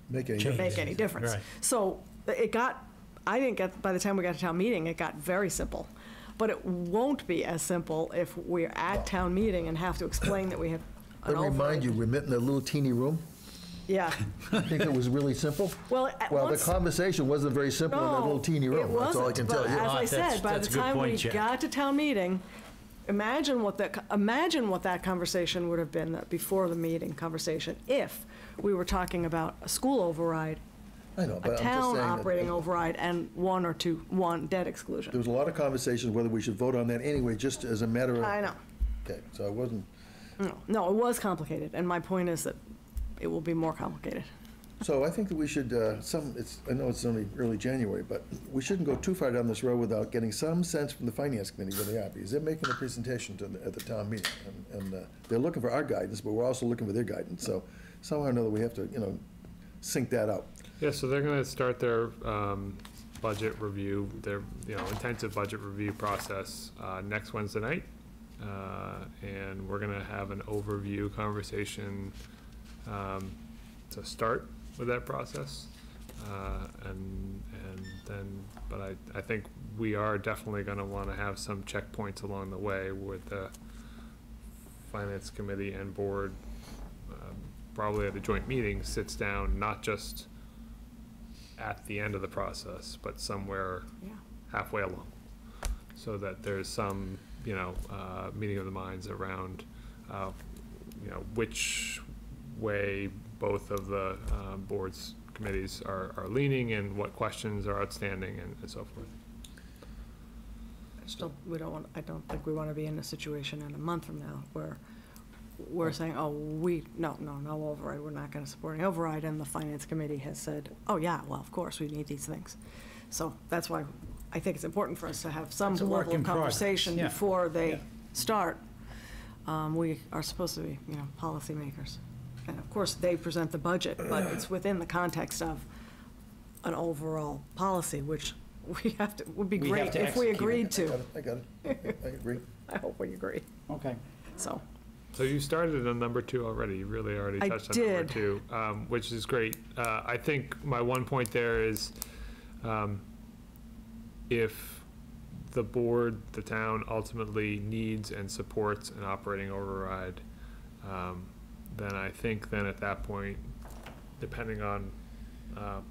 S2: Make any
S3: Change.
S2: difference.
S1: make any difference.
S3: Right.
S1: So I didn't get, by the time we got to town meeting, it got very simple. But it won't be as simple if we're at town meeting and have to explain that we have an
S2: Let me remind
S1: override.
S2: you, we met in a little teeny room.
S1: Yeah.
S2: I think it was really simple.
S1: Well,
S2: Well, the conversation wasn't very simple in that little teeny room. That's all I can tell
S1: But
S2: you.
S1: as I
S3: That's-
S1: said, by
S3: that's
S1: the
S3: a good
S1: time we
S3: point, Jack.
S1: got to town meeting, imagine what that conversation would have been, that before the meeting conversation, if we were talking about a school override,
S2: I know,
S1: a
S2: but I'm just
S1: town
S2: saying that
S1: operating override, and one debt
S2: there
S1: exclusion.
S2: was a lot of conversations whether we should vote on that anyway, just as a matter of.
S1: I know.
S2: Okay, so I wasn't,
S1: No, it was complicated, and my point is that it will be more complicated.
S2: so I think that we should, I know it's only early January, but we shouldn't go too far down this road without getting some sense from the finance committee where they are, because they're making a presentation at the town meeting, and they're looking for our guidance, but we're also looking for their guidance, so somehow or another, we have to, sync that out.
S4: Yeah, so they're going to start their budget review, their intensive budget review process next Wednesday night, and we're going to have an overview conversation to start with that process, and then, but I think we are definitely going to want to have some checkpoints along the way with the finance committee and board. Probably at a joint meeting, sits down, not just at the end of the process, but somewhere halfway along, so that there's some, meeting of the minds around, which way both of the boards, committees are leaning, and what questions are outstanding, and so forth.
S1: I don't think we want to be in a situation in a month from now where we're saying, no override, we're not going to support any override, and the finance committee has said, oh yeah, well, of course, we need these things. So that's why I think it's important for us to have some
S3: It's a work
S1: level of
S3: in progress,
S1: conversation
S3: yeah.
S1: before they
S3: Yeah.
S1: start. We are supposed to be, policymakers. And of course, they present the budget, but it's within the context of an overall policy, which we have to, would be
S3: We
S1: great
S3: have to
S1: if we
S3: execute
S1: agreed
S2: I
S1: to.
S2: got it, I got it. I agree.
S1: I hope we agree,
S3: Okay.
S1: so.
S4: So you started on number 2 already. You really already
S1: I
S4: touched on number
S1: did.
S4: 2, which is great. I think my one point there is, if the board, the town ultimately needs and supports an operating override, then I think then at that point, depending on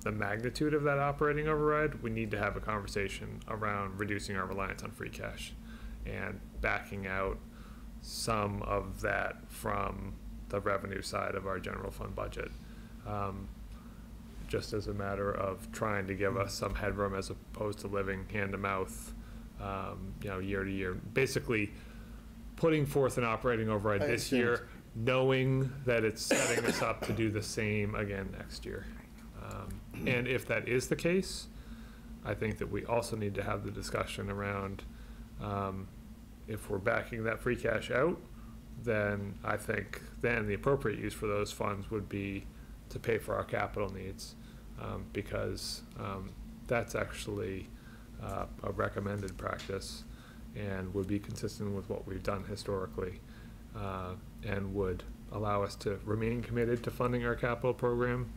S4: the magnitude of that operating override, we need to have a conversation around reducing our reliance on free cash and backing out some of that from the revenue side of our general fund budget, just as a matter of trying to give us some headroom as opposed to living hand to mouth, year to year. Basically, putting forth an operating override
S2: I
S4: this
S2: understand.
S4: year, knowing that it's setting us up to do the same again next year. And if that is the case, I think that we also need to have the discussion around, if we're backing that free cash out, then I think then the appropriate use for those funds would be to pay for our capital needs, because that's actually a recommended practice and would be consistent with what we've done historically, and would allow us to remain committed to funding our capital program.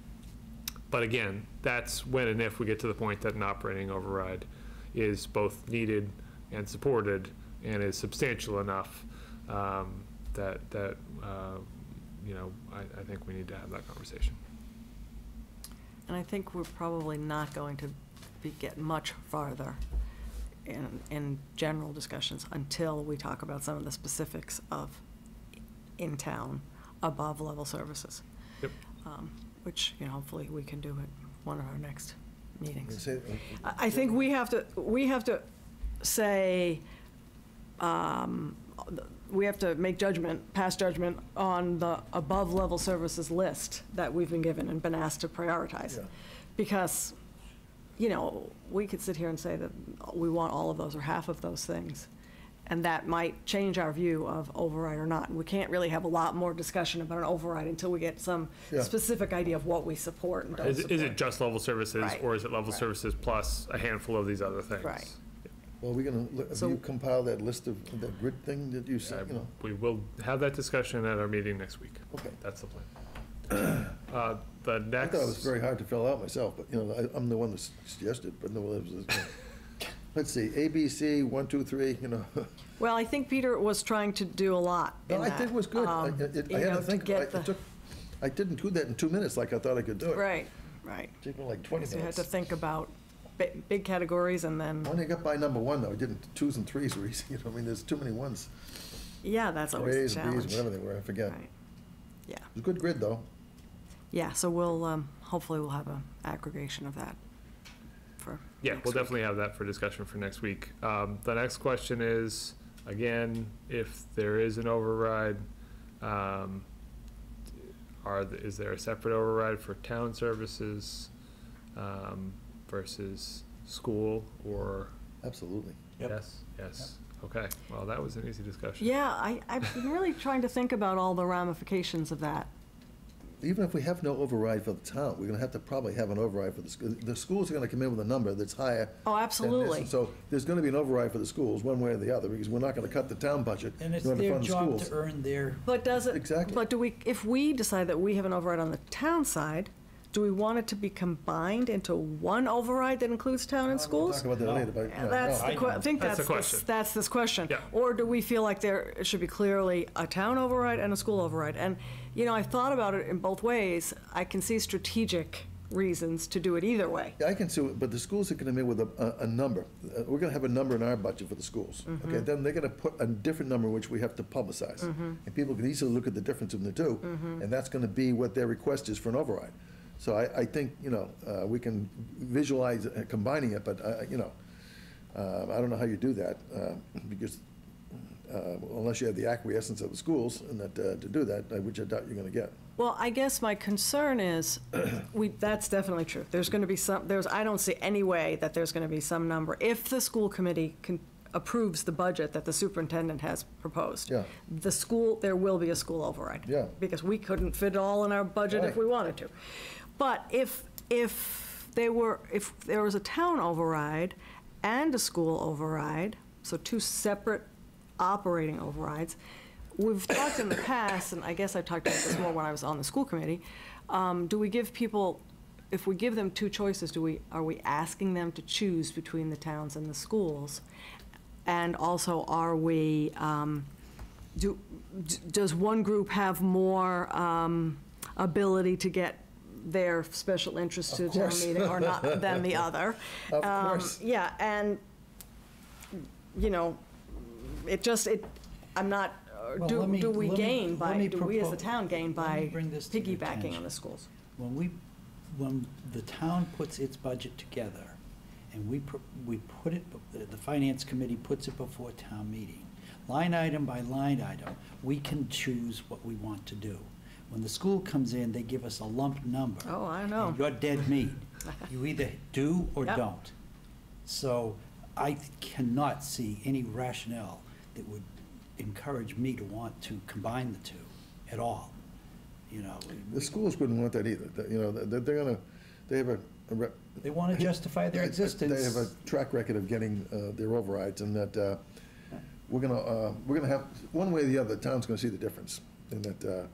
S4: But again, that's when and if we get to the point that an operating override is both needed and supported and is substantial enough that I think we need to have that conversation.
S1: And I think we're probably not going to get much farther in general discussions until we talk about some of the specifics of in-town above-level services.
S4: Yep.
S1: Which, hopefully we can do at one of our next meetings.
S2: Say-
S1: I think we have to say, we have to make pass judgment on the above-level services list that we've been given and been asked to prioritize.
S2: Yeah.
S1: Because, we could sit here and say that we want all of those or half of those things, and that might change our view of override or not. We can't really have a lot more discussion about an override until we get some
S2: Yeah.
S1: specific idea of what we support and don't
S4: Is
S1: support.
S4: it just level services,
S1: Right.
S4: or is it level
S1: Right.
S4: services plus a handful of these other things?
S1: Right.
S2: Well, we're gonna, have
S1: So-
S2: you compile that list of, that grid thing that you said,
S4: We will have that discussion at our meeting next week.
S2: Okay.
S4: That's the plan. The
S2: I
S4: next.
S2: thought it was very hard to fill out myself, but, I'm the one that suggested, but no, it was, let's see, A, B, C, 1, 2, 3,
S1: Well, I think Peter was trying to do a lot in
S2: No, I
S1: that.
S2: think it was good. I had to think,
S1: get
S2: I didn't do that in 2 minutes like I thought I could do it.
S1: Right.
S2: It took me like 20
S1: So you had
S2: minutes.
S1: to think about big categories and then,
S2: When I got by number 1, though, I didn't, 2s and 3s were easy, there's too many ones.
S1: yeah, that's always
S2: A's
S1: the
S2: and B's,
S1: challenge.
S2: whatever they were, I forget.
S1: Right. Yeah,
S2: It was a good grid, though.
S1: yeah, so we'll, hopefully we'll have an aggregation of that for
S4: Yeah,
S1: next
S4: we'll
S1: week.
S4: definitely have that for discussion for next week. The next question is, again, if there is an override, is there a separate override for town services versus school, or?
S2: Absolutely.
S3: Yep.
S4: Yes, okay, well, that was an easy discussion.
S1: Yeah, I've been really trying to think about all the ramifications of that.
S2: Even if we have no override for the town, we're gonna have to probably have an override for the school. The schools are gonna come in with a number that's higher.
S1: Oh,
S2: than this,
S1: absolutely.
S2: and so there's gonna be an override for the schools, one way or the other, because we're not gonna cut the town budget
S3: And it's
S2: in order to
S3: their
S2: fund the
S3: job
S2: schools.
S3: to earn their,
S1: But does it?
S2: Exactly.
S1: But if we decide that we have an override on the town side, do we want it to be combined into one override that includes town and
S2: We'll
S1: schools?
S2: talk about that later, but,
S1: Yeah, that's
S3: I
S1: the I think
S4: That's
S1: that's
S4: the question.
S1: that's this question.
S4: Yeah.
S1: Or do we feel like there should be clearly a town override and a school override? And, I thought about it in both ways. I can see strategic reasons to do it either way.
S2: Yeah, I can see it, but the schools are gonna come in with a number. We're gonna have a number in our budget for the schools.
S1: Mm-hmm.
S2: Okay, then they're gonna put a different number which we have to publicize. And people can easily look at the difference in the two,
S1: Mm-hmm.
S2: and that's gonna be what their request is for an override. So I think, we can visualize combining it, but, I don't know how you do that, because unless you have the acquiescence of the schools and that, to do that, which I doubt you're gonna get.
S1: Well, I guess my concern is, that's definitely true. There's going to be I don't see any way that there's going to be some number. If the school committee approves the budget that the superintendent has proposed,
S2: Yeah.
S1: there will be a school override.
S2: Yeah.
S1: Because we couldn't fit it all in our budget if
S2: Right.
S1: we wanted to. But if if there was a town override and a school override, so two separate operating overrides, we've talked in the past, and I guess I talked about this more when I was on the school committee, do we give people, if we give them two choices, are we asking them to choose between the towns and the schools? And also, are we, does one group have more ability to get their special interest to the town meeting or not than the other?
S2: Of course.
S1: Yeah, and, you know, I'm not,
S3: Well,
S1: do
S3: let me-
S1: we
S3: let me-
S1: gain
S3: let
S1: by,
S3: me
S1: do we as a
S3: propose-
S1: town gain
S3: let me
S1: by
S3: bring this to your
S1: piggybacking on
S3: attention.
S1: the schools?
S3: When the town puts its budget together, and we put it, the finance committee puts it before town meeting, line item by line item, we can choose what we want to do. When the school comes in, they give us a lump number.
S1: Oh, I know.
S3: And you're dead meat. You either do or
S1: Yep.
S3: don't. So I cannot see any rationale that would encourage me to want to combine the two at all, you know.
S2: The schools wouldn't want that either. You know, they're gonna, they have
S3: They want to justify their existence.
S2: They have a track record of getting their overrides, and that we're gonna have, one way or the other, the town's gonna see the difference. And that,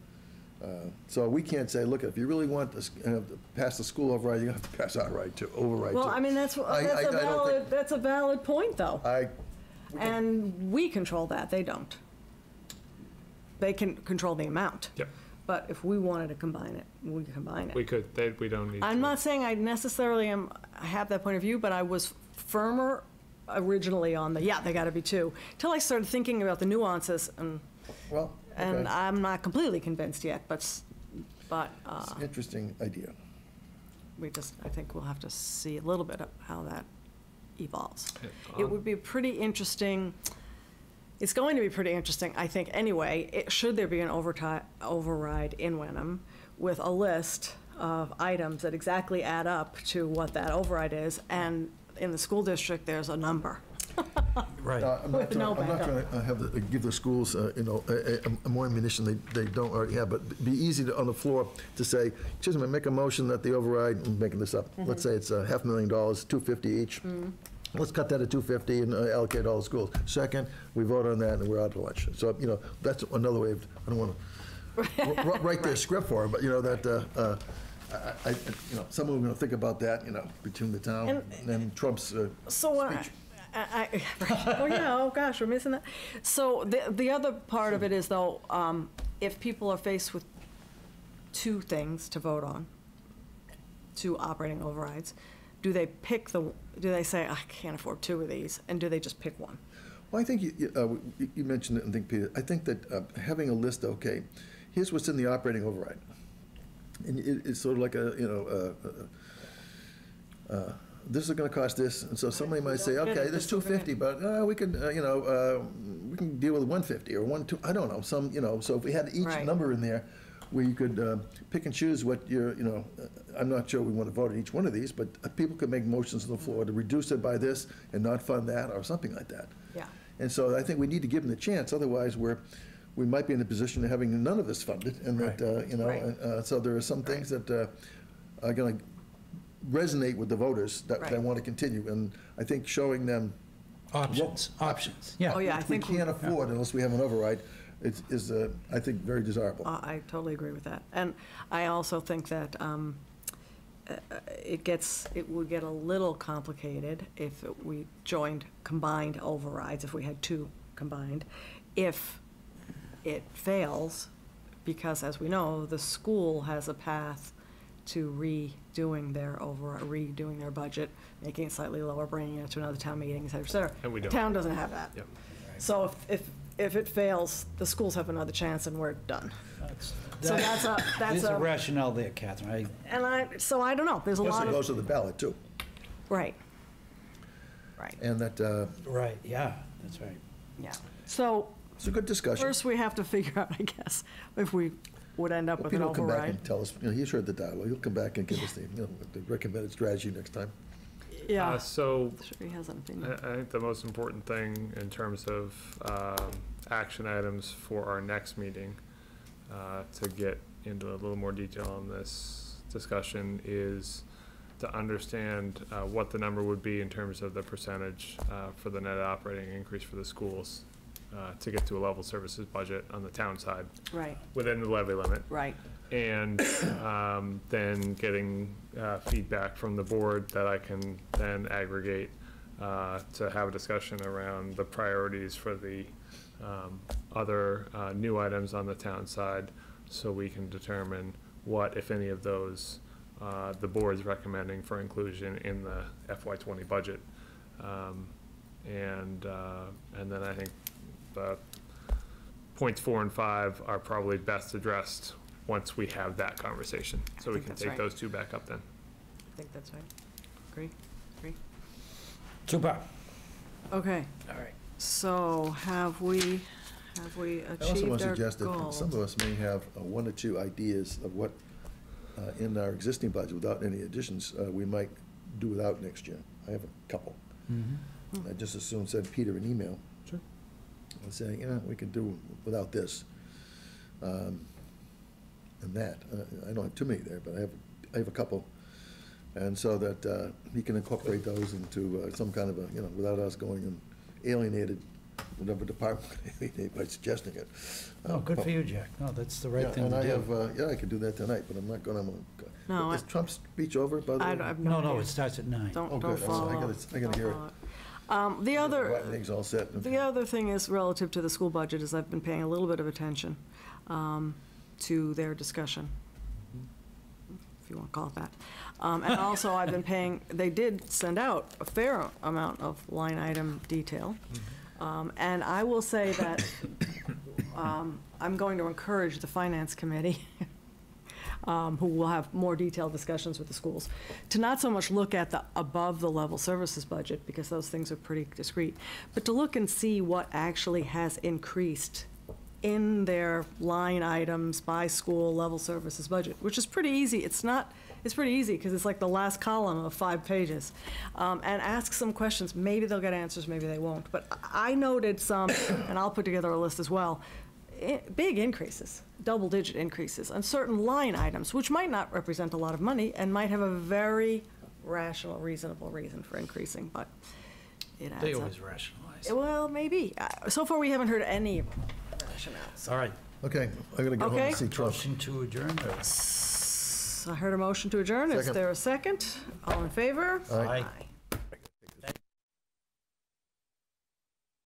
S2: so we can't say, look, if you really want to pass the school override, you're gonna have to pass our override too.
S1: Well, I mean, that's a valid point, though. And we control that, they don't. They can control the amount.
S4: Yep.
S1: But if we wanted to combine it, we can combine it.
S4: We could, we don't need to.
S1: I'm not saying I necessarily I have that point of view, but I was firmer originally on they gotta be two, till I started thinking about the nuances, and
S2: Well, okay.
S1: I'm not completely convinced yet, but
S2: It's an interesting idea.
S1: I think we'll have to see a little bit of how that evolves. It would be pretty interesting, it's going to be pretty interesting, I think, anyway, should there be an override in Wenham with a list of items that exactly add up to what that override is, and in the school district, there's a number.
S3: Right.
S2: I'm not trying to give the schools, more ammunition they don't already have, but it'd be easy on the floor to say, excuse me, make a motion that the override, I'm making this up, let's say it's $500,000, $250 each. Let's cut that to $250 and allocate all the schools. Second, we vote on that and we're out to lunch. So, you know, that's another way of, I don't want to write their script for it, but, you know, that, someone will think about that, you know, between the town and Trump's speech.
S1: Oh, yeah, oh, gosh, we're missing that. So the other part of it is, though, if people are faced with two things to vote on, two operating overrides, do they say, I can't afford two of these, and do they just pick one?
S2: Well, I think you mentioned it, I think, Peter, I think that having a list, okay, here's what's in the operating override. And it's sort of like this is going to cost this, and so somebody might say, okay, this $250, but we can, we can deal with $150 or $120, I don't know, so if we had each number in there, where you could pick and choose what I'm not sure we want to vote on each one of these, but people could make motions on the floor to reduce it by this and not fund that, or something like that.
S1: Yeah.
S2: And so I think we need to give them the chance, otherwise we might be in a position of having none of this funded, and that, so there are some things that are going to resonate with the voters that they want to continue, and I think showing them
S3: Options, yeah.
S1: Oh, yeah, I
S2: which we
S1: think
S2: can't afford unless we have an override, is I think, very desirable.
S1: I totally agree with that. And I also think that it would get a little complicated if we combined overrides, if we had two combined, if it fails, because as we know, the school has a path to redoing their budget, making it slightly lower, bringing it to another town meeting, et cetera, et cetera.
S4: And we don't.
S1: The town doesn't have that.
S4: Yep.
S1: So if it fails, the schools have another chance and we're done. So
S3: There's a rationale there, Catherine.
S1: So I don't know, there's a
S2: Plus
S1: lot
S2: it
S1: of.
S2: goes to the ballot, too.
S1: Right.
S2: And that,
S3: Right, yeah, that's right.
S1: Yeah. So
S2: it's a good discussion.
S1: first we have to figure out, I guess, if we would end up with an
S2: Peter will come back
S1: override.
S2: and tell us, he's heard the dialogue, he'll come back and give us the recommended strategy next time.
S1: Yeah.
S4: So
S1: Sure he has an opinion.
S4: I think the most important thing in terms of action items for our next meeting, to get into a little more detail on this discussion, is to understand what the number would be in terms of the percentage for the net operating increase for the schools to get to a level services budget on the town side.
S1: Right.
S4: Within the levy limit.
S1: Right.
S4: And then getting feedback from the board that I can then aggregate to have a discussion around the priorities for the other new items on the town side, so we can determine what, if any of those, the board's recommending for inclusion in the FY20 budget. And then I think the points 4 and 5 are probably best addressed once we have that conversation. So we can take those two back up then.
S1: I think that's right. Agree?
S3: Super.
S1: Okay,
S3: All right.
S1: so have we
S2: I also
S1: achieved
S2: want to
S1: our
S2: suggest that
S1: goal?
S2: some of us may have one or two ideas of what, in our existing budget, without any additions, we might do without next year. I have a couple. I just as soon send Peter an email.
S3: Sure.
S2: Saying, yeah, we can do without this. And that. I don't have too many there, but I have a couple. And so that he can incorporate those into some kind of a, without us going and alienated whatever department by suggesting it.
S3: Oh, good for you, Jack. No, that's the right thing
S2: and
S3: to
S2: I
S3: do.
S2: have, I could do that tonight, but I'm not gonna.
S1: No,
S2: Is Trump's speech over, by the way?
S1: I've
S3: No,
S1: idea.
S3: it starts at 9.
S1: Don't
S2: good.
S1: follow.
S2: I gotta
S1: Don't
S2: hear it.
S1: follow it. The other,
S2: Things all set.
S1: the other thing is relative to the school budget is I've been paying a little bit of attention to their discussion, if you want to call it that. And also I've been paying, they did send out a fair amount of line item detail. And I will say that I'm going to encourage the Finance Committee, who will have more detailed discussions with the schools, to not so much look at the above the level services budget, because those things are pretty discrete, but to look and see what actually has increased in their line items by school level services budget, which is pretty easy. It's pretty easy because it's like the last column of 5 pages. And ask some questions. Maybe they'll get answers, maybe they won't. But I noted some, and I'll put together a list as well, big increases, double-digit increases on certain line items, which might not represent a lot of money and might have a very rational, reasonable reason for increasing, but it adds up.
S3: They always rationalize.
S1: Well, maybe. So far, we haven't heard any rationales.
S3: All right.
S2: Okay, I'm gonna go home
S1: Okay.
S2: and see Trump.
S3: Motion to adjourn.
S1: I heard a motion to adjourn. Is
S2: Second.
S1: there a second? All in favor?
S2: Aye.
S3: Aye.